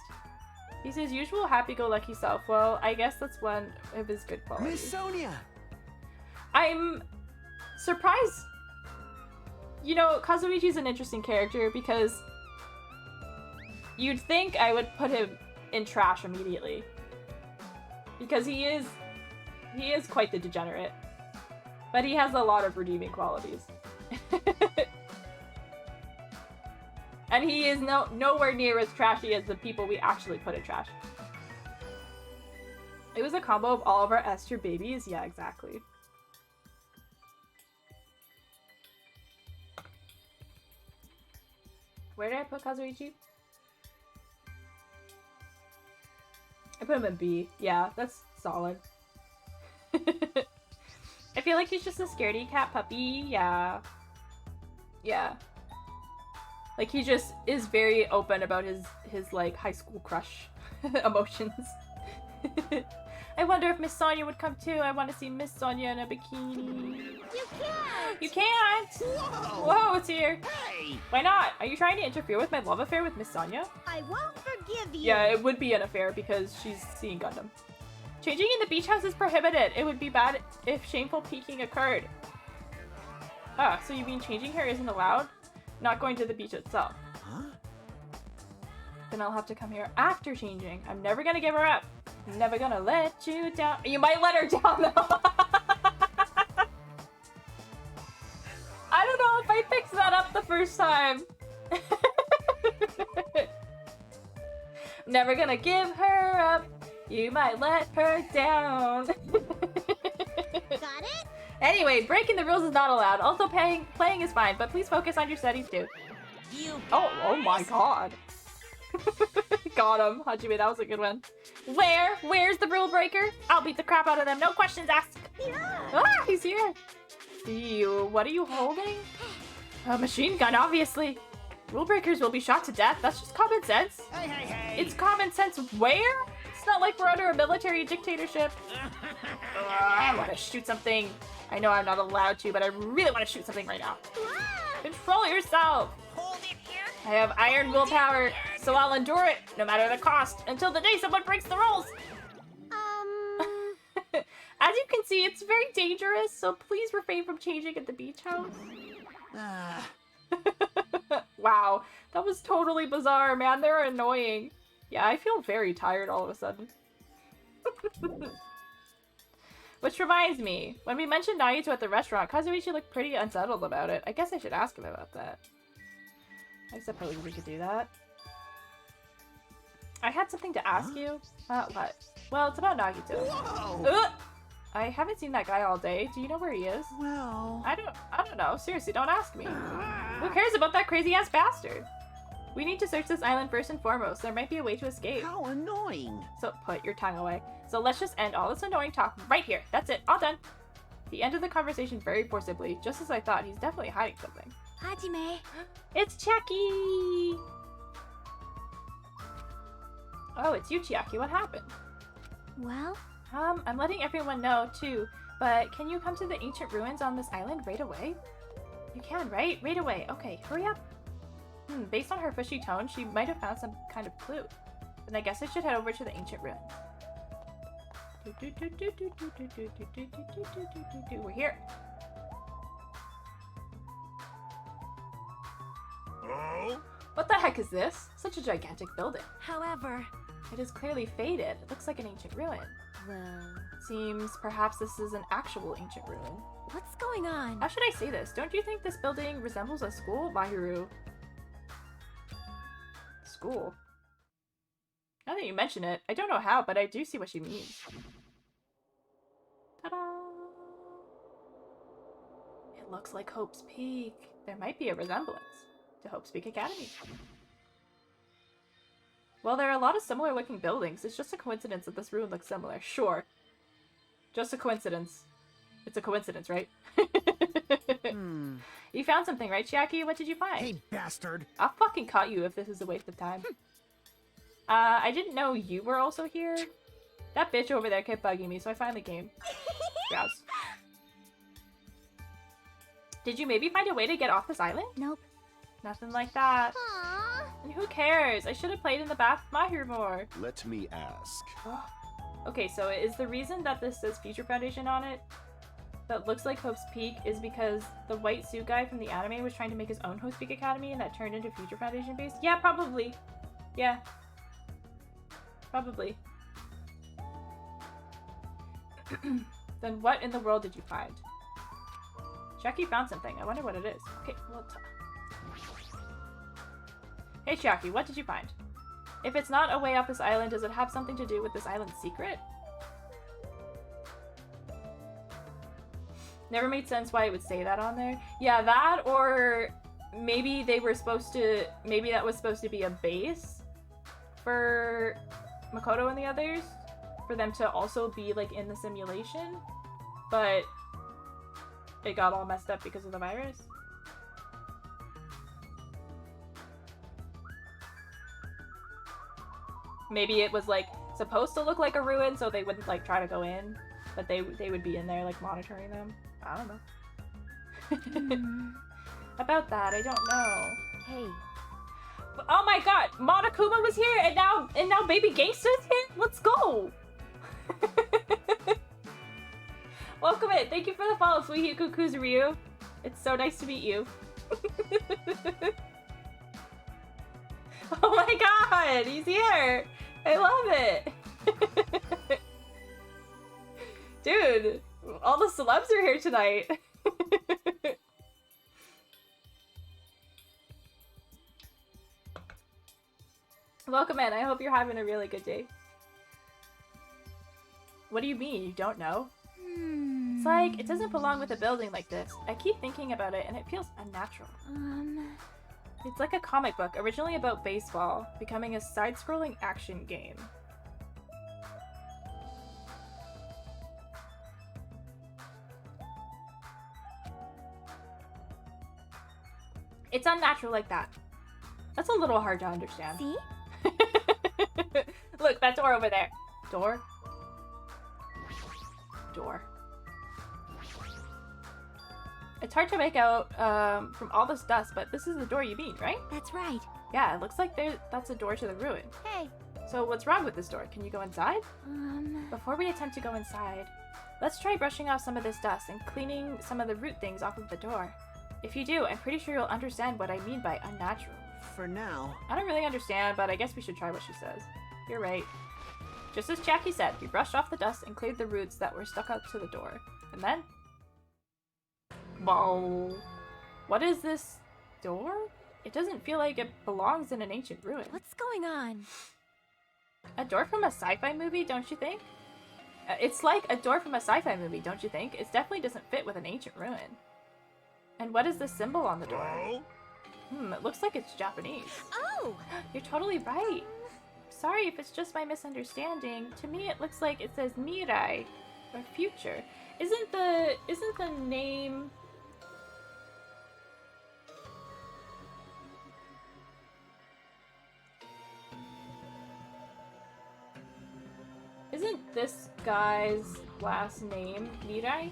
Speaker 1: He's his usual happy-go-lucky self. Well, I guess that's one of his good qualities.
Speaker 2: Miss Sonia.
Speaker 1: I'm surprised. You know, Kazuichi's an interesting character because you'd think I would put him in trash immediately. Because he is quite the degenerate. But he has a lot of redeeming qualities. And he is nowhere near as trashy as the people we actually put in trash. It was a combo of all of our Esther babies. Yeah, exactly. Where did I put Kazuichi? I put him in B. Yeah, that's solid. I feel like he's just a scaredy cat puppy. Yeah. Yeah. Like, he just is very open about his like, high school crush emotions. I wonder if Miss Sonia would come too. I want to see Miss Sonia in a bikini.
Speaker 3: You can't!
Speaker 1: You can't!
Speaker 2: Whoa!
Speaker 1: Whoa, it's here.
Speaker 2: Hey!
Speaker 1: Why not? Are you trying to interfere with my love affair with Miss Sonia?
Speaker 3: I won't forgive you!
Speaker 1: Yeah, it would be an affair because she's seeing Gundam. Changing in the beach house is prohibited. It would be bad if shameful peeking occurred. Ah, so you mean changing her isn't allowed? Not going to the beach itself.
Speaker 2: Huh?
Speaker 1: Then I'll have to come here after changing. I'm never gonna give her up. Never gonna let you down. You might let her down though. I don't know if I fixed that up the first time. Never gonna give her up. You might let her down.
Speaker 3: Got it?
Speaker 1: Anyway, breaking the rules is not allowed. Also, playing is fine, but please focus on your studies too. Oh my god. Got him. Hajime, that was a good one. Where's the rule breaker? I'll beat the crap out of them. No questions asked.
Speaker 3: Yeah.
Speaker 1: Ah, he's here. What are you holding? A machine gun, obviously. Rule breakers will be shot to death. That's just common sense.
Speaker 2: Hey.
Speaker 1: It's common sense where? It's not like we're under a military dictatorship. I want to shoot something. I know I'm not allowed to, but I really want to shoot something right now. Control yourself.
Speaker 2: Hold it here.
Speaker 1: I have iron willpower, so I'll endure it, no matter the cost, until the day someone breaks the rules. As you can see, it's very dangerous, so please refrain from changing at the beach house. Wow, that was totally bizarre, man. They're annoying. Yeah, I feel very tired all of a sudden. Which reminds me, when we mentioned Naruto at the restaurant, Kazuichi looked pretty unsettled about it. I guess I should ask him about that. I suppose we could do that. I had something to ask you. What? Well, it's about Nagito.
Speaker 2: Whoa!
Speaker 1: I haven't seen that guy all day. Do you know where he is?
Speaker 2: Well...
Speaker 1: I don't know. Seriously, don't ask me. Who cares about that crazy-ass bastard? We need to search this island first and foremost. There might be a way to escape.
Speaker 2: How annoying.
Speaker 1: So put your tongue away. So let's just end all this annoying talk right here. That's it. All done. He ended the conversation very forcibly, just as I thought. He's definitely hiding something.
Speaker 3: Hajime.
Speaker 1: It's Chiaki! Oh, it's you, Chiaki. What happened?
Speaker 3: Well,
Speaker 1: I'm letting everyone know, too. But can you come to the ancient ruins on this island right away? You can, right? Right away. Okay, hurry up. Based on her fishy tone, she might have found some kind of clue. Then I guess I should head over to the ancient ruins. We're here.
Speaker 7: Oh?
Speaker 1: What the heck is this? Such a gigantic building.
Speaker 3: however,
Speaker 1: It is clearly faded. It looks like an ancient ruin.
Speaker 3: well,
Speaker 1: Seems perhaps this is an actual ancient ruin.
Speaker 3: what's going on?
Speaker 1: How should I say this? Don't you think this building resembles a school, Mahiru? School? Now that you mention it, I don't know how, but I do see what she means. Ta-da! It looks like Hope's Peak. There might be a resemblance to Hope's Peak Academy. Well, there are a lot of similar looking buildings. It's just a coincidence that this ruin looks similar. Sure. Just a coincidence. It's a coincidence, right? You found something, right, Chiaki? What did you find?
Speaker 2: Hey, bastard.
Speaker 1: I'll fucking cut you if this is a waste of time. I didn't know you were also here. That bitch over there kept bugging me, so I finally came. Grouse. Did you maybe find a way to get off this island?
Speaker 3: Nope.
Speaker 1: Nothing like that.
Speaker 3: Aww.
Speaker 1: And who cares? I should have played in the bath with Mahir more.
Speaker 4: Let me ask.
Speaker 1: Okay, so is the reason that this says Future Foundation on it that looks like Hope's Peak is because the white suit guy from the anime was trying to make his own Hope's Peak Academy and that turned into Future Foundation base? Yeah, probably. Yeah. Probably. Then what in the world did you find? Chiaki found something. I wonder what it is. Okay, well, hey Chiaki, what did you find? If it's not a way off this island, does it have something to do with this island's secret? Never made sense why it would say that on there. Yeah, that, or maybe they were supposed to, maybe that was supposed to be a base for Makoto and the others, for them to also be like in the simulation, but it got all messed up because of the virus. Maybe it was like supposed to look like a ruin, so they wouldn't like try to go in, but they would be in there like monitoring them. I don't know. About that, I don't know.
Speaker 3: Hey,
Speaker 1: Oh my god, Monokuma was here, and now Baby Gangsta's here. Let's go. Welcome in. Thank you for the follow, Fuihiku Kuzuryu. It's so nice to meet you. Oh my god, he's here. I love it. Dude, all the celebs are here tonight. Welcome in. I hope you're having a really good day. What do you mean? You don't know? It's like, it doesn't belong with a building like this. I keep thinking about it and it feels unnatural. It's like a comic book, originally about baseball, becoming a side-scrolling action game. It's unnatural like that. That's a little hard to understand.
Speaker 3: See?
Speaker 1: Look, that door over there. Door? Door. It's hard to make out from all this dust, but this is the door you mean, right?
Speaker 3: That's right.
Speaker 1: Yeah, it looks like that's a door to the ruin.
Speaker 3: Hey.
Speaker 1: So what's wrong with this door? Can you go inside? Before we attempt to go inside, let's try brushing off some of this dust and cleaning some of the root things off of the door. If you do, I'm pretty sure you'll understand what I mean by unnatural.
Speaker 5: For now.
Speaker 1: I don't really understand, but I guess we should try what she says. You're right. Just as Jackie said, we brushed off the dust and cleared the roots that were stuck up to the door. And then... Whoa. What is this door? It doesn't feel like it belongs in an ancient ruin.
Speaker 3: What's going on?
Speaker 1: A door from a sci-fi movie, don't you think? It's like a door from a sci-fi movie, don't you think? It definitely doesn't fit with an ancient ruin. And what is the symbol on the door?
Speaker 7: Oh?
Speaker 1: It looks like it's Japanese.
Speaker 3: Oh!
Speaker 1: You're totally right. Sorry if it's just my misunderstanding. To me it looks like it says Mirai, or future. Isn't the name... Isn't this guy's last name Mirai?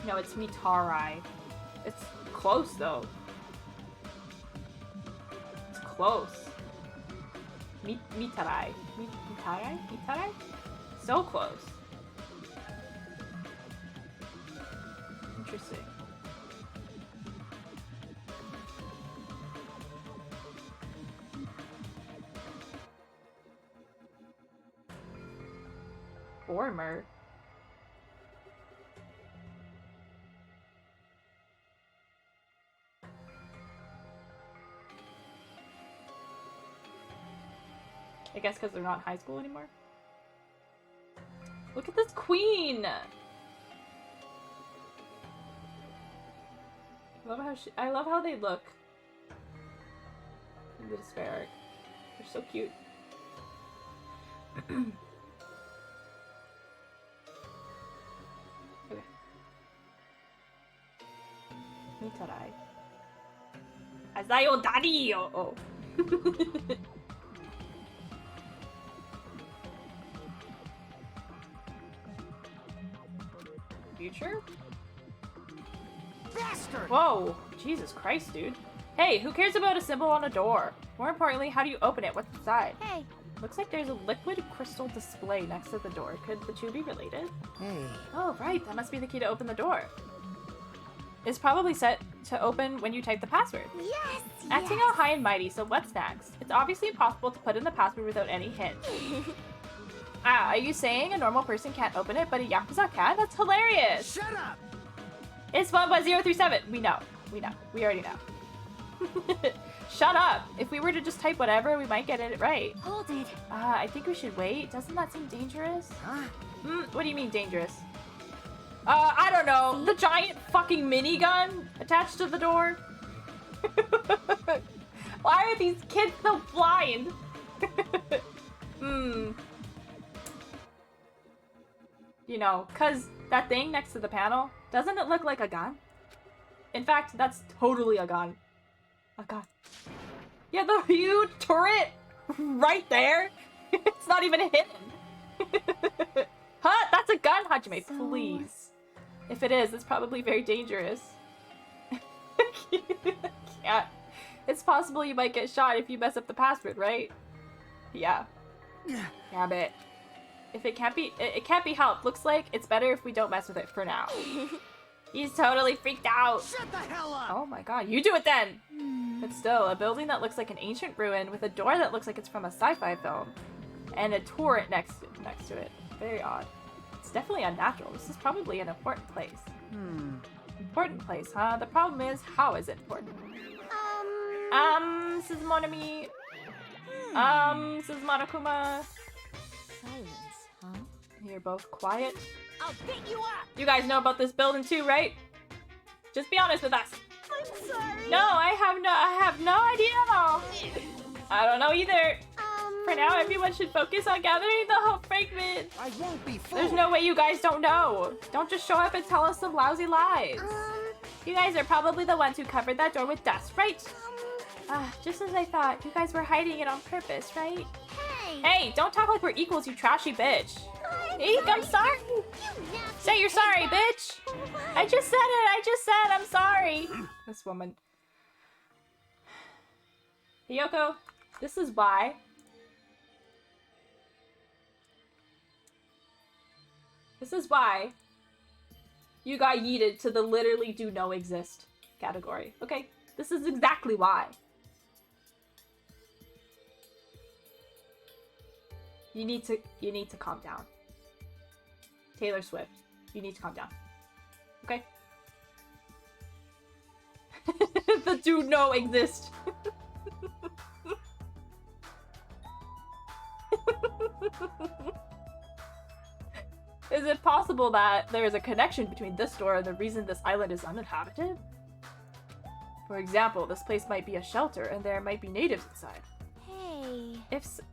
Speaker 1: No, it's Mitarai. It's close, though. It's close. Mitarai. Mitarai? Mitarai? So close. Interesting. Former. I guess because they're not in high school anymore. Look at this queen! I love how they look. In the despair arc. They're so cute. Okay. Mitarai. Azayo Dario! Oh. Future?
Speaker 5: Bastard!
Speaker 1: Whoa! Jesus Christ, dude. Hey, who cares about a symbol on a door? More importantly, how do you open it? What's inside?
Speaker 3: Hey.
Speaker 1: Looks like there's a liquid crystal display next to the door. Could the two be related?
Speaker 5: Hey.
Speaker 1: Oh, right. That must be the key to open the door. It's probably set to open when you type the password.
Speaker 3: Yes!
Speaker 1: Acting all high and mighty, so what's next? It's obviously impossible to put in the password without any hint. Ah, are you saying a normal person can't open it, but a Yakuza can? That's hilarious!
Speaker 5: Shut up!
Speaker 1: It's 11037. We know. We know. We already know. Shut up! If we were to just type whatever, we might get it right.
Speaker 3: Hold it.
Speaker 1: I think we should wait. Doesn't that seem dangerous?
Speaker 5: Huh?
Speaker 1: What do you mean dangerous? I don't know. The giant fucking minigun attached to the door? Why are these kids so blind? You know, cause that thing next to the panel, doesn't it look like a gun? In fact, that's totally a gun. A gun. Yeah, the huge turret right there. It's not even hidden. Huh? That's a gun, Hajime, please. If it is, it's probably very dangerous. Yeah. It's possible you might get shot if you mess up the password, right? Yeah. Damn it. If it can't be helped. Looks like it's better if we don't mess with it for now. He's totally freaked out.
Speaker 5: Shut the hell up!
Speaker 1: Oh my god, you do it then! But still, a building that looks like an ancient ruin with a door that looks like it's from a sci-fi film. And a turret next to it. Very odd. It's definitely unnatural. This is probably an important place. Important place, huh? The problem is, how is it important? This is Monami. This is Monokuma.
Speaker 6: Silence, huh?
Speaker 1: You're both quiet.
Speaker 6: I'll pick you up!
Speaker 1: You guys know about this building too, right? Just be honest with us.
Speaker 6: I'm sorry!
Speaker 1: No, I have no idea at all. I don't know either. For now, everyone should focus on gathering the hope fragment.
Speaker 5: I won't be fooled!
Speaker 1: There's no way you guys don't know. Don't just show up and tell us some lousy lies. You guys are probably the ones who covered that door with dust, right? Just as I thought. You guys were hiding it on purpose, right?
Speaker 3: Hey!
Speaker 1: Hey, don't talk like we're equals, you trashy bitch. Eek, I'm sorry.
Speaker 3: You nasty
Speaker 1: Say you're sorry, bitch. I just said it. I just said I'm sorry. This woman. Hiyoko, this is why. This is why you got yeeted to the literally do no exist category. Okay? This is exactly why. You need to calm down. Taylor Swift, you need to calm down. Okay? The do no exist. Is it possible that there is a connection between this door and the reason this island is uninhabited? For example, this place might be a shelter and there might be natives inside.
Speaker 3: Hey.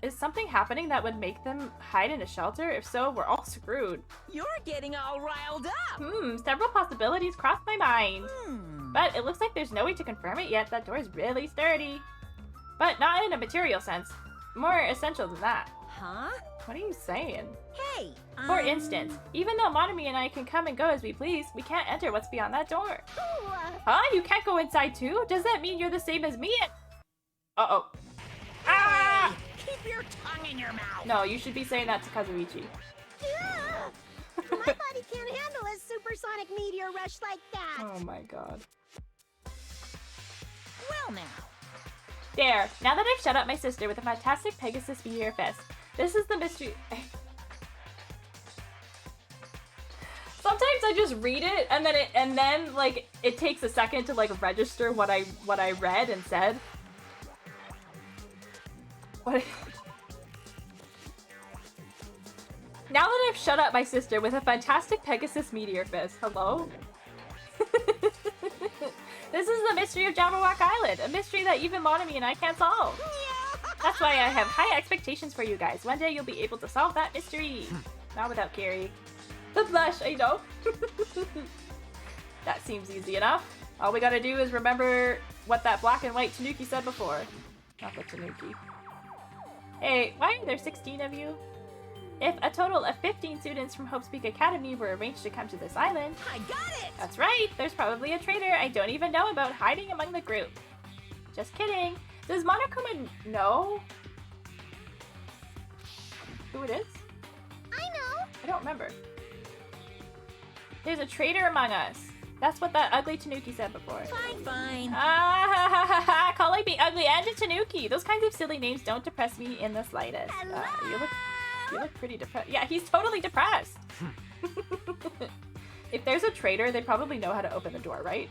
Speaker 1: Is something happening that would make them hide in a shelter? If so, we're all screwed.
Speaker 6: You're getting all riled up!
Speaker 1: Several possibilities crossed my mind. But it looks like there's no way to confirm it yet. That door is really sturdy. But not in a material sense. More essential than that.
Speaker 6: Huh?
Speaker 1: What are you saying?
Speaker 6: Hey!
Speaker 1: For instance, even though Monami and I can come and go as we please, we can't enter what's beyond that door. Huh? You can't go inside too? Does that mean you're the same as me? Uh-oh. Ah!
Speaker 6: Keep your tongue in your mouth!
Speaker 1: No, you should be saying that to Kazuichi.
Speaker 3: My body can't handle a supersonic meteor rush like that.
Speaker 1: Oh my god.
Speaker 6: Well now.
Speaker 1: There. Now that I've shut up my sister with a fantastic Pegasus Meteor Fist, this is the mystery. Sometimes I just read it and then like it takes a second to like register what I read and said. What? Now that I've shut up my sister with a fantastic Pegasus Meteor Fist. Hello? This is the mystery of Jabberwock Island, a mystery that even Monami and I can't solve. That's why I have high expectations for you guys. One day you'll be able to solve that mystery. Not without Carrie. The blush, I know. That seems easy enough. All we gotta do is remember what that black and white Tanuki said before. Not the Tanuki. Hey, why are there 16 of you? If a total of 15 students from Hope's Peak Academy were arranged to come to this island...
Speaker 6: I got it!
Speaker 1: That's right! There's probably a traitor I don't even know about hiding among the group. Just kidding. Does Monokuma know who it is?
Speaker 3: I know.
Speaker 1: I don't remember. There's a traitor among us. That's what that ugly Tanuki said before.
Speaker 6: Fine, fine.
Speaker 1: Ah ha ha ha ha! Calling me ugly and a Tanuki! Those kinds of silly names don't depress me in the slightest. You look pretty depressed. Yeah, he's totally depressed. If there's a traitor, they probably know how to open the door, right?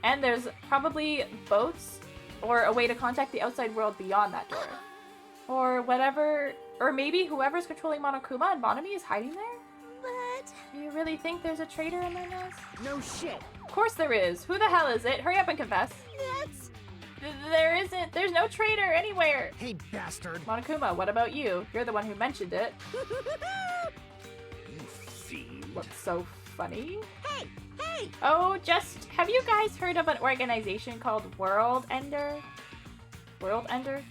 Speaker 1: And there's probably boats or a way to contact the outside world beyond that door. Or whatever, or maybe whoever's controlling Monokuma and Monami is hiding there?
Speaker 3: But
Speaker 1: Do you really think there's a traitor among us?
Speaker 5: No shit!
Speaker 1: Of course there is. Who the hell is it? Hurry up and confess.
Speaker 3: that's...
Speaker 1: There isn't. There's no traitor anywhere.
Speaker 5: Hey, bastard!
Speaker 1: Monokuma, what about you? You're the one who mentioned it.
Speaker 4: You fiend.
Speaker 1: What's so funny.
Speaker 6: Hey, hey!
Speaker 1: Oh, just have you guys heard of an organization called World Ender? World Ender?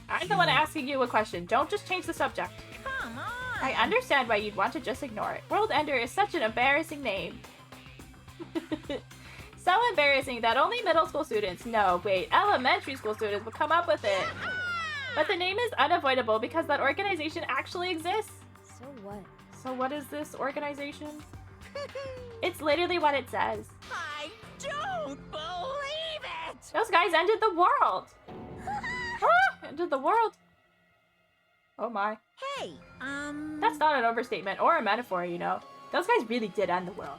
Speaker 1: I'm the one asking you a question. Don't just change the subject.
Speaker 6: Come on!
Speaker 1: I understand why you'd want to just ignore it. World Ender is such an embarrassing name. So embarrassing that only middle school students, no, wait, elementary school students would come up with it. But the name is unavoidable because that organization actually exists.
Speaker 8: So what?
Speaker 1: So what is this organization? It's literally what it says.
Speaker 6: I don't believe it!
Speaker 1: Those guys ended the world. Ended the world. Oh my.
Speaker 6: Hey,
Speaker 1: That's not an overstatement or a metaphor, you know. Those guys really did end the world.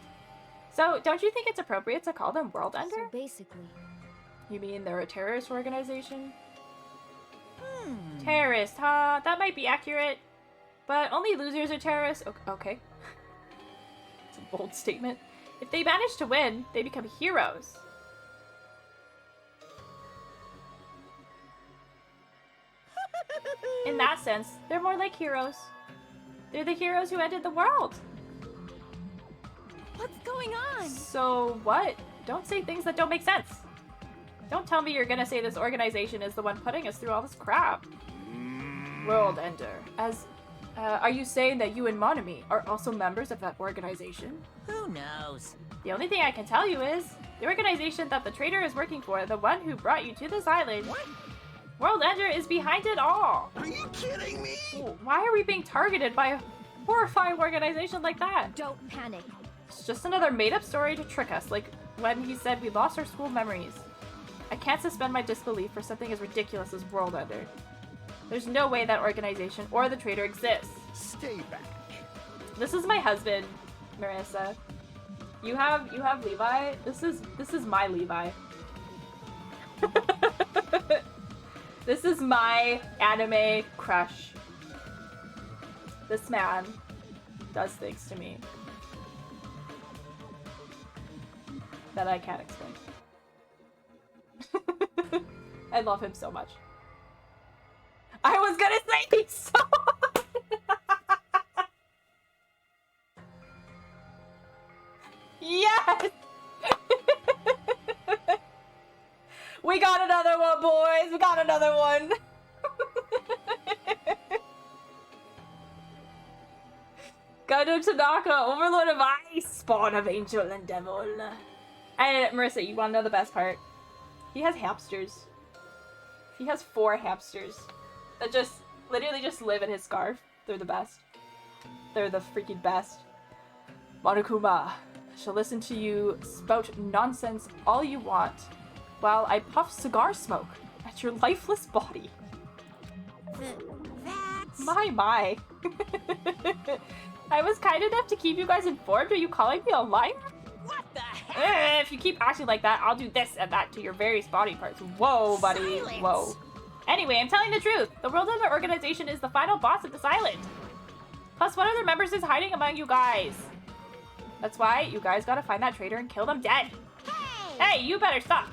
Speaker 1: So, don't you think it's appropriate to call them World Ender?
Speaker 8: So basically,
Speaker 1: You mean they're a terrorist organization?
Speaker 6: Hmm.
Speaker 1: Terrorist, huh? That might be accurate. But only losers are terrorists? Okay. It's a bold statement. If they manage to win, they become heroes. In that sense, they're more like heroes. They're the heroes who ended the world.
Speaker 8: what's going on?
Speaker 1: So what? Don't say things that don't make sense. Don't tell me you're gonna say this organization is the one putting us through all this crap. World Ender. Are you saying that you and Monami are also members of that organization?
Speaker 6: Who knows?
Speaker 1: The only thing I can tell you is, the organization that the traitor is working for, the one who brought you to this island,
Speaker 6: What?
Speaker 1: World Ender is behind it all.
Speaker 7: Are you kidding me?
Speaker 1: Why are we being targeted by a horrifying organization like that?
Speaker 8: Don't panic.
Speaker 1: It's just another made-up story to trick us, like when he said we lost our school memories. I can't suspend my disbelief for something as ridiculous as World Ender. There's no way that organization or the traitor exists.
Speaker 4: Stay back.
Speaker 1: This is my husband, Marissa. You have Levi. This is my Levi. This is my anime crush. This man does things to me that I can't explain. I love him so much. I was gonna say he's so hot. Yes! We got another one, boys! We got another one! Gundam Tanaka, Overlord of Ice, Spawn of Angel and Devil. And Marissa, you wanna know the best part? He has hamsters. He has 4 hamsters that just literally just live in his scarf. They're the best. They're the freaking best. Monokuma, shall listen to you spout nonsense all you want while I puff cigar smoke at your lifeless body.
Speaker 6: That's...
Speaker 1: My. I was kind enough to keep you guys informed. Are you calling me a liar?
Speaker 6: What the heck?
Speaker 1: If you keep acting like that, I'll do this and that to your various body parts. Whoa, buddy.
Speaker 6: Silence.
Speaker 1: Whoa. Anyway, I'm telling the truth. The World Ender organization is the final boss of this island. Plus, one of their members is hiding among you guys. That's why you guys gotta find that traitor and kill them dead. Hey, you better stop.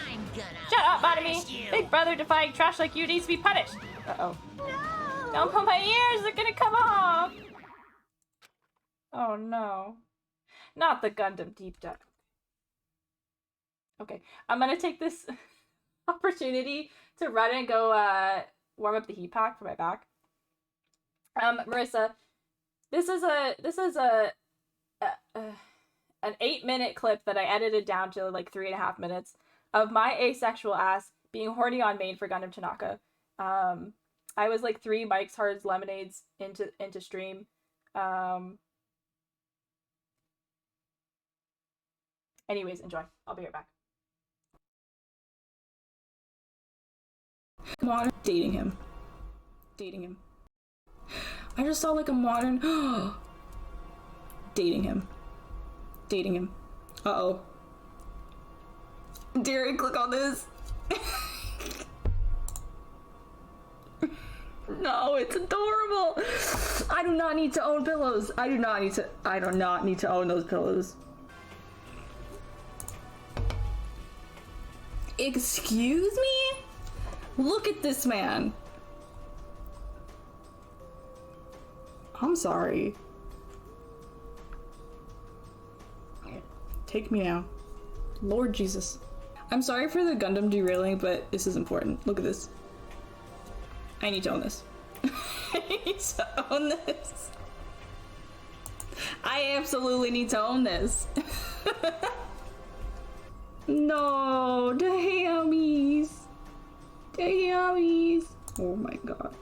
Speaker 6: I'm gonna
Speaker 1: Shut up,
Speaker 6: punish
Speaker 1: Monami.
Speaker 6: you.
Speaker 1: Big brother defying trash like you needs to be punished. Uh-oh.
Speaker 3: No!
Speaker 1: Don't pull my ears, they're gonna come off. Oh no. Not the Gundam deep dive. Okay, I'm gonna take this opportunity to run and go warm up the heat pack for my back. Marissa, this is an 8-minute clip that I edited down to like 3.5 minutes of my asexual ass being horny on main for Gundam Tanaka. I was like 3 Mike's Hard's lemonades into stream. Anyways, enjoy. I'll be right back. Modern dating him. I just saw like a modern dating him. Uh-oh. Dare I click on this? No, it's adorable. I do not need to own pillows. I do not need to own those pillows. Excuse me? Look at this man. I'm sorry. Take me now. Lord Jesus. I'm sorry for the Gundam derailing, but this is important. Look at this. I need to own this. I need to own this. I absolutely need to own this. No, the hammies. The hammies. Oh my god.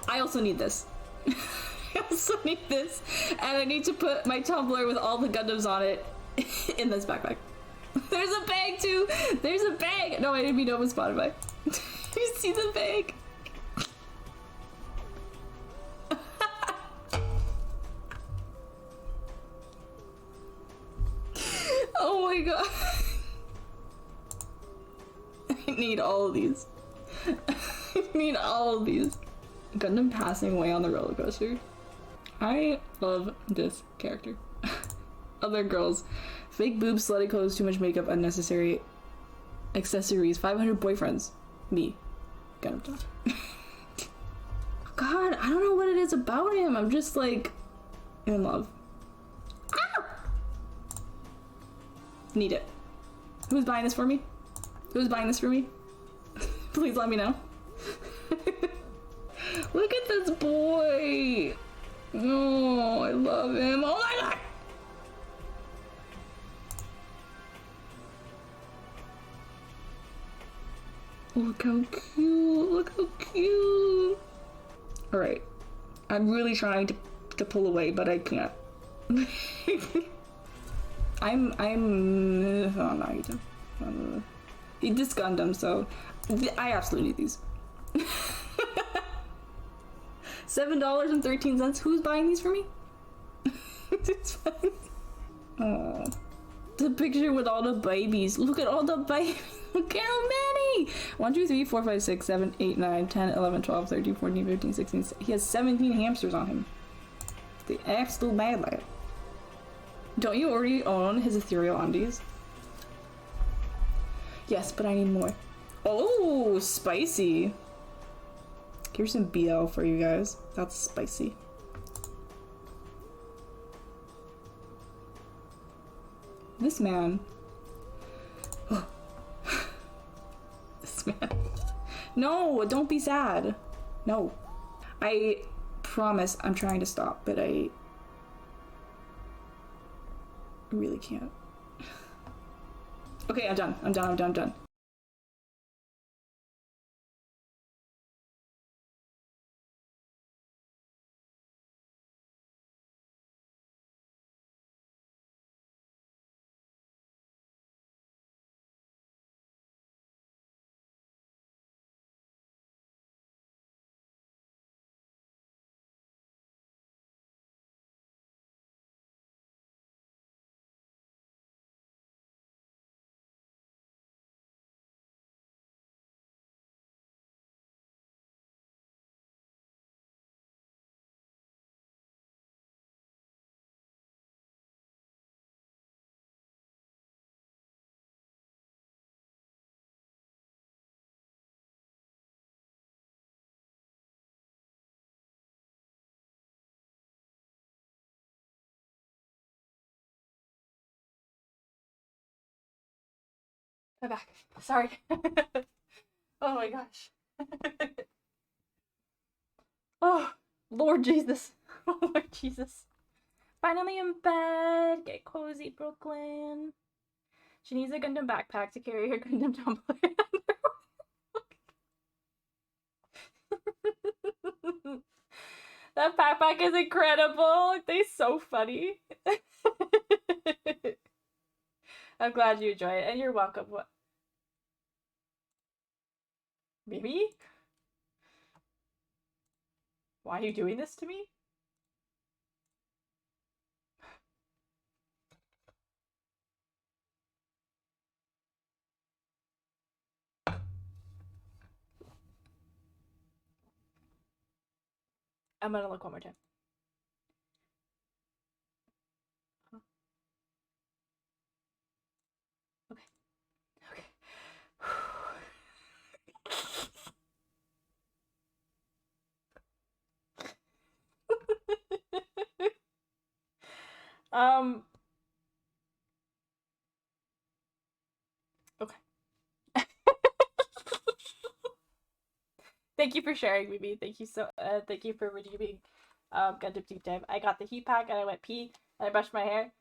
Speaker 1: I also need this. I also need this. And I need to put my tumbler with all the Gundams on it in this backpack. There's a bag too! There's a bag! No, I didn't mean to open Spotify. You see the bag? Oh my god. I need all of these. I need all of these. Gundam passing away on the roller coaster. I love this character. Other girls. Fake boobs, slutty clothes, too much makeup, unnecessary accessories, 500 boyfriends. Me. Gundam Dog. God, I don't know what it is about him. I'm just like in love. Ah! Need it. Who's buying this for me? Who's buying this for me? Please let me know. Look at this boy. Oh, I love him. Oh my god. Look how cute. Look how cute. All right. I'm really trying to pull away, but I can't. I'm oh no, you don't. He just Gundam, so I absolutely need these. $7.13. Who's buying these for me? It's fine. Oh, the picture with all the babies. Look at all the babies. Look how many. 1, 2, 3, 4, 5, 6, 7, 8, 9, 10, 11, 12, 13, 14, 15, 16. He has 17 hamsters on him. The absolute mad lad. Don't you already own his ethereal undies? Yes, but I need more. Oh, spicy. Here's some BL for you guys. That's spicy. This man. This man. No, don't be sad. No. I promise I'm trying to stop, but I really can't. Okay, I'm done. I'm done. I'm back. Sorry. Oh my gosh. Oh, Lord Jesus. Oh, Lord Jesus. Finally in bed. Get cozy, Brooklyn. She needs a Gundam backpack to carry her Gundam tumbler. That backpack is incredible. They're so funny. I'm glad you enjoy it, and you're welcome. What? Baby? Why are you doing this to me? I'm gonna look one more time. Okay. Thank you for sharing, Mimi. Thank you thank you for redeeming Gundam Deep Dive. I got the heat pack and I went pee and I brushed my hair.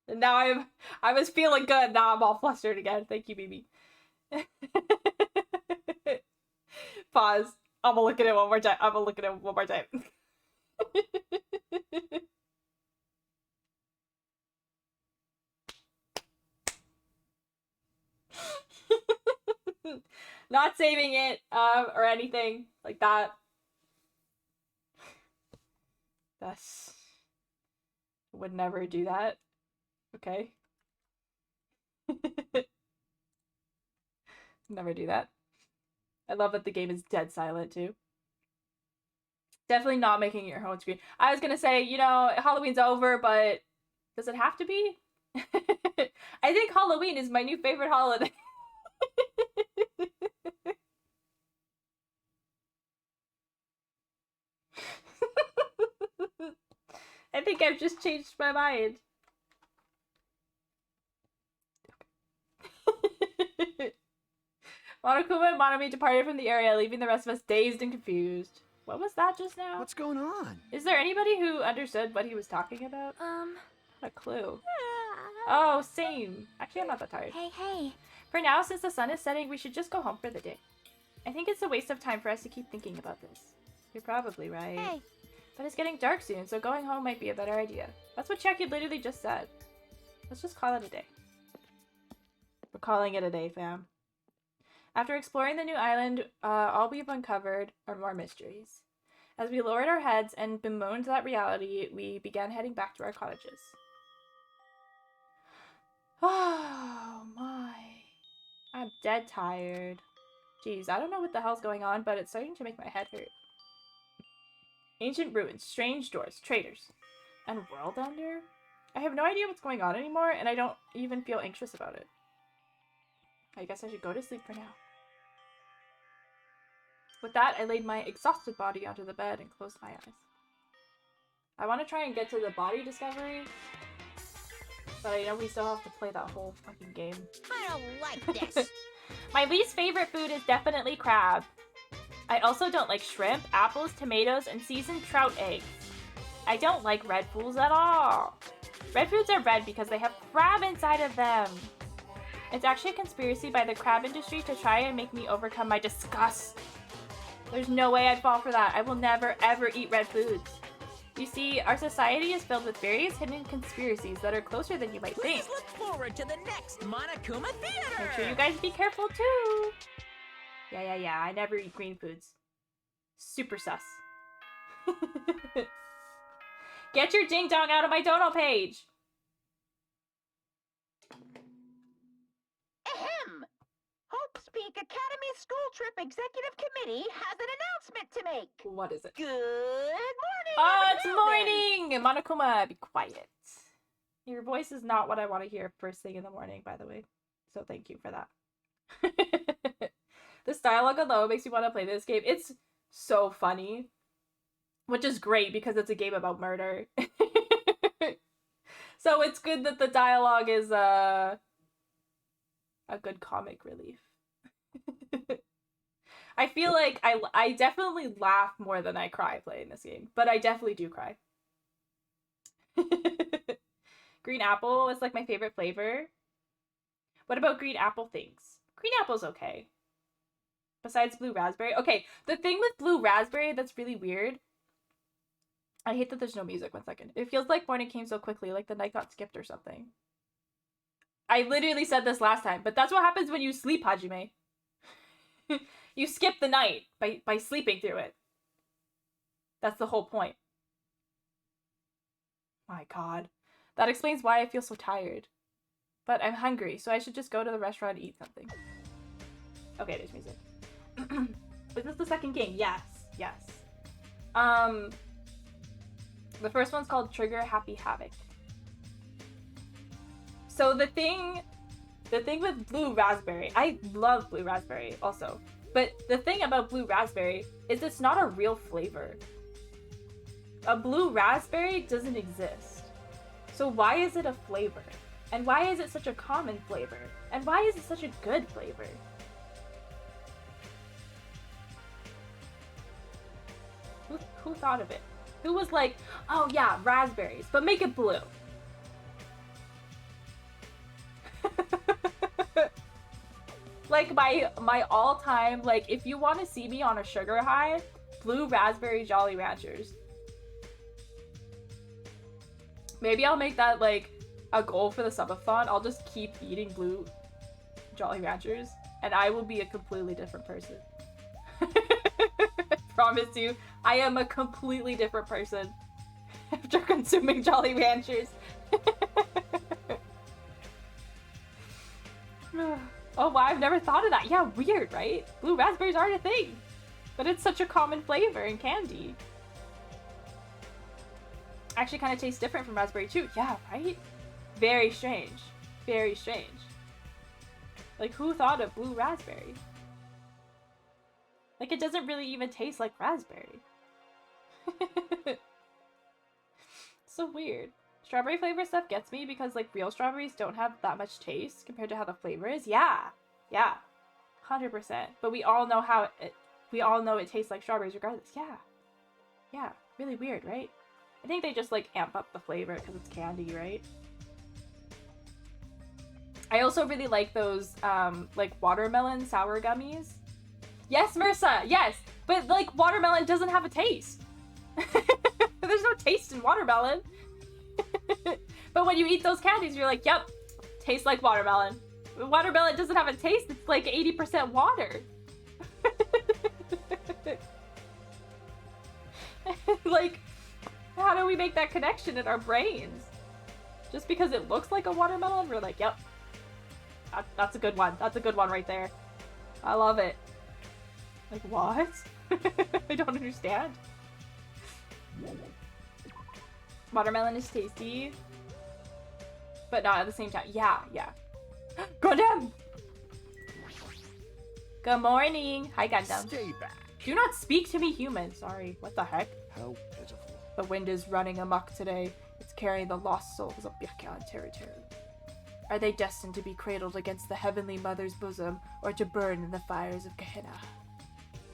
Speaker 1: And now I was feeling good. Now I'm all flustered again. Thank you, Mimi. Pause. I'm gonna look at it one more time. Not saving it, or anything like that. That's... would never do that. Okay. Never do that. I love that the game is dead silent, too. Definitely not making it your home screen. I was gonna say, you know, Halloween's over, but does it have to be? I think Halloween is my new favorite holiday. I think I've just changed my mind. Monokuma and Monomi departed from the area, leaving the rest of us dazed and confused. What was that just now?
Speaker 8: What's going on?
Speaker 1: Is there anybody who understood what he was talking about? Not a clue. Oh, same. Actually, I'm not that tired.
Speaker 3: Hey.
Speaker 1: For now, since the sun is setting, we should just go home for the day. I think it's a waste of time for us to keep thinking about this. You're probably right.
Speaker 3: Hey.
Speaker 1: But it's getting dark soon, so going home might be a better idea. That's what Chucky literally just said. Let's just call it a day. We're calling it a day, fam. After exploring the new island, all we've uncovered are more mysteries. As we lowered our heads and bemoaned that reality, we began heading back to our cottages. Oh my. I'm dead tired. Jeez, I don't know what the hell's going on, but it's starting to make my head hurt. Ancient ruins, strange doors, traders, and world ender? I have no idea what's going on anymore, and I don't even feel anxious about it. I guess I should go to sleep for now. With that, I laid my exhausted body onto the bed and closed my eyes. I want to try and get to the body discovery, but I know we still have to play that whole fucking game.
Speaker 6: I don't like this.
Speaker 1: My least favorite food is definitely crab. I also don't like shrimp, apples, tomatoes, and seasoned trout eggs. I don't like red foods at all. Red foods are red because they have crab inside of them. It's actually a conspiracy by the crab industry to try and make me overcome my disgust. There's no way I'd fall for that. I will never ever eat red foods. You see, our society is filled with various hidden conspiracies that are closer than you might think.
Speaker 6: Please look forward to the next Monokuma Theater!
Speaker 1: Make sure you guys be careful too. Yeah. I never eat green foods. Super sus. Get your ding dong out of my dono page!
Speaker 9: Ahem! Hope's Peak Academy School Trip Executive Committee has an announcement to make.
Speaker 1: What is it?
Speaker 9: Good morning,
Speaker 1: Oh, it's
Speaker 9: everyone.
Speaker 1: morning! Monokuma, be quiet. Your voice is not what I want to hear first thing in the morning, by the way. So thank you for that. This dialogue alone makes me want to play this game. It's so funny. Which is great because it's a game about murder. So it's good that the dialogue is a good comic relief. I feel like I definitely laugh more than I cry playing this game, but I definitely do cry. Green apple is like my favorite flavor. What about green apple things? Green apple's okay. Besides blue raspberry. Okay, the thing with blue raspberry that's really weird. I hate that there's no music. 1 second. It feels like morning came so quickly, like the night got skipped or something. I literally said this last time, but that's what happens when you sleep, Hajime. You skip the night by sleeping through it. That's the whole point. My god. That explains why I feel so tired. But I'm hungry, so I should just go to the restaurant and eat something. Okay, there's music. Is this the second game? Yes. The first one's called Trigger Happy Havoc. So the thing with blue raspberry, I love blue raspberry also, but the thing about blue raspberry is it's not a real flavor. A blue raspberry doesn't exist. So why is it a flavor? And why is it such a common flavor? And why is it such a good flavor? Who thought of it? Who was like, oh yeah, raspberries, but make it blue. Like my all-time, like, if you want to see me on a sugar high, blue raspberry Jolly Ranchers. Maybe I'll make that like a goal for the subathon. I'll just keep eating blue Jolly Ranchers and I will be a completely different person. I promise you, I am a completely different person after consuming Jolly Ranchers. Oh wow, I've never thought of that. Yeah, weird, right? Blue raspberries aren't a thing. But it's such a common flavor in candy. Actually kind of tastes different from raspberry too. Yeah, right? Very strange. Very strange. Like, who thought of blue raspberry? Like, it doesn't really even taste like raspberry. So weird. Strawberry flavor stuff gets me because, like, real strawberries don't have that much taste compared to how the flavor is. Yeah. Yeah. 100%. But we all know how it tastes like strawberries regardless. Yeah. Yeah. Really weird, right? I think they just, like, amp up the flavor because it's candy, right? I also really like those, like, watermelon sour gummies. Yes, Mursa! Yes! But, like, watermelon doesn't have a taste. There's no taste in watermelon. But when you eat those candies, you're like, yep, tastes like watermelon. Watermelon doesn't have a taste, it's like 80% water. Like, how do we make that connection in our brains? Just because it looks like a watermelon, we're like, yep, that's a good one. That's a good one right there. I love it. Like, what? I don't understand. Watermelon is tasty, but not at the same time. Yeah, yeah. Gundam! Good morning. Hi, Gundam.
Speaker 4: Stay back.
Speaker 1: Do not speak to me, human. Sorry. What the heck?
Speaker 4: How pitiful.
Speaker 1: The wind is running amok today. It's carrying the lost souls of Byakuya territory. Are they destined to be cradled against the Heavenly Mother's bosom, or to burn in the fires of Gehenna?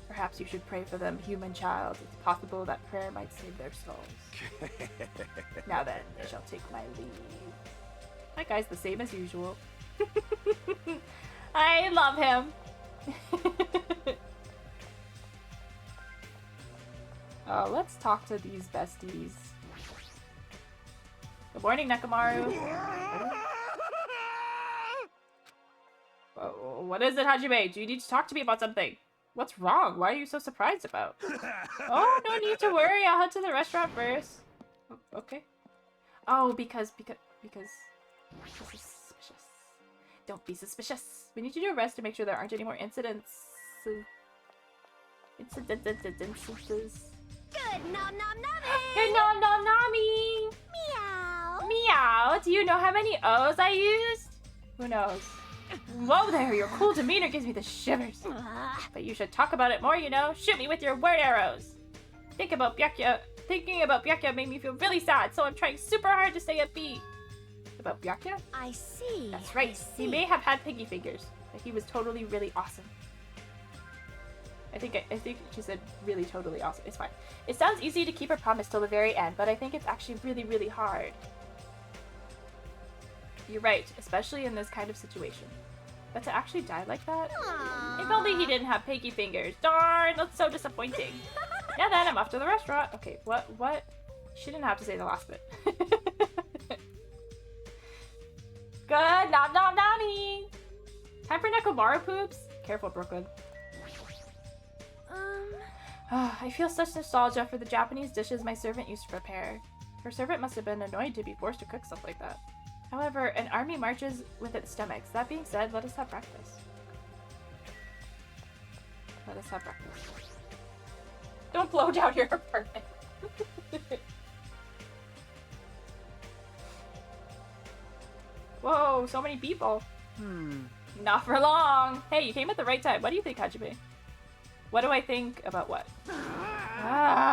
Speaker 1: Perhaps you should pray for them, human child. It's possible that prayer might save their souls. Now then, I shall take my leave. That guy's the same as usual. I love him. Let's talk to these besties. Good morning, Nekamaru. What is it, Hajime? Do you need to talk to me about something? What's wrong? Why are you so surprised about? Oh, no need to worry. I'll head to the restaurant first. Okay. Oh, because suspicious. Don't be suspicious. We need to do a rest to make sure there aren't any more incidents. Instances.
Speaker 3: Good nom nom nommy!
Speaker 1: Good nom nom nommy!
Speaker 3: Meow!
Speaker 1: Meow! Do you know how many O's I used? Who knows? Whoa there, your cool demeanor gives me the shivers. But you should talk about it more, you know? Shoot me with your word arrows! Thinking about Byakuya made me feel really sad, so I'm trying super hard to stay upbeat. About Byakuya?
Speaker 3: I see.
Speaker 1: That's right. He may have had piggy fingers, but he was totally really awesome. I think she said really totally awesome. It's fine. It sounds easy to keep a promise till the very end, but I think it's actually really, really hard. You're right, especially in this kind of situation. But to actually die like that?
Speaker 3: Aww.
Speaker 1: If only he didn't have piggy fingers. Darn, that's so disappointing. Now then, I'm off to the restaurant. Okay, what? She didn't have to say the last bit. Good, nom nom nommy! Time for Nekomaru poops? Careful, Brooklyn. I feel such nostalgia for the Japanese dishes my servant used to prepare. Her servant must have been annoyed to be forced to cook stuff like that. However, an army marches with its stomachs. That being said, let us have breakfast. Let us have breakfast. Don't blow down your apartment. Whoa, so many people. Not for long. Hey, you came at the right time. What do you think, Hajime? What do I think about what?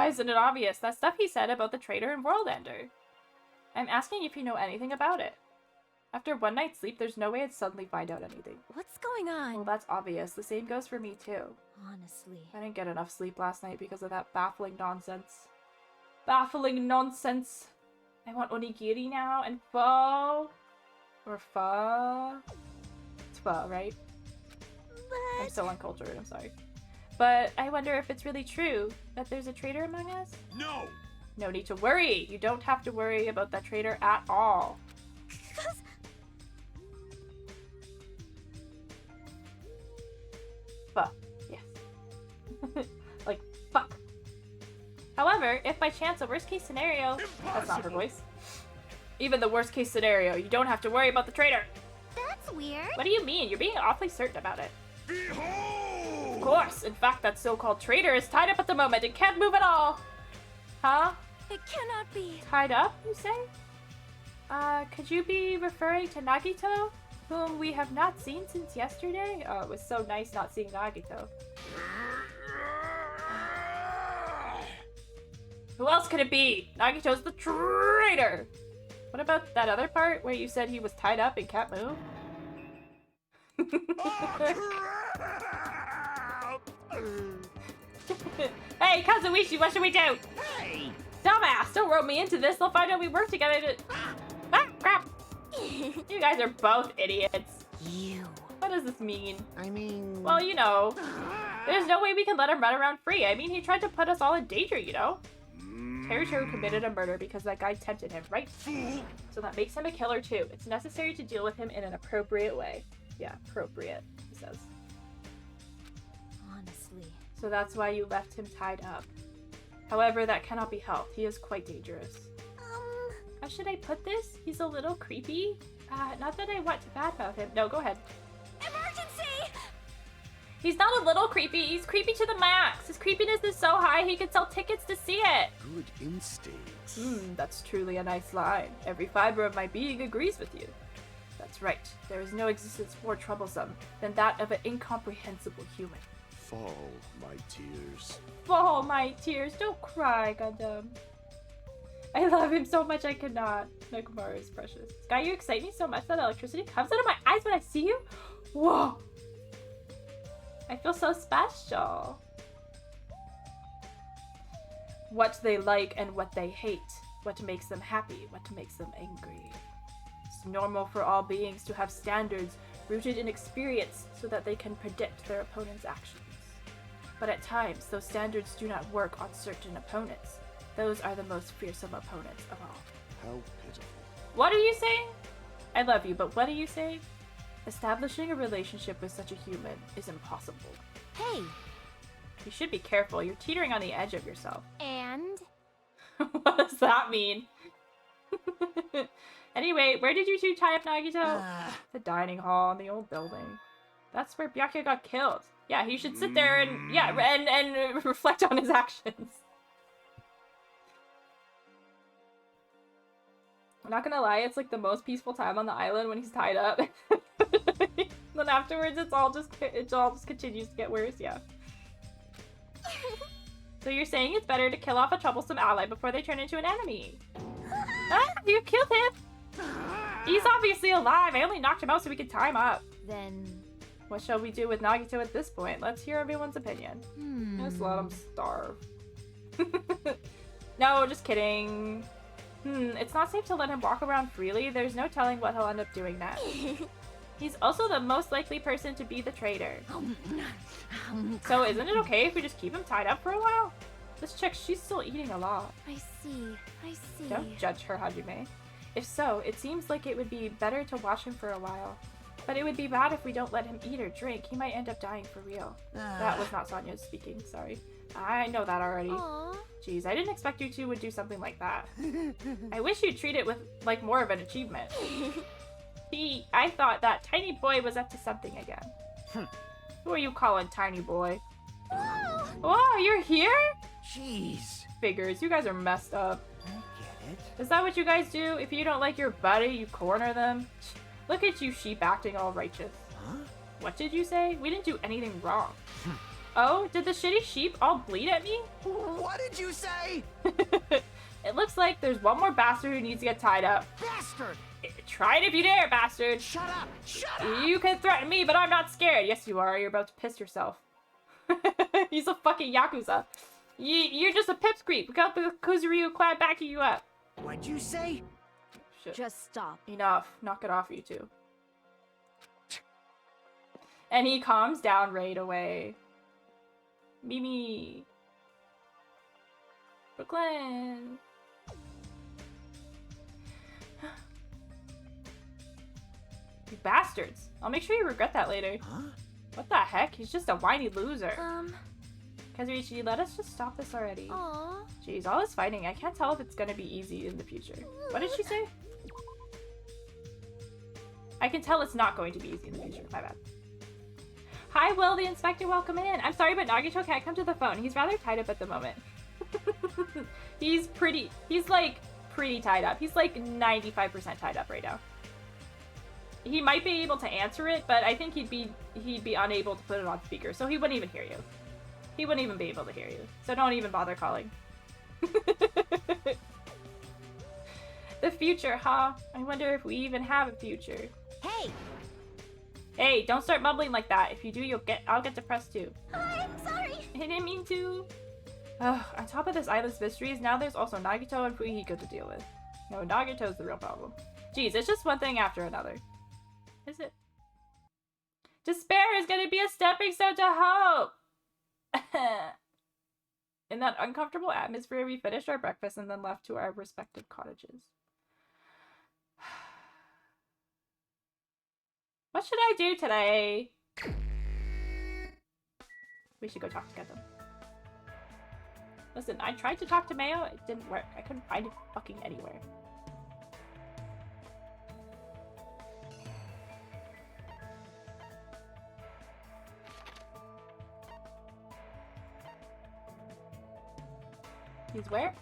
Speaker 1: Isn't it obvious? That stuff he said about the traitor and world ender. I'm asking if you know anything about it. After one night's sleep, there's no way I'd suddenly find out anything.
Speaker 8: What's going on?
Speaker 1: Well, that's obvious. The same goes for me, too.
Speaker 8: Honestly.
Speaker 1: I didn't get enough sleep last night because of that baffling nonsense. Baffling nonsense. I want onigiri now and pho. Or pho. It's pho, right? I'm so uncultured, I'm sorry. But I wonder if it's really true that there's a traitor among us?
Speaker 7: No!
Speaker 1: No need to worry. You don't have to worry about that traitor at all. Fuck. Yes. Like, fuck. However, if by chance a worst case scenario... That's not her voice. Even the worst case scenario, you don't have to worry about the traitor.
Speaker 3: That's weird.
Speaker 1: What do you mean? You're being awfully certain about it.
Speaker 7: Behold!
Speaker 1: Of course. In fact, that so-called traitor is tied up at the moment and can't move at all. Huh?
Speaker 3: It cannot be.
Speaker 1: Tied up, you say? Could you be referring to Nagito? Whom we have not seen since yesterday? Oh, it was so nice not seeing Nagito. Who else could it be? Nagito's the traitor! What about that other part where you said he was tied up and can't move? Hey, Kazuishi, what should we do?
Speaker 6: Hey!
Speaker 1: Dumbass, don't rope me into this. They'll find out we work together to... Ah, crap! You guys are both idiots.
Speaker 6: You.
Speaker 1: What does this mean?
Speaker 6: I mean...
Speaker 1: Well, you know, there's no way we can let him run around free. I mean, he tried to put us all in danger, you know? Teruto committed a murder because that guy tempted him, right? So that makes him a killer too. It's necessary to deal with him in an appropriate way. Yeah, appropriate, he says.
Speaker 3: Honestly.
Speaker 1: So that's why you left him tied up. However, that cannot be helped. He is quite dangerous. How should I put this? He's a little creepy. Not that I want to badmouth him. No, go ahead.
Speaker 3: Emergency!
Speaker 1: He's not a little creepy. He's creepy to the max. His creepiness is so high he could sell tickets to see it.
Speaker 4: Good instincts.
Speaker 1: That's truly a nice line. Every fiber of my being agrees with you. That's right. There is no existence more troublesome than that of an incomprehensible human.
Speaker 4: Fall, my tears.
Speaker 1: Fall, my tears. Don't cry, Gundam. I love him so much I cannot. Nekomaru is precious. Sky, you excite me so much that electricity comes out of my eyes when I see you. Whoa. I feel so special. What they like and what they hate. What makes them happy, what makes them angry. It's normal for all beings to have standards rooted in experience so that they can predict their opponent's actions. But at times, those standards do not work on certain opponents. Those are the most fearsome opponents of all.
Speaker 4: How pitiful.
Speaker 1: What are you saying? I love you, but what are you saying? Establishing a relationship with such a human is impossible.
Speaker 3: Hey,
Speaker 1: You should be careful. You're teetering on the edge of yourself.
Speaker 3: and?
Speaker 1: What does that mean? Anyway, where did you two tie up Nagito? The dining hall in the old building. That's where Byakuya got killed. Yeah, he should sit there and and reflect on his actions. I'm not gonna lie, it's like the most peaceful time on the island when he's tied up. Then afterwards, it all just continues to get worse. Yeah. So you're saying it's better to kill off a troublesome ally before they turn into an enemy? Ah, you killed him. He's obviously alive. I only knocked him out so we could tie him up.
Speaker 3: Then...
Speaker 1: What shall we do with Nagito at this point? Let's hear everyone's opinion. Just let him starve. No, just kidding. It's not safe to let him walk around freely. There's no telling what he'll end up doing next. He's also the most likely person to be the traitor. So isn't it okay if we just keep him tied up for a while? This chick, she's still eating a lot.
Speaker 3: I see.
Speaker 1: Don't judge her, Hajime. If so, it seems like it would be better to watch him for a while. But it would be bad if we don't let him eat or drink. He might end up dying for real. That was not Sonya speaking, sorry. I know that already.
Speaker 3: Aww.
Speaker 1: Jeez, I didn't expect you two would do something like that. I wish you'd treat it with, like, more of an achievement. I thought that Tiny Boy was up to something again. Who are you calling Tiny Boy? Oh, you're here?
Speaker 2: Jeez.
Speaker 1: Figures, you guys are messed up.
Speaker 2: I get it.
Speaker 1: Is that what you guys do? If you don't like your buddy, you corner them? Look at you sheep acting all righteous.
Speaker 2: Huh?
Speaker 1: What did you say? We didn't do anything wrong. Oh, did the shitty sheep all bleed at me?
Speaker 2: What did you say?
Speaker 1: It looks like there's one more bastard who needs to get tied up.
Speaker 2: Bastard!
Speaker 1: Try it if you dare, bastard!
Speaker 2: Shut up! Shut up!
Speaker 1: You can threaten me, but I'm not scared. Yes, you are. You're about to piss yourself. He's a fucking Yakuza. You're just a pipsqueak. We got the Kuzuryu clan backing you up.
Speaker 2: What'd you say?
Speaker 1: Shit.
Speaker 8: Just stop.
Speaker 1: Enough. Knock it off, you two. And he calms down right away. Mimi. Brooklyn. You bastards. I'll make sure you regret that later.
Speaker 2: Huh?
Speaker 1: What the heck? He's just a whiny loser. Kazuichi, let us just stop this already.
Speaker 8: Aww.
Speaker 1: Jeez, all this fighting. I can't tell if it's gonna be easy in the future. What did she say? I can tell it's not going to be easy in the future. My bad. Hi, Will the Inspector. Welcome in. I'm sorry, but Nagito can't come to the phone. He's rather tied up at the moment. He's like pretty tied up. He's like 95% tied up right now. He might be able to answer it, but I think he'd be unable to put it on speaker, so he wouldn't even hear you. He wouldn't even be able to hear you. So don't even bother calling. The future, huh? I wonder if we even have a future.
Speaker 3: Hey!
Speaker 1: Hey, don't start mumbling like that. If you do, I'll get depressed too.
Speaker 3: I'm sorry!
Speaker 1: I didn't mean to. Ugh, on top of this island's mysteries, now there's also Nagito and Fuyuhiko to deal with. No, Nagito's the real problem. Jeez, it's just one thing after another. Is it? Despair is gonna be a stepping stone to hope! In that uncomfortable atmosphere, we finished our breakfast and then left to our respective cottages. What should I do today? We should go talk to them. Listen, I tried to talk to Mayo, it didn't work. I couldn't find it fucking anywhere. He's where?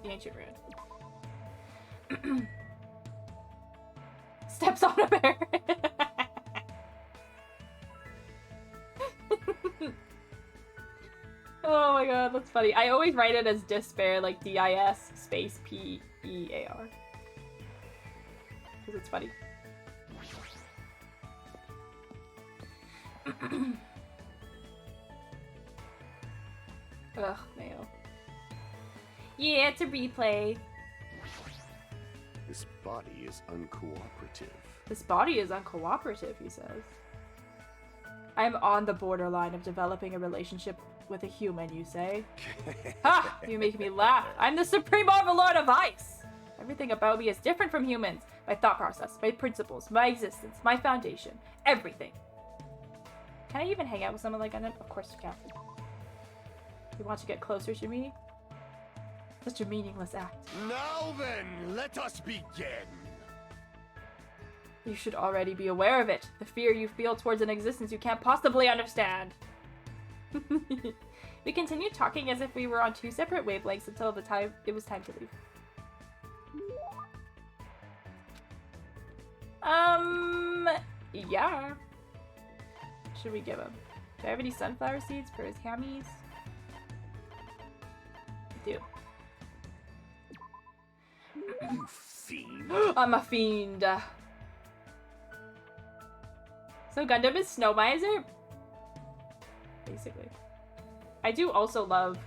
Speaker 1: The ancient ruin. Steps on a bear. Oh my god, that's funny. I always write it as despair, like D-I-S space P-E-A-R. Because it's funny. Ugh, Mayo. Yeah, it's a replay.
Speaker 4: This body is uncooperative.
Speaker 1: This body is uncooperative, he says. I'm on the borderline of developing a relationship with a human, you say? Ha! You make me laugh. I'm the supreme overlord of ice! Everything about me is different from humans. My thought process, my principles, my existence, my foundation. Everything. Can I even hang out with someone like Gundam? Of course you can. You want to get closer to me? Such a meaningless act.
Speaker 7: Now then, let us begin.
Speaker 1: You should already be aware of it. The fear you feel towards an existence you can't possibly understand. We continued talking as if we were on two separate wavelengths until it was time to leave. Yeah. What should we give him? Do I have any sunflower seeds for his hammies? I do.
Speaker 7: You fiend.
Speaker 1: I'm a fiend. So Gundam is Snow Miser? Basically. I do also love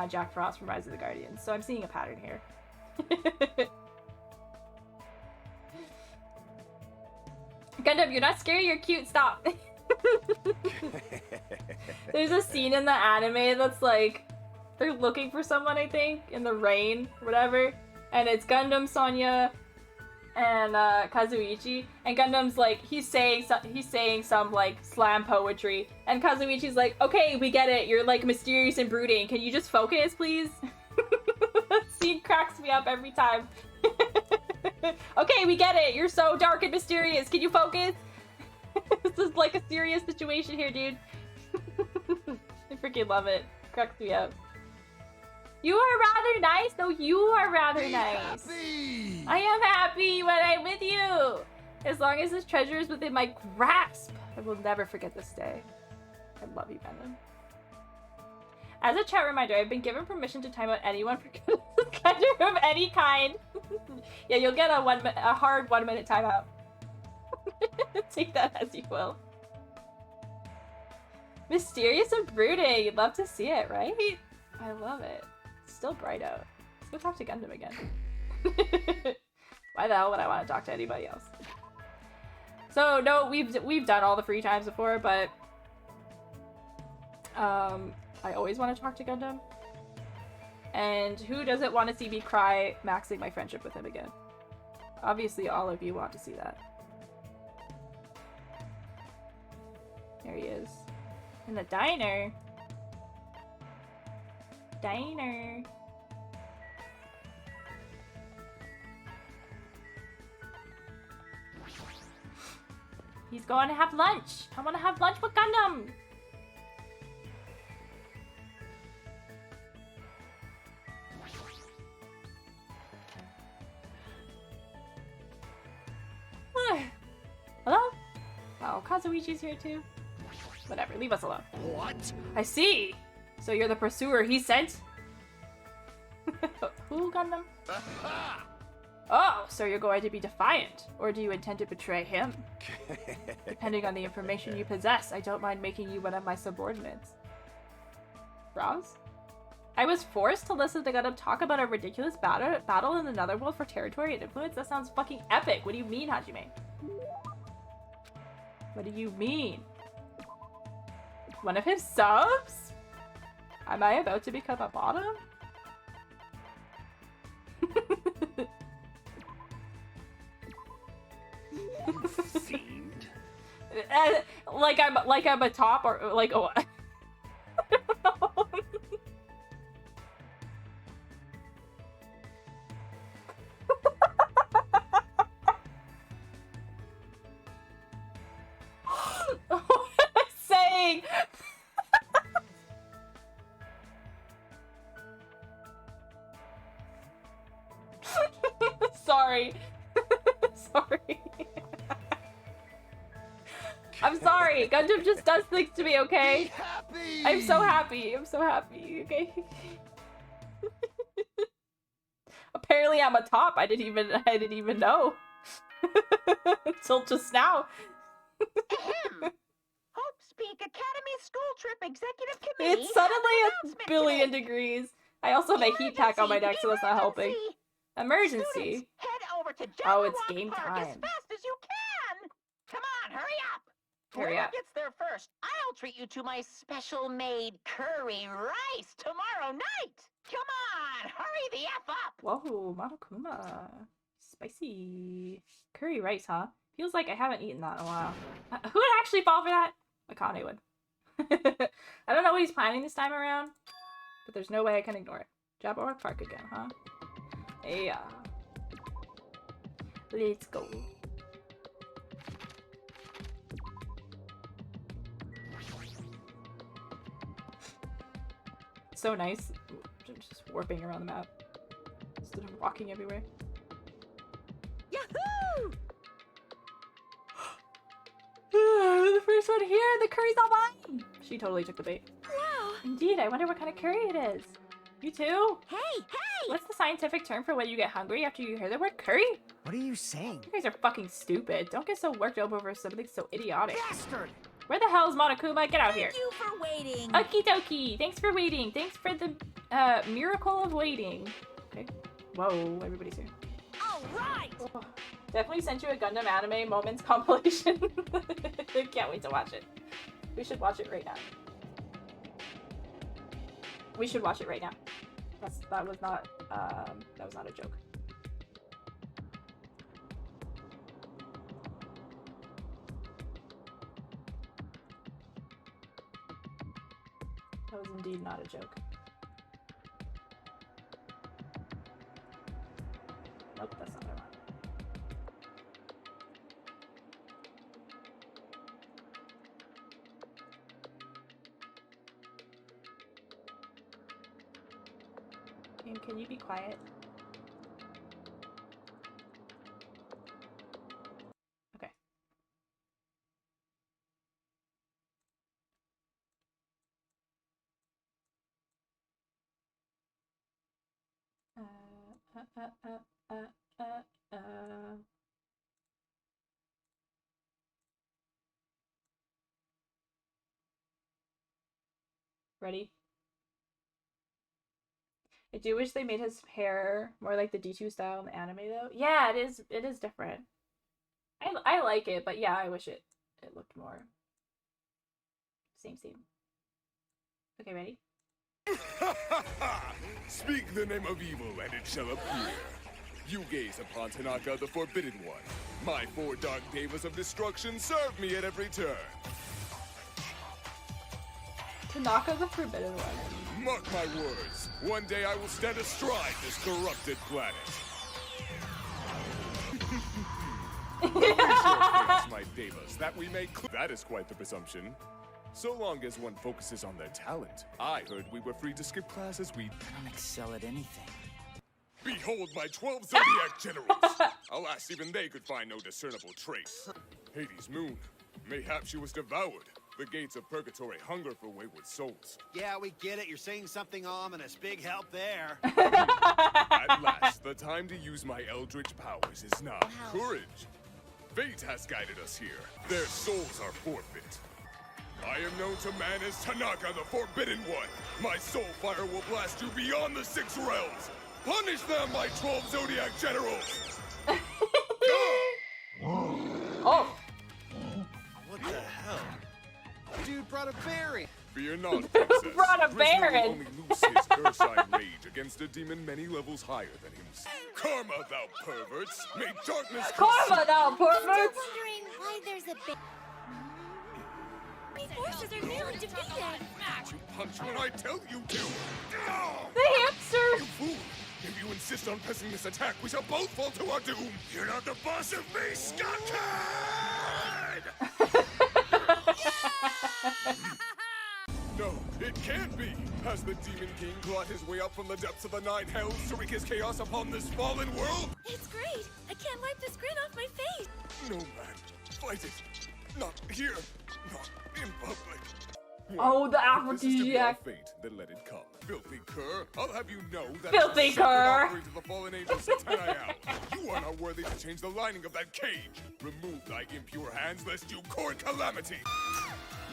Speaker 1: Jack Frost from Rise of the Guardians, so I'm seeing a pattern here. Gundam, you're not scary, you're cute, stop. There's a scene in the anime that's like, they're looking for someone, I think, in the rain, whatever. And it's Gundam, Sonya, and Kazuichi. And Gundam's like, he's saying some like slam poetry. And Kazuichi's like, okay, we get it. You're like mysterious and brooding. Can you just focus, please? That scene cracks me up every time. Okay, we get it. You're so dark and mysterious. Can you focus? This is like a serious situation here, dude. I freaking love it. Cracks me up. You are rather nice, though. You are rather nice.
Speaker 7: Happy.
Speaker 1: I am happy when I'm with you. As long as this treasure is within my grasp, I will never forget this day. I love you, Gundam. As a chat reminder, I've been given permission to time out anyone for Gundam of any kind. Yeah, you'll get a hard 1 minute timeout. Take that as you will. Mysterious and brooding. You'd love to see it, right? I love it. It's still bright out. Let's go talk to Gundam again. Why the hell would I want to talk to anybody else? So no, we've done all the free times before, but I always want to talk to Gundam. And who doesn't want to see me cry maxing my friendship with him again? Obviously all of you want to see that. There he is. In the diner. Diner. He's going to have lunch. I want to have lunch with Gundam. Hello? Oh, Kazuichi's here too. Whatever, leave us alone.
Speaker 7: What?
Speaker 1: I see. So you're the pursuer he sent? Who, Gundam? Oh, so you're going to be defiant, or do you intend to betray him? Depending on the information you possess, I don't mind making you one of my subordinates. Roz? I was forced to listen to Gundam talk about a ridiculous battle in the Netherworld for territory and influence? That sounds fucking epic. What do you mean, Hajime? What do you mean? One of his subs? Am I about to become a bottom?
Speaker 7: Fiend.
Speaker 1: Like I'm a top or like oh. I don't know. What am I saying? Sorry. Sorry. I'm sorry. Gundam just does things to me, okay?
Speaker 7: Be happy.
Speaker 1: I'm so happy. I'm so happy, okay? Apparently I'm a top. I didn't even know. Until just now.
Speaker 9: Ahem. Hope Speak Academy School Trip Executive Committee.
Speaker 1: It's suddenly
Speaker 9: has an
Speaker 1: a
Speaker 9: announcement
Speaker 1: billion
Speaker 9: today.
Speaker 1: degrees. I also have a heat pack on my neck, so that's not helping.
Speaker 9: Emergency!
Speaker 1: Emergency.
Speaker 9: Students, head over to
Speaker 1: Oh, it's
Speaker 9: danganronpa
Speaker 1: game
Speaker 9: Park as
Speaker 1: time.
Speaker 9: fast as you can. Come on, hurry up.
Speaker 1: Hurry
Speaker 9: Whoever
Speaker 1: up.
Speaker 9: gets there first, I'll treat you to my special-made curry rice tomorrow night. Come on, hurry the F up.
Speaker 1: Whoa, Monokuma. Spicy. Curry rice, huh? Feels like I haven't eaten that in a while. Who would actually fall for that? Akane would. I don't know what he's planning this time around, but there's no way I can ignore it. Jabberwock Park again, huh? Yeah. Let's go. So nice. Just warping around the map instead of walking everywhere.
Speaker 6: Yahoo!
Speaker 1: The first one here, the curry's all mine! She totally took the bait.
Speaker 6: Wow.
Speaker 1: Indeed, I wonder what kind of curry it is. You too?
Speaker 6: Hey, hey!
Speaker 1: What's the scientific term for when you get hungry after you hear the word curry?
Speaker 2: What are you saying?
Speaker 1: You guys are fucking stupid. Don't get so worked up over something so idiotic.
Speaker 2: Bastard!
Speaker 1: Where the hell is Monokuma? Get out here.
Speaker 6: Thank you for waiting.
Speaker 1: Okie dokie. Thanks for waiting. Thanks for the miracle of waiting. Okay. Whoa, everybody's here.
Speaker 6: All right.
Speaker 1: Oh, definitely sent you a Gundam anime moments compilation. Can't wait to watch it. We should watch it right now. We should watch it right now. That was not a joke. That was indeed not a joke. Nope, that's not what I want. Can you be quiet? Okay. Ready? I do wish they made his hair more like the D2 style in the anime though. Yeah, it is different. I like it, but yeah, I wish it looked more same. Okay, ready?
Speaker 7: Speak the name of evil and it shall appear. You gaze upon Tanaka, the Forbidden One. My 4 dark devas of destruction serve me at every turn.
Speaker 1: Tanaka the Forbidden One.
Speaker 7: Mark my words. One day I will stand astride this corrupted planet. My devas, that we may that is quite the presumption. So long as one focuses on their talent. I heard we were free to skip classes.
Speaker 5: I don't excel at anything.
Speaker 7: Behold my 12 Zodiac generals! Alas, even they could find no discernible trace. Hades' moon. Mayhap she was devoured. The gates of purgatory hunger for wayward souls.
Speaker 8: Yeah, we get it. You're saying something ominous. Big help there.
Speaker 7: At last, the time to use my eldritch powers is now. Courage! Fate has guided us here. Their souls are forfeit. I am known to man as Tanaka, the Forbidden One. My soul fire will blast you beyond the 6 realms. Punish them, my 12 Zodiac generals!
Speaker 1: Oh!
Speaker 8: What the hell? Dude brought a berry.
Speaker 7: Fear not, princess.
Speaker 1: Brought a
Speaker 7: Grisner
Speaker 1: baron.
Speaker 7: will only loose his Ursine rage against a demon many levels higher than himself. Karma, thou perverts! May darkness
Speaker 1: Karma now,
Speaker 3: Still
Speaker 1: perverts!
Speaker 3: wondering why there's a big. My forces are nearly defeated.
Speaker 7: You punch when I tell you to!
Speaker 1: The hamster!
Speaker 7: You fool! If you insist on pressing this attack, we shall both fall to our doom! You're not the boss of me, Scott! No, it can't be! Has the Demon King clawed his way up from the depths of the 9 hells to wreak his chaos upon this fallen world?
Speaker 3: It's great. I can't wipe this grin off my face.
Speaker 7: No, man. Fight it. Not here. Not in public.
Speaker 1: Oh, the
Speaker 7: If this is to be our
Speaker 1: aphrodisiac.
Speaker 7: fate, then let it come. Filthy cur, I'll have you know that
Speaker 1: Filthy
Speaker 7: as a sacred
Speaker 1: cur.
Speaker 7: offering to the fallen angel Sataniel, you are not worthy to change the lining of that cage. Remove thy impure hands, lest you court calamity.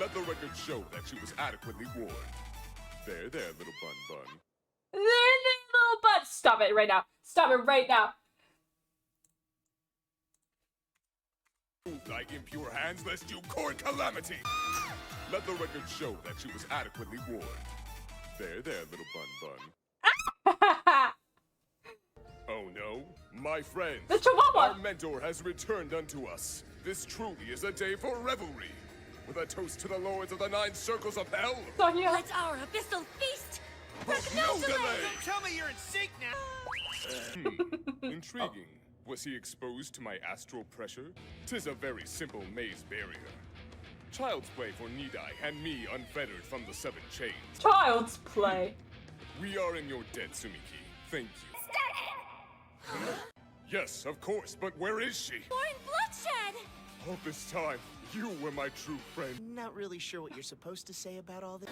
Speaker 7: Let the record show that she was adequately warned. There, little bun.
Speaker 1: Little butt. Stop it right now. Stop it right now.
Speaker 7: Remove thy impure hands, lest you court calamity. Let the record show that she was adequately warned. There, little bun. Oh no, my friends.
Speaker 1: The Chihuahua.
Speaker 7: Our mentor has returned unto us. This truly is a day for revelry. With a toast to the lords of the 9 circles of hell.
Speaker 1: Sonia.
Speaker 3: Let's our abyssal feast.
Speaker 7: No delay.
Speaker 8: Tell me you're in sync now.
Speaker 7: Intriguing. Was he exposed to my astral pressure? 'Tis a very simple maze barrier. Child's play for Nidai and me unfettered from the 7 chains.
Speaker 1: Child's play.
Speaker 7: We are in your debt, Sumiki. Thank you. Yes, of course, but where is she?
Speaker 3: More in bloodshed.
Speaker 7: All this time, you were my true friend.
Speaker 5: Not really sure what you're supposed to say about all this.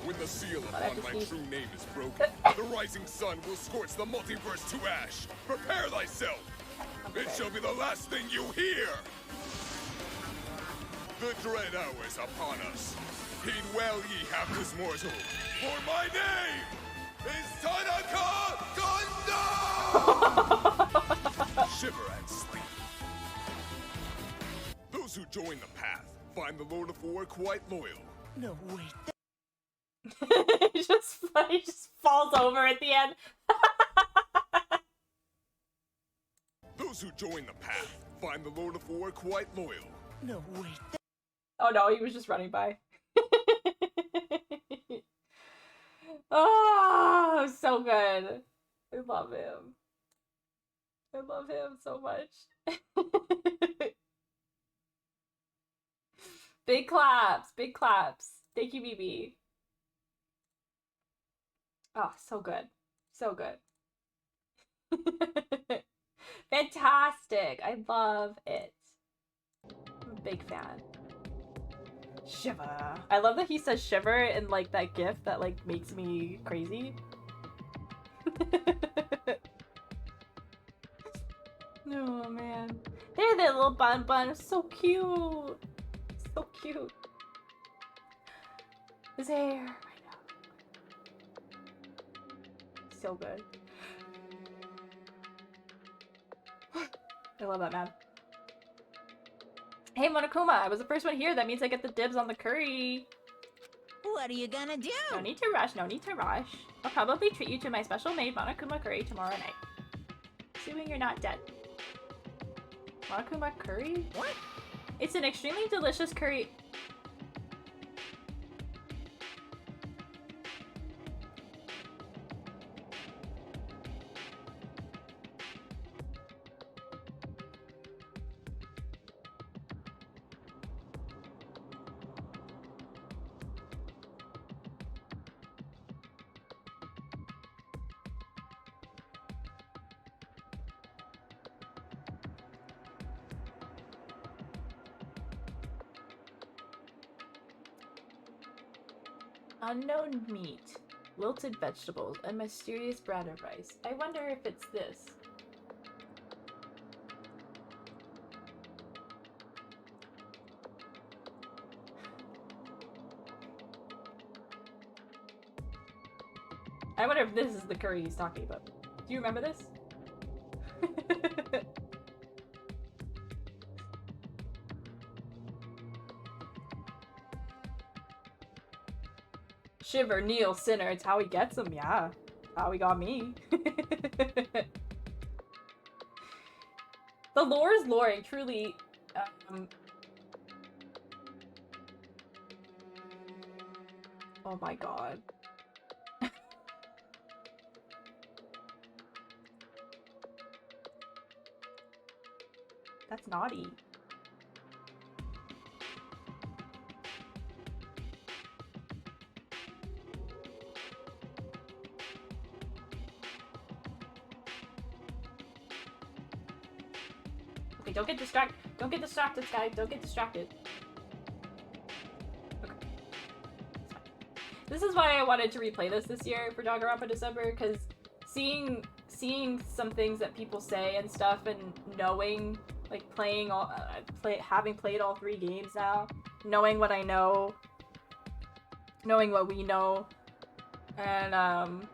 Speaker 7: When the seal
Speaker 1: I
Speaker 7: upon
Speaker 1: just
Speaker 7: my
Speaker 1: need-
Speaker 7: true name is broken, the rising sun will scorch the multiverse to ash. Prepare thyself. It shall be the last thing you hear. The dread hour is upon us. Heed well, ye hapless mortal, for my name is Tanaka Gundam! Shiver and sleep. Those who join the path find the Lord of War quite loyal.
Speaker 5: No, wait.
Speaker 1: he just falls over at the end.
Speaker 7: Those who join the path find the Lord of War quite loyal.
Speaker 5: No, wait.
Speaker 1: Oh no, he was just running by. Oh, so good. I love him. I love him so much. Big claps, big claps. Thank you, BB. Oh, so good. So good. Fantastic. I love it. I'm a big fan. Shiver. I love that he says shiver in like that gif that like makes me crazy. Oh man. There, that little bun. So cute. So cute. His hair. I know. so good. I love that man. Hey Monokuma, I was the first one here. That means I get the dibs on the curry.
Speaker 6: What are you gonna do?
Speaker 1: No need to rush, no need to rush. I'll probably treat you to my special made Monokuma curry tomorrow night. Assuming you're not dead. Monokuma curry?
Speaker 6: What?
Speaker 1: It's an extremely delicious curry. Unknown meat, wilted vegetables, and mysterious brown of rice. I wonder if it's this. I wonder if this is the curry he's talking about. Do you remember this? Shiver, kneel, sinner. It's how he gets them, yeah. How he got me. The lore is loring, truly. Oh my god. That's naughty. Okay, don't get distracted. Don't get distracted, Sky. Don't get distracted. Okay. It's fine. This is why I wanted to replay this year for Danganronpa December, because seeing some things that people say and stuff, and knowing, like, playing all, having played all 3 games now, knowing what I know, knowing what we know, and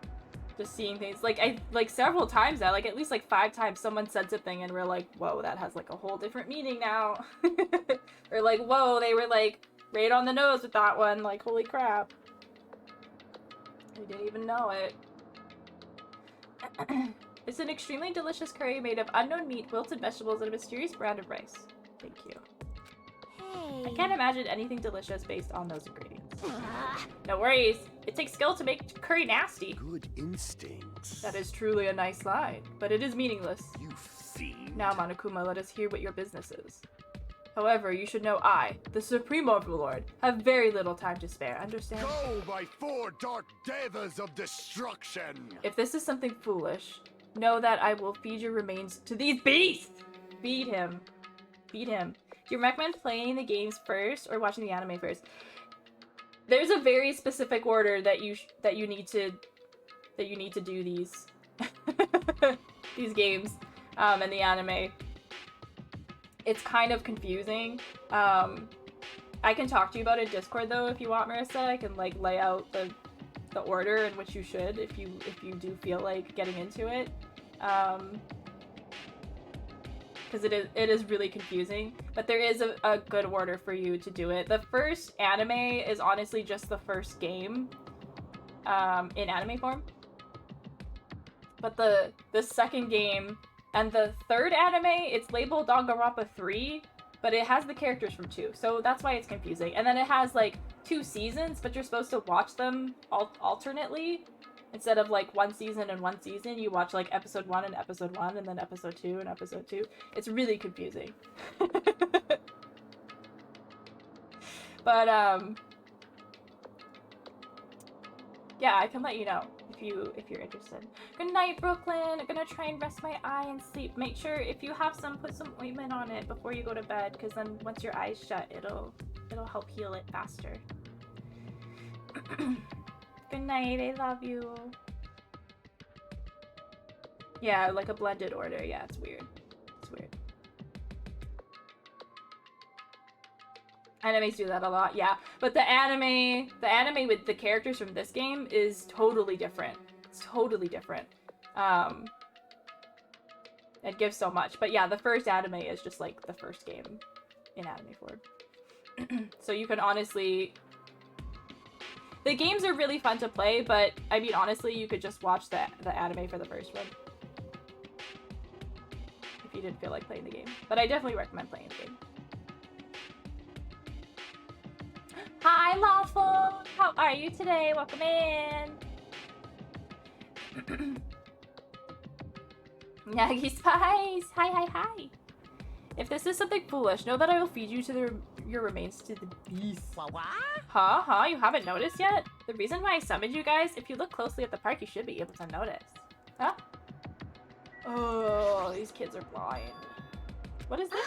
Speaker 1: just seeing things, like several times now, like at least like 5 times someone said something and we're like, whoa, that has like a whole different meaning now. Or like, whoa, they were like right on the nose with that one, like holy crap. I didn't even know it. It's an extremely delicious curry made of unknown meat, wilted vegetables, and a mysterious brand of rice. Thank you.
Speaker 3: Hey.
Speaker 1: I can't imagine anything delicious based on those ingredients. No worries. It takes skill to make curry nasty.
Speaker 4: Good instincts.
Speaker 1: That is truly a nice line, but it is meaningless.
Speaker 4: You fiend.
Speaker 1: Now, Monokuma, let us hear what your business is. However, you should know I, the Supreme Overlord, have very little time to spare, understand?
Speaker 4: Go by 4 dark devas of destruction!
Speaker 1: If this is something foolish, know that I will feed your remains to these beasts! Feed him. Feed him. Do you recommend playing the games first or watching the anime first? There's a very specific order that you need to do these these games in the anime. It's kind of confusing. I can talk to you about it in Discord though if you want, Marissa. I can like lay out the order in which you should if you do feel like getting into it. Because it is really confusing, but there is a good order for you to do it. The first anime is honestly just the first game in anime form. But the second game and the third anime, it's labeled Danganronpa 3, but it has the characters from 2, so that's why it's confusing. And then it has like 2 seasons, but you're supposed to watch them alternately. Instead of like 1 season and 1 season, you watch like episode 1 and episode 1, and then episode 2 and episode 2. It's really confusing. But yeah, I can let you know if you're interested. Good night, Brooklyn. I'm gonna try and rest my eye and sleep. Make sure if you have some, put some ointment on it before you go to bed, because then once your eyes shut, it'll help heal it faster. Good night, I love you. Yeah, like a blended order. Yeah, it's weird. It's weird. Animes do that a lot, yeah. But the anime with the characters from this game is totally different. It's totally different. It gives so much. But yeah, the first anime is just like the first game in anime form. So you can honestly... The games are really fun to play, but I mean, honestly, you could just watch the anime for the first one. If you didn't feel like playing the game. But I definitely recommend playing the game. Hi, Lawful! How are you today? Welcome in! Nagi Spice! Hi! If this is something foolish, know that I will feed you to your remains to the beast.
Speaker 6: What?
Speaker 1: Huh? You haven't noticed yet? The reason why I summoned you guys, if you look closely at the park, you should be able to notice. Huh? Oh, these kids are blind. What is this?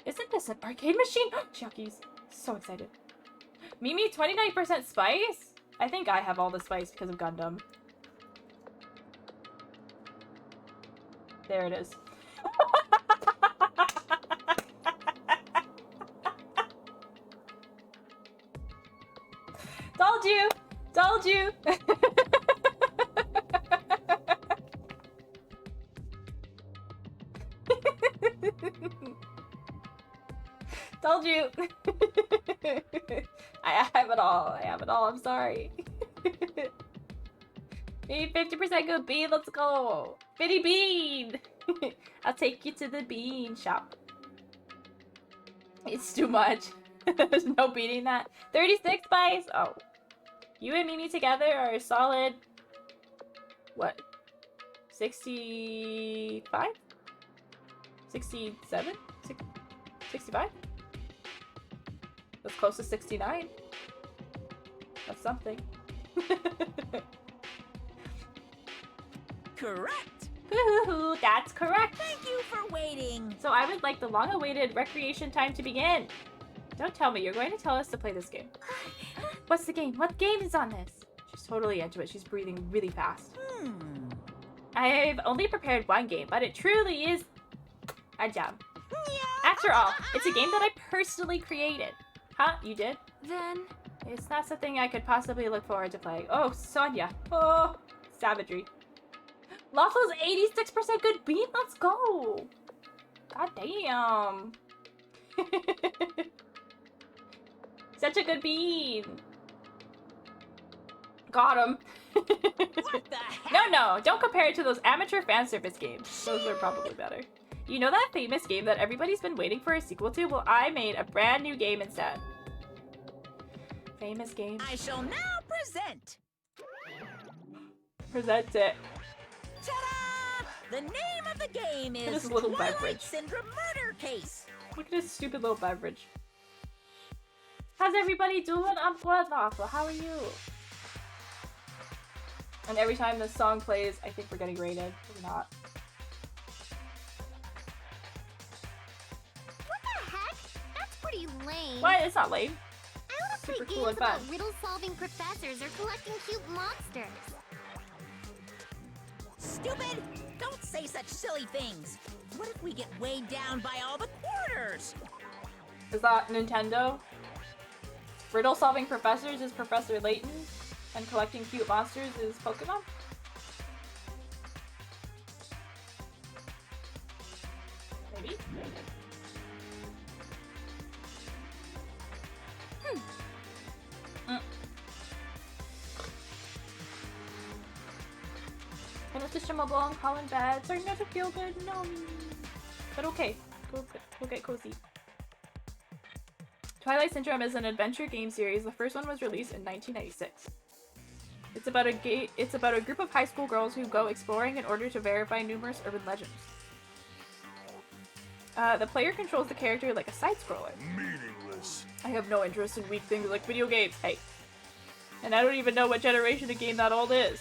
Speaker 1: Isn't this an arcade machine? Chuckies. So excited. Mimi, 29% spice? I think I have all the spice because of Gundam. There it is. Told you! Told you! Told you! I have it all. I'm sorry. Maybe 50% good bean. Let's go. Bitty bean. I'll take you to the bean shop. It's too much. There's no beating that. 36 spice. Oh. You and Mimi together are a solid... What? 65? 67? 65? That's close to 69. That's something.
Speaker 6: Correct.
Speaker 1: Woohoo, that's correct.
Speaker 6: Thank you for waiting.
Speaker 1: So I would like the long-awaited recreation time to begin. Don't tell me, you're going to tell us to play this game. What's the game? What game is on this? She's totally into it. She's breathing really fast. I've only prepared one game, but it truly is a gem. After all, it's a game that I personally created. Huh? You did? Then it's not something I could possibly look forward to playing. Oh, Sonia. Oh, savagery. Lawful's 86% good beat. Let's go. God damn. Such a good bean. Got him.
Speaker 6: What the heck?
Speaker 1: No, don't compare it to those amateur fan service games. Those are probably better. You know that famous game that everybody's been waiting for a sequel to? Well, I made a brand new game instead. Famous game.
Speaker 6: I shall now present.
Speaker 1: Present it.
Speaker 6: Ta-da! The name of the game is
Speaker 1: This little
Speaker 6: Twilight
Speaker 1: beverage.
Speaker 6: Syndrome Murder Case.
Speaker 1: Look at this stupid little beverage. How's everybody doing? I'm good, Lawful. How are you? And every time this song plays, I think we're getting rated. We're not.
Speaker 3: What the heck? That's pretty lame.
Speaker 1: What? It's not lame.
Speaker 3: I want to play
Speaker 1: Super
Speaker 3: games
Speaker 1: cool and
Speaker 3: about
Speaker 1: fun.
Speaker 3: riddle-solving professors or collecting cute monsters.
Speaker 6: Stupid! Don't say such silly things. What if we get weighed down by all the quarters?
Speaker 1: Is that Nintendo? Riddle solving professors is Professor Layton, and collecting cute monsters is Pokemon? Maybe? And it's just a mobile and call in bed. Starting not to feel good, no. But okay, go get cozy. Twilight Syndrome is an adventure game series. The first one was released in 1996. It's about a group of high school girls who go exploring in order to verify numerous urban legends. The player controls the character like a side-scroller.
Speaker 7: Meaningless.
Speaker 1: I have no interest in weak things like video games. Hey. And I don't even know what generation a game that old is.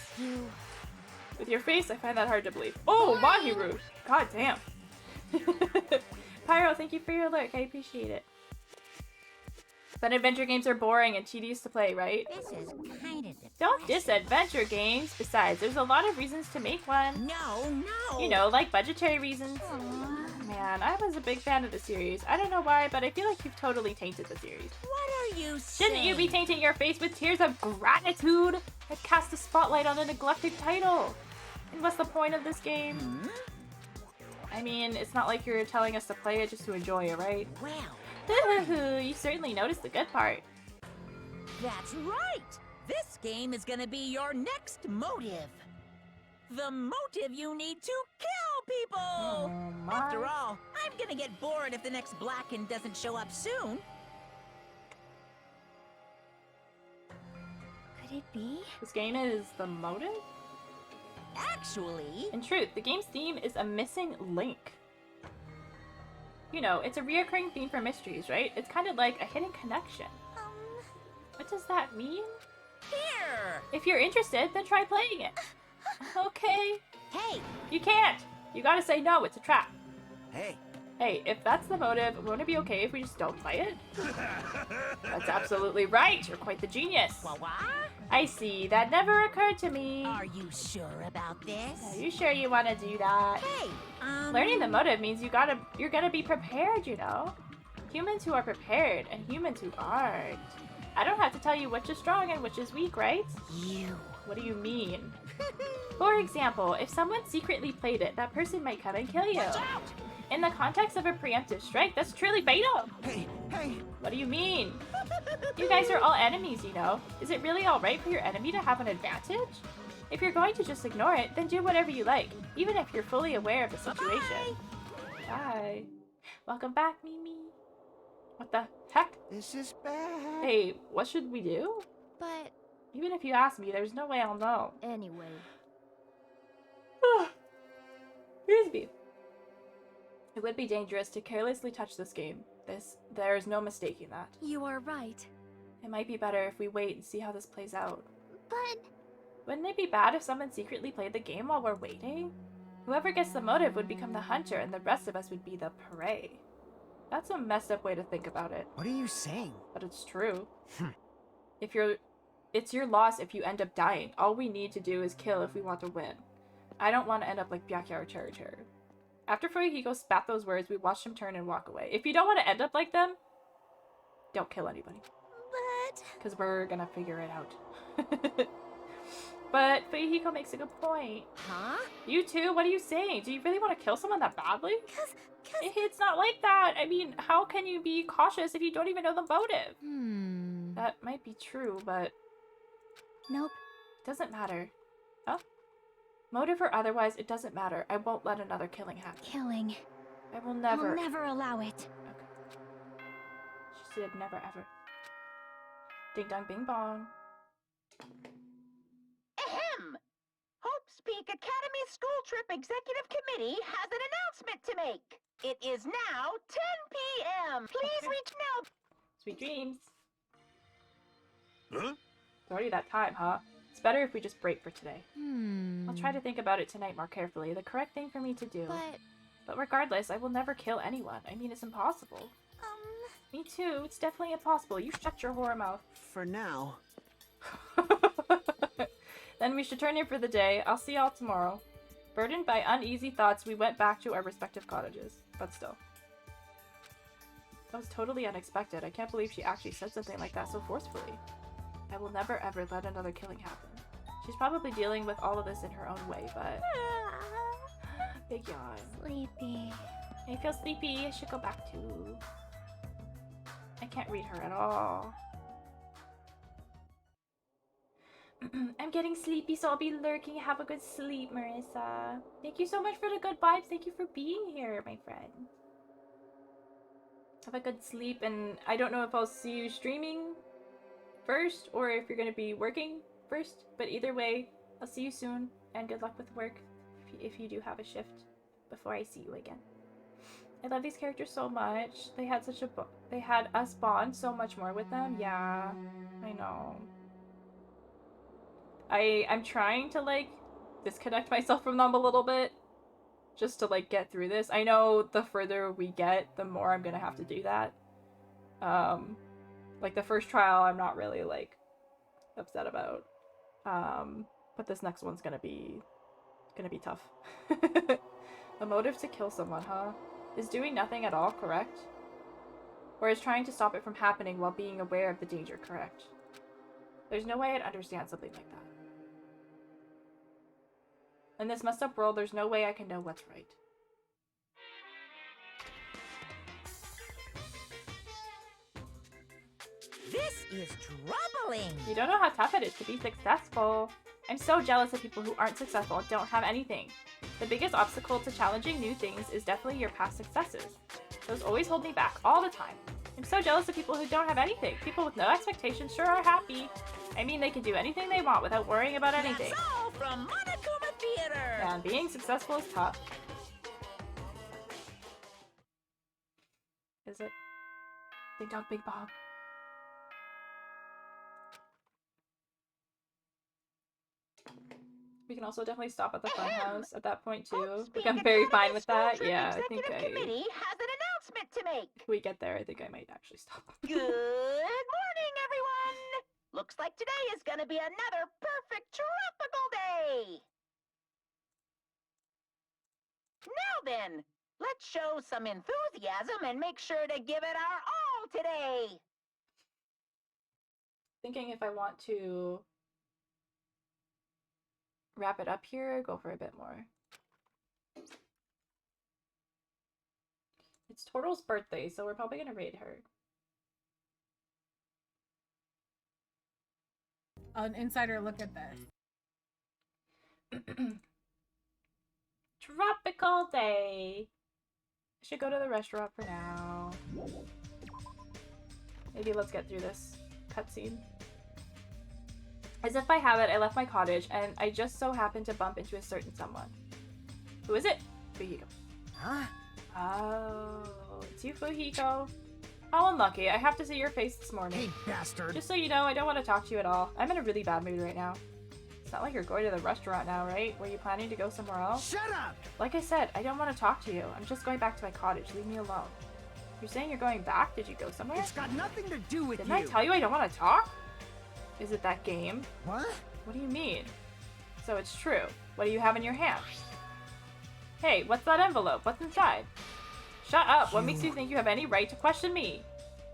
Speaker 1: With your face, I find that hard to believe. Oh, Mahiru! God damn. Pyro, thank you for your alert. I appreciate it. But adventure games are boring and tedious to play, right?
Speaker 6: This is kind of
Speaker 1: Don't diss adventure games. Besides, there's a lot of reasons to make one.
Speaker 6: No.
Speaker 1: You know, like budgetary reasons. Man, I was a big fan of the series. I don't know why, but I feel like you've totally tainted the series.
Speaker 6: What are you saying?
Speaker 1: Shouldn't you be tainting your face with tears of gratitude that cast a spotlight on a neglected title? And what's the point of this game?
Speaker 6: Hmm?
Speaker 1: I mean, it's not like you're telling us to play it just to enjoy it, right?
Speaker 6: Well,
Speaker 1: You certainly noticed the good part.
Speaker 6: that's right! This game is gonna be your next motive. The motive you need to kill people!
Speaker 1: Oh my.
Speaker 6: After all, I'm gonna get bored if the next Blacken doesn't show up soon.
Speaker 3: Could it be?
Speaker 1: This game is the motive?
Speaker 6: Actually,
Speaker 1: In truth, the game's theme is a missing link. You know, it's a reoccurring theme for mysteries, right? It's kind of like a hidden connection. What does that mean?
Speaker 6: here!
Speaker 1: If you're interested, then try playing it. Okay.
Speaker 6: Hey,
Speaker 1: You can't! You gotta say no, it's a trap.
Speaker 8: Hey,
Speaker 1: Hey, if that's the motive, won't it be okay if we just don't play it? That's absolutely right! You're quite the genius!
Speaker 6: what?
Speaker 1: I see, that never occurred to me.
Speaker 6: Are you sure about this?
Speaker 1: Are you sure you want to do that?
Speaker 6: Hey,
Speaker 1: Learning the motive means you're gonna be prepared, you know? Humans who are prepared and humans who aren't. I don't have to tell you which is strong and which is weak, right?
Speaker 6: You.
Speaker 1: What do you mean? For example, if someone secretly played it, that person might come and kill you.
Speaker 6: Watch out!
Speaker 1: In the context of a preemptive strike, that's truly fatal.
Speaker 8: hey, hey!
Speaker 1: What do you mean? You guys are all enemies, you know. Is it really alright for your enemy to have an advantage? If you're going to just ignore it, then do whatever you like, even if you're fully aware of the situation. Bye. Welcome back, Mimi. What the heck?
Speaker 8: This is bad.
Speaker 1: Hey, what should we do?
Speaker 3: But
Speaker 1: Even if you ask me, there's no way I'll know.
Speaker 3: anyway.
Speaker 1: Excuse me. It would be dangerous to carelessly touch this game. There's no mistaking that.
Speaker 3: You are right.
Speaker 1: It might be better if we wait and see how this plays out.
Speaker 3: But
Speaker 1: Wouldn't it be bad if someone secretly played the game while we're waiting? Whoever gets the motive would become the hunter and the rest of us would be the prey. That's a messed up way to think about it,
Speaker 8: What are you saying?
Speaker 1: but it's true. It's your loss if you end up dying. All we need to do is kill if we want to win. I don't want to end up like Byakyar Cher. After Fuyuhiko spat those words, we watched him turn and walk away. If you don't want to end up like them, don't kill anybody. Because we're gonna figure it out. But Fuyuhiko makes a good point.
Speaker 3: huh?
Speaker 1: You too? What are you saying? Do you really want to kill someone that badly?
Speaker 3: Cause
Speaker 1: It's not like that. I mean, how can you be cautious if you don't even know the motive? That might be true, but
Speaker 3: Nope.
Speaker 1: it doesn't matter. Huh? Motive or otherwise, it doesn't matter. I won't let another killing happen.
Speaker 3: Killing.
Speaker 1: I will never.
Speaker 3: I'll never allow it.
Speaker 1: Okay. She said never ever. Ding dong bing bong.
Speaker 9: Ahem! Hope's Peak Academy School Trip Executive Committee has an announcement to make. It is now 10 p.m. Please reach now.
Speaker 1: Sweet dreams.
Speaker 8: Huh?
Speaker 1: It's already that time, huh? It's better if we just break for today.
Speaker 3: Hmm.
Speaker 1: I'll try to think about it tonight more carefully. The correct thing for me to do.
Speaker 3: But
Speaker 1: But regardless, I will never kill anyone. I mean, it's impossible. Me too. It's definitely impossible. You shut your whore mouth.
Speaker 8: For now.
Speaker 1: Then we should turn in for the day. I'll see y'all tomorrow. Burdened by uneasy thoughts, we went back to our respective cottages. But still. That was totally unexpected. I can't believe she actually said something like that so forcefully. I will never ever let another killing happen. She's probably dealing with all of this in her own way, but... Big yawn.
Speaker 3: sleepy.
Speaker 1: I feel sleepy. I should go back too. I can't read her at all. I'm getting sleepy, so I'll be lurking. Have a good sleep, Marissa. Thank you so much for the good vibes. Thank you for being here, my friend. Have a good sleep, and I don't know if I'll see you streaming first or if you're going to be working first, but either way, I'll see you soon, and good luck with work if you do have a shift before I see you again. I love these characters so much. They had such a they had us bond so much more with them. Yeah, I know. I'm trying to like disconnect myself from them a little bit just to like get through this. I know the further we get, the more I'm gonna have to do that. Like the first trial I'm not really like upset about. But this next one's gonna be tough. A motive to kill someone, huh? Is doing nothing at all correct? Or is trying to stop it from happening while being aware of the danger correct? There's no way I'd understand something like that. In this messed up world, there's no way I can know what's right.
Speaker 6: This is troubling.
Speaker 1: You don't know how tough it is to be successful. I'm so jealous of people who aren't successful and don't have anything. The biggest obstacle to challenging new things is definitely your past successes. Those always hold me back all the time. I'm so jealous of people who don't have anything. People with no expectations sure are happy. I mean, they can do anything they want without worrying about anything.
Speaker 6: That's all from Monokuma Theater.
Speaker 1: And being successful is tough. Is it? Ding dong, Big Bob. We can also definitely stop at the fun house at that point too. Like, I'm very fine with that. Yeah, I think
Speaker 9: Committee has an announcement to make.
Speaker 1: if we get there, I think I might actually stop.
Speaker 9: Good morning, everyone. Looks like today is gonna be another perfect tropical day. Now then, let's show some enthusiasm and make sure to give it our all today.
Speaker 1: Thinking if I want to wrap it up here, go for a bit more. It's Turtle's birthday, so we're probably gonna raid her.
Speaker 10: An insider look at this.
Speaker 1: Tropical day. I should go to the restaurant for now. Maybe let's get through this cutscene. As if by habit, I left my cottage, and I just so happened to bump into a certain someone. Who is it? Fuhiko.
Speaker 2: Huh?
Speaker 1: Oh, it's you, Fuhiko. How unlucky. I have to see your face this morning.
Speaker 2: Hey, bastard.
Speaker 1: Just so you know, I don't want to talk to you at all. I'm in a really bad mood right now. It's not like you're going to the restaurant now, right? Were you planning to go somewhere else?
Speaker 2: Shut up!
Speaker 1: Like I said, I don't want to talk to you. I'm just going back to my cottage. Leave me alone. You're saying you're going back? Did you go somewhere?
Speaker 2: It's got nothing to do with
Speaker 1: Didn't I tell you I don't want to talk? Is it that game?
Speaker 2: What?
Speaker 1: What do you mean? So it's true. What do you have in your hand? Hey, what's that envelope? What's inside? Shut up. What makes you think you have any right to question me?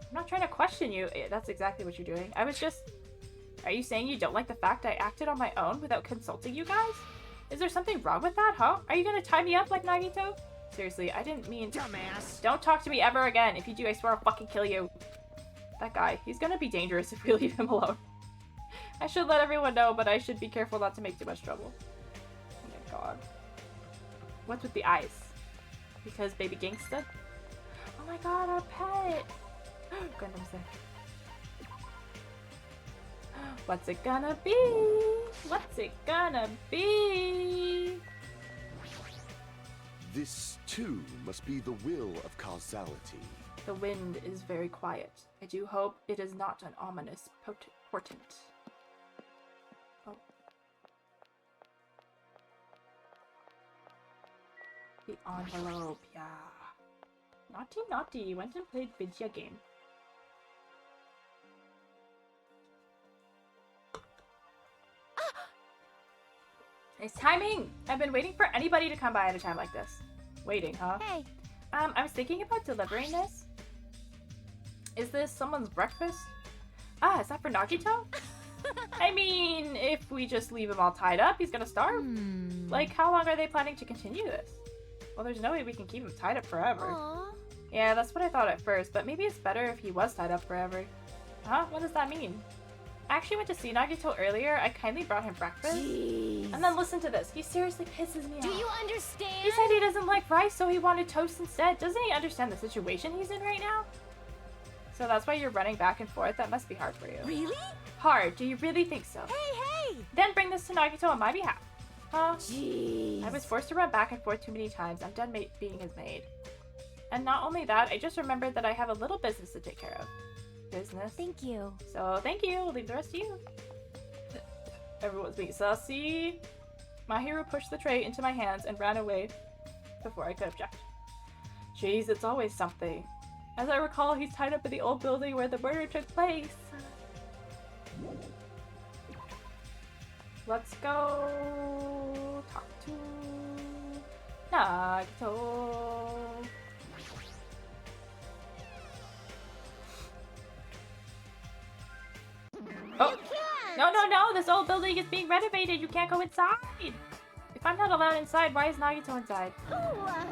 Speaker 1: I'm not trying to question you. That's exactly what you're doing. I was just... Are you saying you don't like the fact I acted on my own without consulting you guys? Is there something wrong with that, huh? Are you gonna tie me up like Nagito? Seriously, I didn't mean...
Speaker 2: Dumbass!
Speaker 1: Don't talk to me ever again. If you do, I swear I'll fucking kill you. That guy, he's gonna be dangerous if we leave him alone. I should let everyone know, but I should be careful not to make too much trouble. Oh my god. What's with the eyes? Because baby gangsta? Oh my god, our pet! Gundam's there. What's it gonna be? What's it gonna be?
Speaker 4: This, too, must be the will of causality.
Speaker 1: The wind is very quiet. I do hope it is not an ominous portent. Oh. The envelope, yeah. Naughty, naughty. Went and played video game. Nice timing! I've been waiting for anybody to come by at a time like this. Waiting, huh?
Speaker 3: Hey.
Speaker 1: I was thinking about delivering this. Is this someone's breakfast? Ah, is that for Nagito? I mean, if we just leave him all tied up, he's gonna starve. Like, how long are they planning to continue this? Well, there's no way we can keep him tied up forever.
Speaker 3: Aww.
Speaker 1: Yeah, that's what I thought at first, but maybe it's better if he was tied up forever. Huh? What does that mean? I actually went to see Nagito earlier. I kindly brought him breakfast.
Speaker 3: Jeez.
Speaker 1: And then listen to this. He seriously pisses me off.
Speaker 3: Do you understand?
Speaker 1: He said he doesn't like rice, so he wanted toast instead. Doesn't he understand the situation he's in right now? So that's why you're running back and forth? That must be hard for you.
Speaker 6: Really?
Speaker 1: Hard? Do you really think so?
Speaker 6: Hey!
Speaker 1: Then bring this to Nagito on my behalf. Huh?
Speaker 3: Jeez.
Speaker 1: I was forced to run back and forth too many times. I'm done being his maid. And not only that, I just remembered that I have a little business to take care of. Business?
Speaker 3: Thank you.
Speaker 1: So thank you. I'll leave the rest to you. Everyone's being sassy. Mahiru pushed the tray into my hands and ran away before I could object. Jeez, it's always something. As I recall, he's tied up in the old building where the murder took place. Let's go talk to Nagito. No, no, no! This old building is being renovated! You can't go inside! If I'm not allowed inside, why is Nagito inside?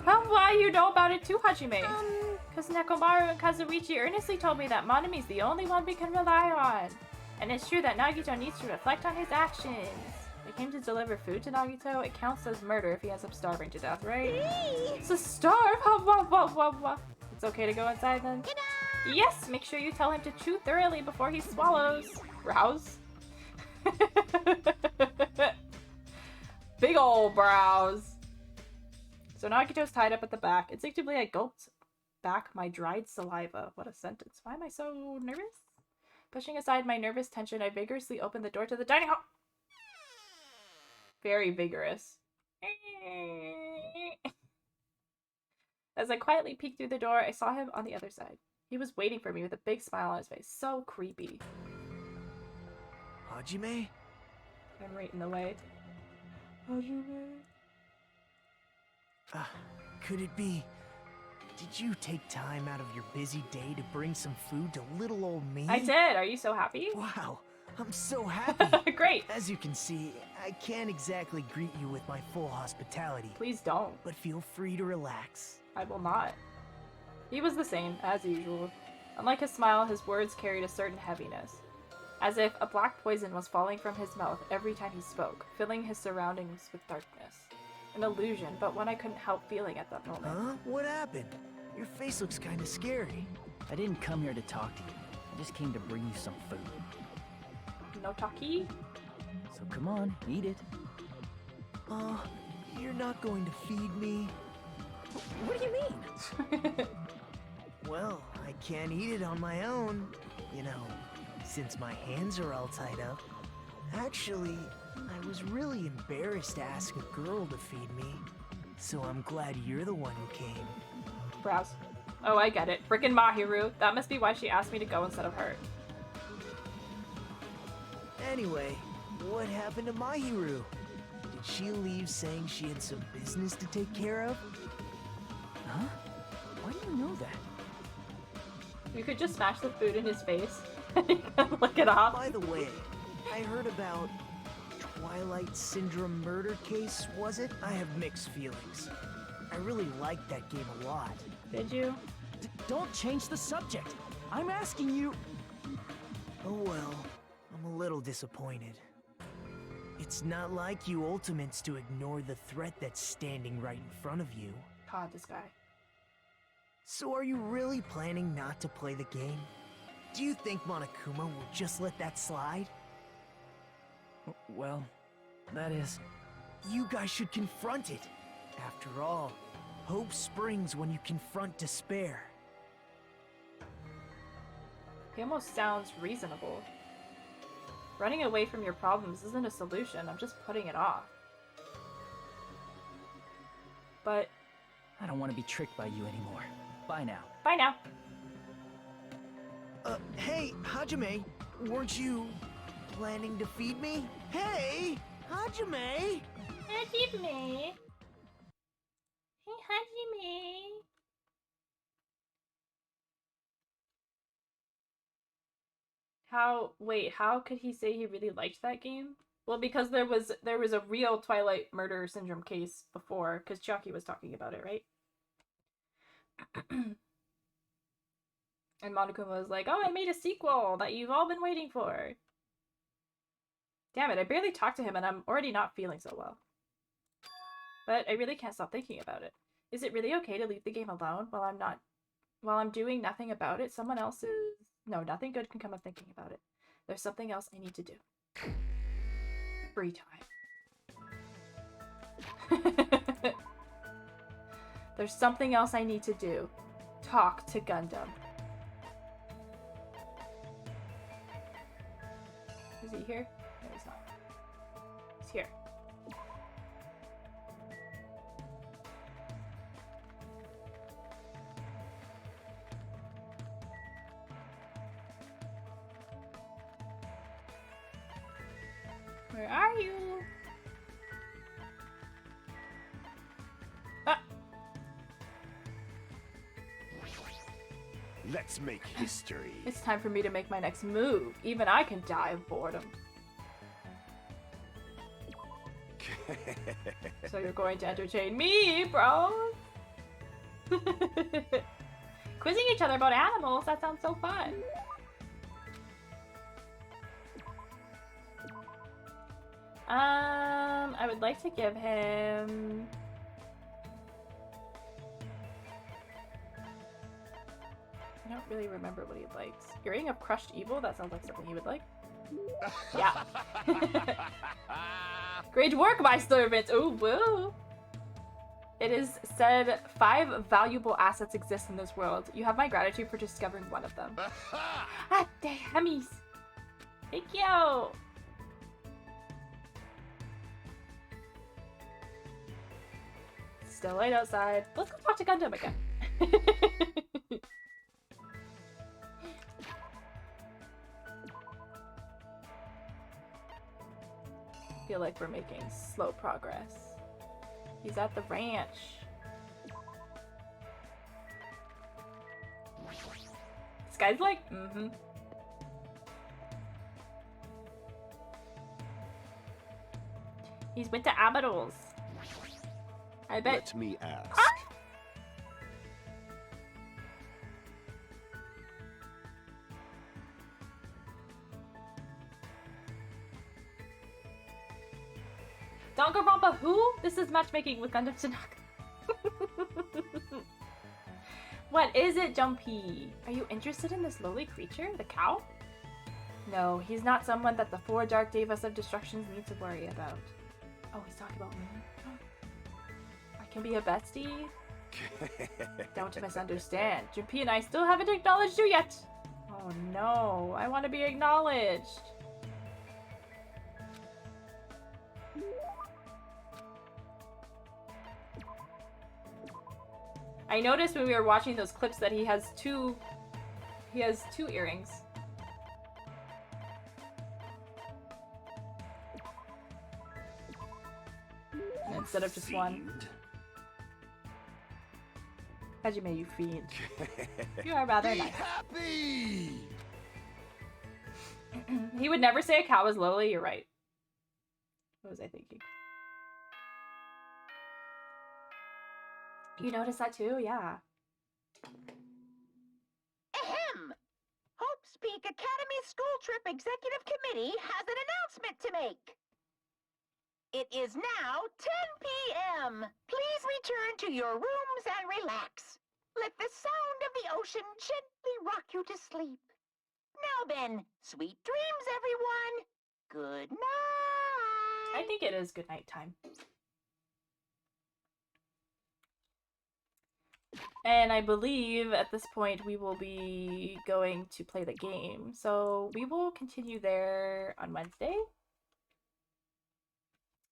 Speaker 1: Why you know about it too, Hajime? Because Nekomaru and Kazuichi earnestly told me that Monami's the only one we can rely on. And it's true that Nagito needs to reflect on his actions. They came to deliver food to Nagito. It counts as murder if he ends up starving to death, right? It's a starve? It's okay to go inside then? Yes! Make sure you tell him to chew thoroughly before he swallows. Rouse? Big ol' brows. So Nagito's tied up at the back. Instinctively, I gulped back my dried saliva. What a sentence. Why am I so nervous? Pushing aside my nervous tension, I vigorously opened the door to the dining hall. Very vigorous. As I quietly peeked through the door, I saw him on the other side. He was waiting for me with a big smile on his face. So creepy.
Speaker 2: Hajime?
Speaker 1: I'm right in the way. Hajime?
Speaker 2: Could it be... Did you take time out of your busy day to bring some food to little old me?
Speaker 1: I did! Are you so happy?
Speaker 2: Wow, I'm so happy!
Speaker 1: Great!
Speaker 2: As you can see, I can't exactly greet you with my full hospitality.
Speaker 1: Please don't.
Speaker 2: But feel free to relax.
Speaker 1: I will not. He was the same, as usual. Unlike his smile, his words carried a certain heaviness. As if a black poison was falling from his mouth every time he spoke, filling his surroundings with darkness. An illusion, but one I couldn't help feeling at that moment.
Speaker 2: Huh? What happened? Your face looks kind of scary.
Speaker 5: I didn't come here to talk to you. I just came to bring you some food.
Speaker 1: No talkie?
Speaker 5: So come on, eat it.
Speaker 2: You're not going to feed me?
Speaker 5: What do you mean?
Speaker 2: Well, I can't eat it on my own, you know, since my hands are all tied up. Actually, I was really embarrassed to ask a girl to feed me, so I'm glad you're the one who came.
Speaker 1: Browse. Oh, I get it. Frickin' Mahiru. That must be why she asked me to go instead of her.
Speaker 2: Anyway, what happened to Mahiru? Did she leave saying she had some business to take care of?
Speaker 5: Huh? Why do you know that?
Speaker 1: You could just smash the food in his face and look it up.
Speaker 2: By the way, I heard about Twilight Syndrome murder case, was it? I have mixed feelings. I really liked that game a lot.
Speaker 1: Did you?
Speaker 5: Don't change the subject. I'm asking you.
Speaker 2: Oh well, I'm a little disappointed. It's not like you Ultimates to ignore the threat that's standing right in front of you.
Speaker 1: God, this guy.
Speaker 2: So are you really planning not to play the game? Do you think Monokuma will just let that slide?
Speaker 5: Well, that is...
Speaker 2: You guys should confront it. After all, hope springs when you confront despair.
Speaker 1: He almost sounds reasonable. Running away from your problems isn't a solution, I'm just putting it off. But...
Speaker 5: I don't want to be tricked by you anymore. Bye now.
Speaker 1: Bye now.
Speaker 2: Hey, Hajime, weren't you planning to feed me? Hey, Hajime!
Speaker 1: Hajime! Hey, Hajime! How could he say he really liked that game? Well, because there was a real Twilight Murder Syndrome case before, because Chucky was talking about it, right? And Monokuma was like, oh, I made a sequel that you've all been waiting for. Damn it, I barely talked to him and I'm already not feeling so well. But I really can't stop thinking about it. Is it really okay to leave the game alone while I'm doing nothing about it? Someone else is... No, nothing good can come of thinking about it. There's something else I need to do. Free time. There's something else I need to do. Talk to Gundam. Is he here? No, he's not. He's here. Where are you? Ah!
Speaker 4: Let's make history.
Speaker 1: It's time for me to make my next move. Even I can die of boredom. So you're going to entertain me, bro? Quizzing each other about animals, that sounds so fun. I would like to give him... I don't really remember what he likes. Earring of Crushed Evil? That sounds like something he would like. Yeah. Great work, my servant! Ooh, woo! It is said 5 valuable assets exist in this world. You have my gratitude for discovering one of them. Ah, dammies! Thank you! Still light outside. Let's go talk to Gundam again. Feel like we're making slow progress. He's at the ranch. This guy's like, He's went to Abadol's. I bet.
Speaker 4: Let me ask.
Speaker 1: Ah! Danganronpa who? This is matchmaking with Gundam Tanaka. What is it, Jumpy? Are you interested in this lowly creature, the cow? No, he's not someone that the 4 Dark Devas of Destructions need to worry about. Oh, he's talking about me? I can be a bestie? Don't misunderstand. Jumpy and I still haven't acknowledged you yet. Oh no, I want to be acknowledged. I noticed when we were watching those clips that he has two earrings. Instead of just one. Hajime, you fiend. You are rather nice.
Speaker 4: Happy!
Speaker 1: He would never say a cow is lowly, you're right. What was I thinking? You noticed that too? Yeah.
Speaker 9: Ahem! Hope's Peak Academy School Trip Executive Committee has an announcement to make. It is now 10 p.m. Please return to your rooms and relax. Let the sound of the ocean gently rock you to sleep. Now then, sweet dreams, everyone. Good night.
Speaker 1: I think it is good night time. And I believe at this point we will be going to play the game. So we will continue there on Wednesday.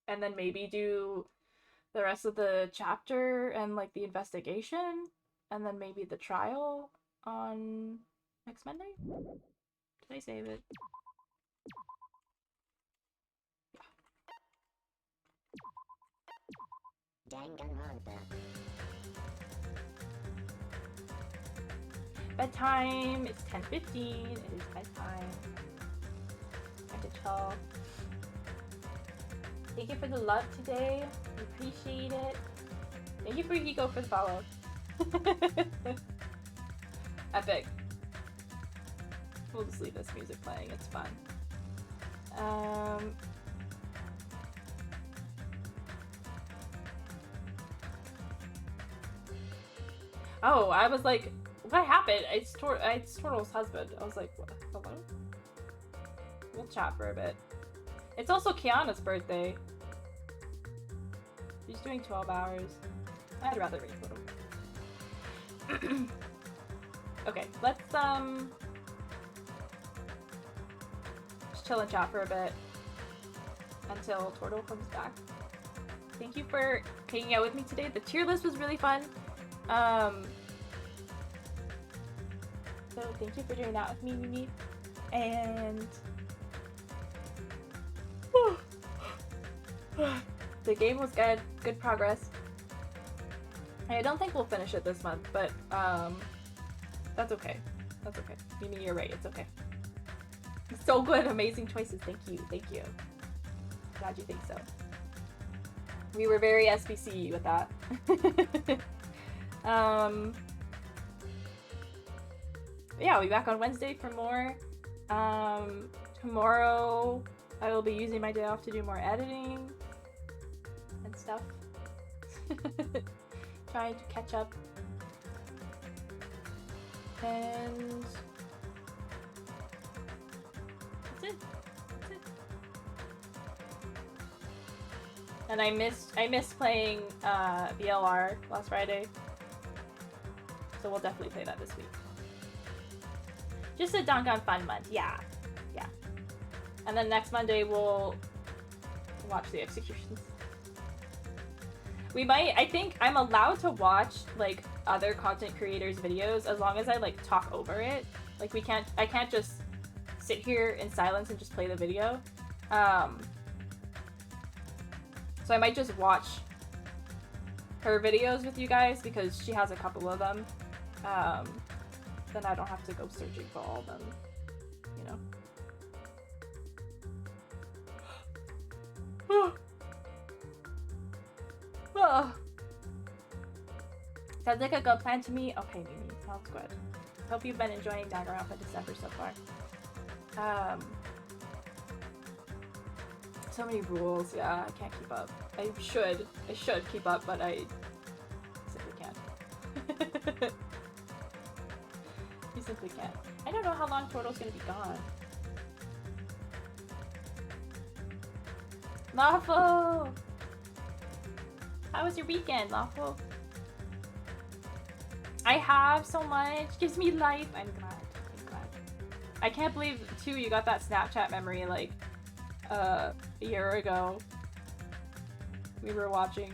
Speaker 1: And then maybe do the rest of the chapter and like the investigation. And then maybe the trial on next Monday? Did I save it?
Speaker 3: Danganronpa.
Speaker 1: Bedtime. It's 10:15. It is bedtime. Time to chill. Thank you for the love today. We appreciate it. Thank you for Hiko for the follow. Epic. We'll just leave this music playing. It's fun. Oh, I was like, what happened? It's Turtle's husband. I was like, what? Hello? We'll chat for a bit. It's also Kiana's birthday. She's doing 12 hours. I'd rather read Turtle. Okay, let's just chill and chat for a bit until Turtle comes back. Thank you for hanging out with me today. The tier list was really fun. So thank you for doing that with me, Mimi. And the game was good. Good progress. I don't think we'll finish it this month, but that's okay. That's okay. Mimi, you're right. It's okay. So good. Amazing choices. Thank you. Thank you. Glad you think so. We were very SBC with that. Yeah, I'll be back on Wednesday for more. Tomorrow I will be using my day off to do more editing and stuff. Trying to catch up. And that's it. That's it. And I missed playing VLR last Friday. So we'll definitely play that this week. Just a dangan fun month, yeah. Yeah. And then next Monday we'll watch the executions. We might, I think I'm allowed to watch like other content creators' videos as long as I like talk over it. Like I can't just sit here in silence and just play the video. So I might just watch her videos with you guys because she has a couple of them. Then I don't have to go searching for all of them, you know. Sounds like a good plan to me. Okay, Mimi, sounds good. Hope you've been enjoying danganronpa December so far. So many rules, yeah, I can't keep up. I should keep up, but I simply can't. You simply can't. I don't know how long Turtle's gonna be gone. Lawful! How was your weekend, Lawful? I have so much. Gives me life. I'm glad. I'm glad. I can't believe, too, you got that Snapchat memory, like, a year ago. We were watching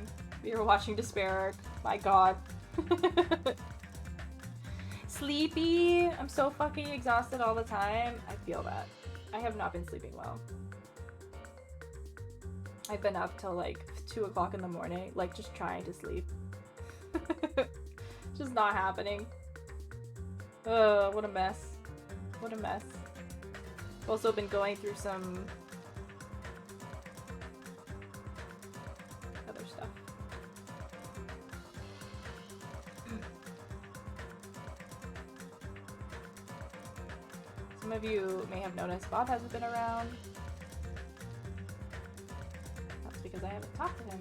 Speaker 1: Despair. My god. Sleepy. I'm so fucking exhausted all the time. I feel that. I have not been sleeping well. I've been up till like 2 o'clock in the morning, like just trying to sleep. Just not happening. What a mess. What a mess. Also been going through some other stuff. Some of you may have noticed Bob hasn't been around. That's because I haven't talked to him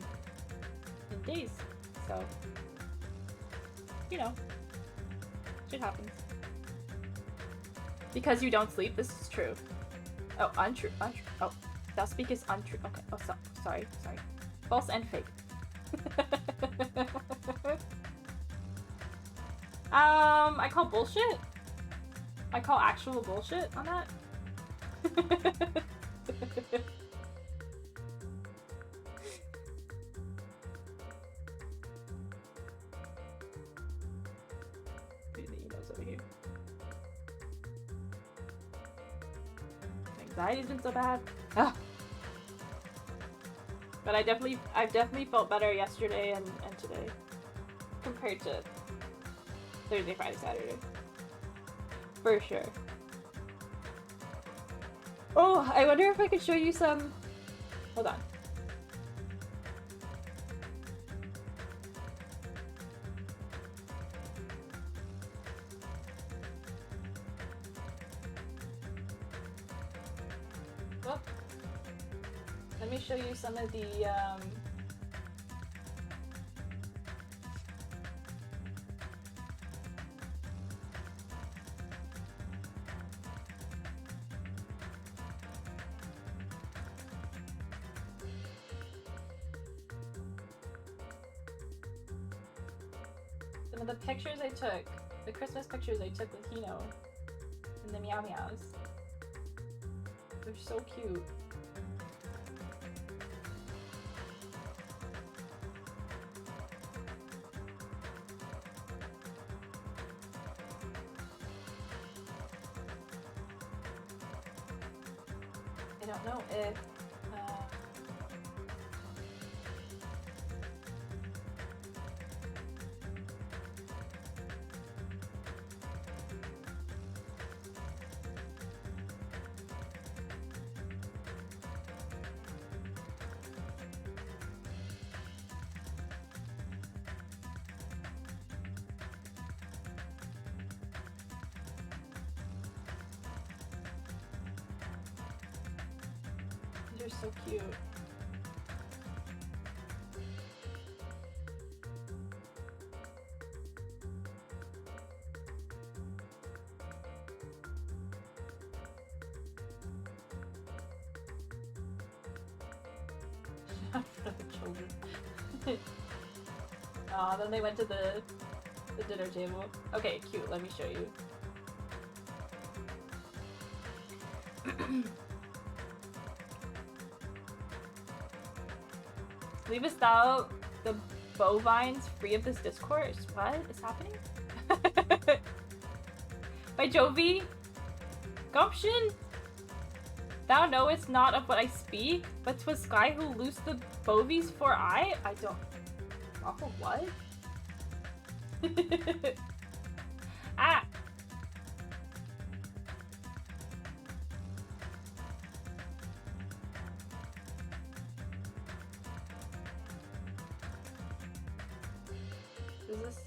Speaker 1: in days. So, you know, shit happens. Because you don't sleep, this is true. Oh, untrue, untrue. Oh, that speak is untrue. Okay, oh, sorry. False and fake. I call bullshit. I call actual bullshit on that. Read the emails over here. Anxiety's been so bad. Ugh. But I've definitely felt better yesterday and today compared to Thursday, Friday, Saturday. For sure. Oh, I wonder if I could show you some... Hold on. Oh. Let me show you some of the, pictures I took, the Christmas pictures I took with Hino and the Meow Meows. They're so cute. I don't know if They're so cute. For the children. Aw, then they went to the dinner table. Okay, cute. Let me show you. Leavest thou the bovines free of this discourse? What is happening? By Jovi? Gumption? Thou knowest not of what I speak, but 'twas Sky who loosed the bovies for I don't... Off of what? Ah! Is this...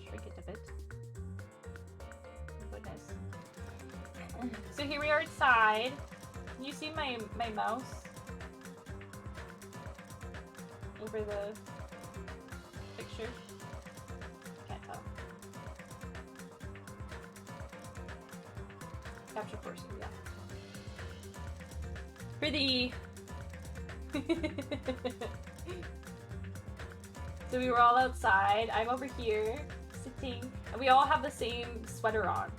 Speaker 1: Shrink it a bit. Goodness. So here we are inside. Can you see my mouse? Over the picture? Can't tell. Capture person, yeah. Pretty! So we were all outside. I'm over here, sitting, and we all have the same sweater on.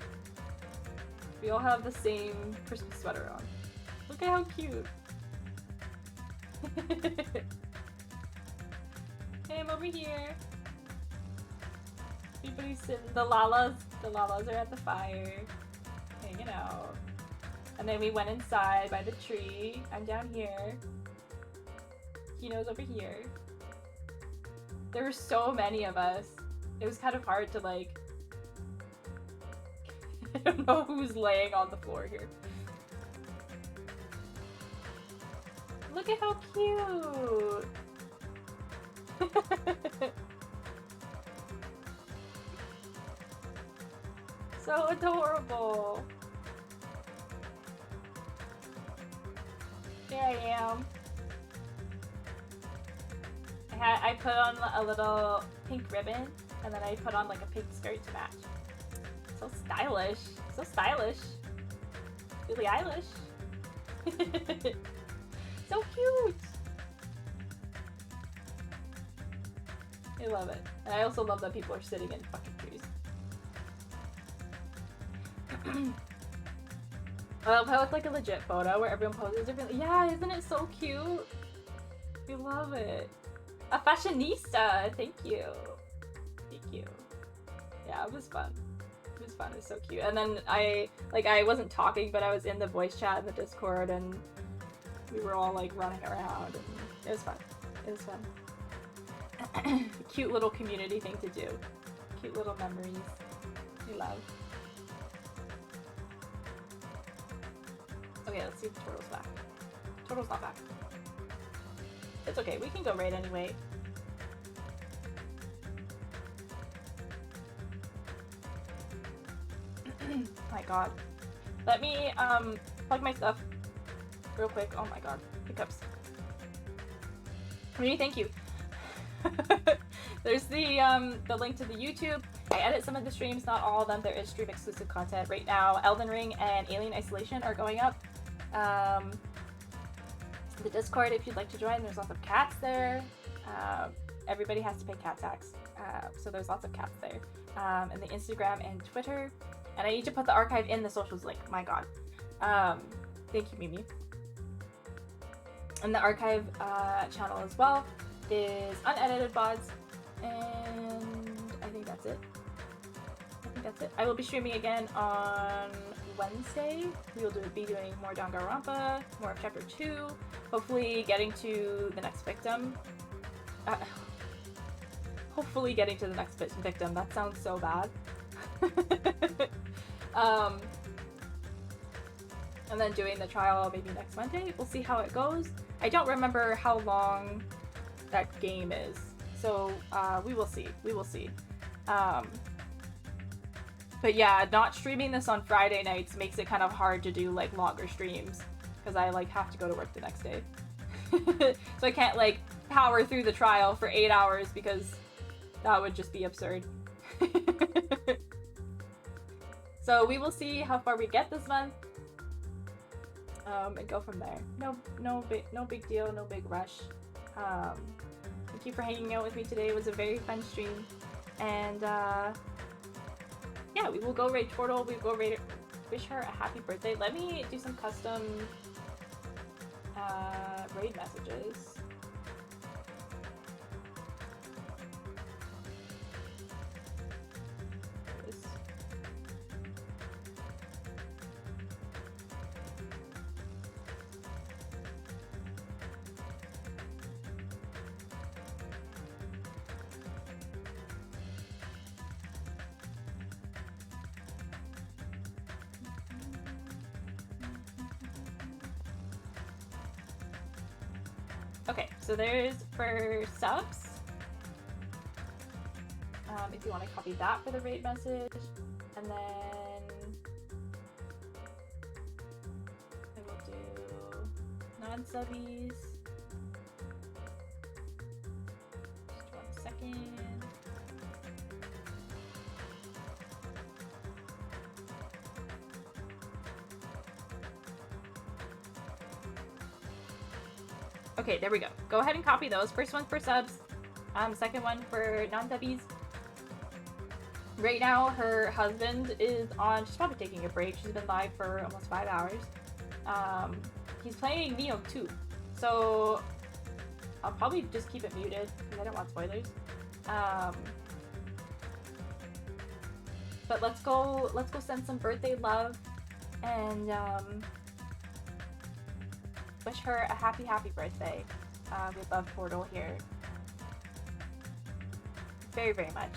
Speaker 1: We all have the same Christmas sweater on. Look at how cute. Hey, I'm over here. Everybody's sitting. The Lalas are at the fire, hanging out. And then we went inside by the tree. I'm down here. Kino's over here. There were so many of us. It was kind of hard to like... I don't know who's laying on the floor here. Look at how cute! So adorable! Here I am. I put on a little pink ribbon, and then I put on like a pink skirt to match. So stylish. So stylish. Billie Eilish. So cute! I love it. And I also love that people are sitting in fucking trees. I love how it's like a legit photo where everyone poses differently. Yeah, isn't it so cute? I love it. A fashionista! Thank you. Thank you. Yeah, it was fun. It was fun. It was so cute. And then I wasn't talking, but I was in the voice chat in the Discord, and we were all like running around, and it was fun. It was fun. Cute little community thing to do. Cute little memories. We love. Okay, let's see if Turtle's back. Turtle's not back. It's okay, we can go right anyway. My god. Let me plug my stuff real quick. Oh my god. Hiccups. Really, thank you. There's the link to the YouTube. I edit some of the streams, not all of them. There is stream exclusive content. Right now, Elden Ring and Alien Isolation are going up. The Discord, if you'd like to join, there's lots of cats there. Everybody has to pay cat tax, so there's lots of cats there. And the Instagram and Twitter. And I need to put the archive in the socials link. My god. Thank you, Mimi. And the archive channel as well is unedited VODs. And I think that's it. I will be streaming again on Wednesday. We will be doing more danganronpa, more of chapter 2, hopefully getting to the next victim. Hopefully getting to the next victim. That sounds so bad. And then doing the trial maybe next Monday. We'll see how it goes. I don't remember how long that game is, so we will see. We will see. But yeah, not streaming this on Friday nights makes it kind of hard to do like longer streams because I like have to go to work the next day. So I can't like power through the trial for 8 hours because that would just be absurd. So we will see how far we get this month. And go from there. No big deal, no big rush. Thank you for hanging out with me today. It was a very fun stream. And yeah, we will go raid Portal. We will go raid, wish her a happy birthday. Let me do some custom raid messages. Okay, so there's for subs. If you want to copy that for the raid message, and then I will do non-subbies. Just 1 second. Okay, there we go. Go ahead and copy those. First one for subs. Second one for non-subbies. Right now, her husband is on. She's probably taking a break. She's been live for almost 5 hours. He's playing Neo 2, so I'll probably just keep it muted because I don't want spoilers. But let's go send some birthday love and wish her a happy birthday. We love Portal here very much.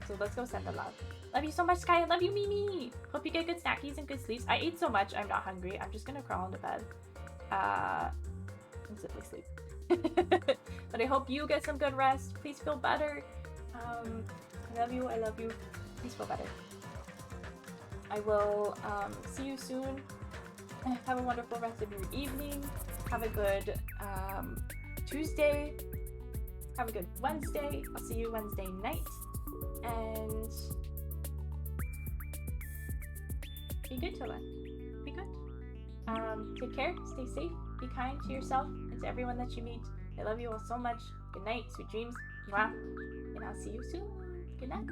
Speaker 1: So let's go send the love. Love you so much, Sky. I love you, Mimi. Hope you get good snackies and good sleeps. I ate so much I'm not hungry. I'm just gonna crawl into bed and simply sleep. But I hope you get some good rest. Please feel better. I love you. Please feel better. I will see you soon. Have a wonderful rest of your evening. Have a good Tuesday. Have a good Wednesday. I'll see you Wednesday night. And be good till then. Be good. Take care. Stay safe. Be kind to yourself and to everyone that you meet. I love you all so much. Good night. Sweet dreams. Mwah. And I'll see you soon. Good night.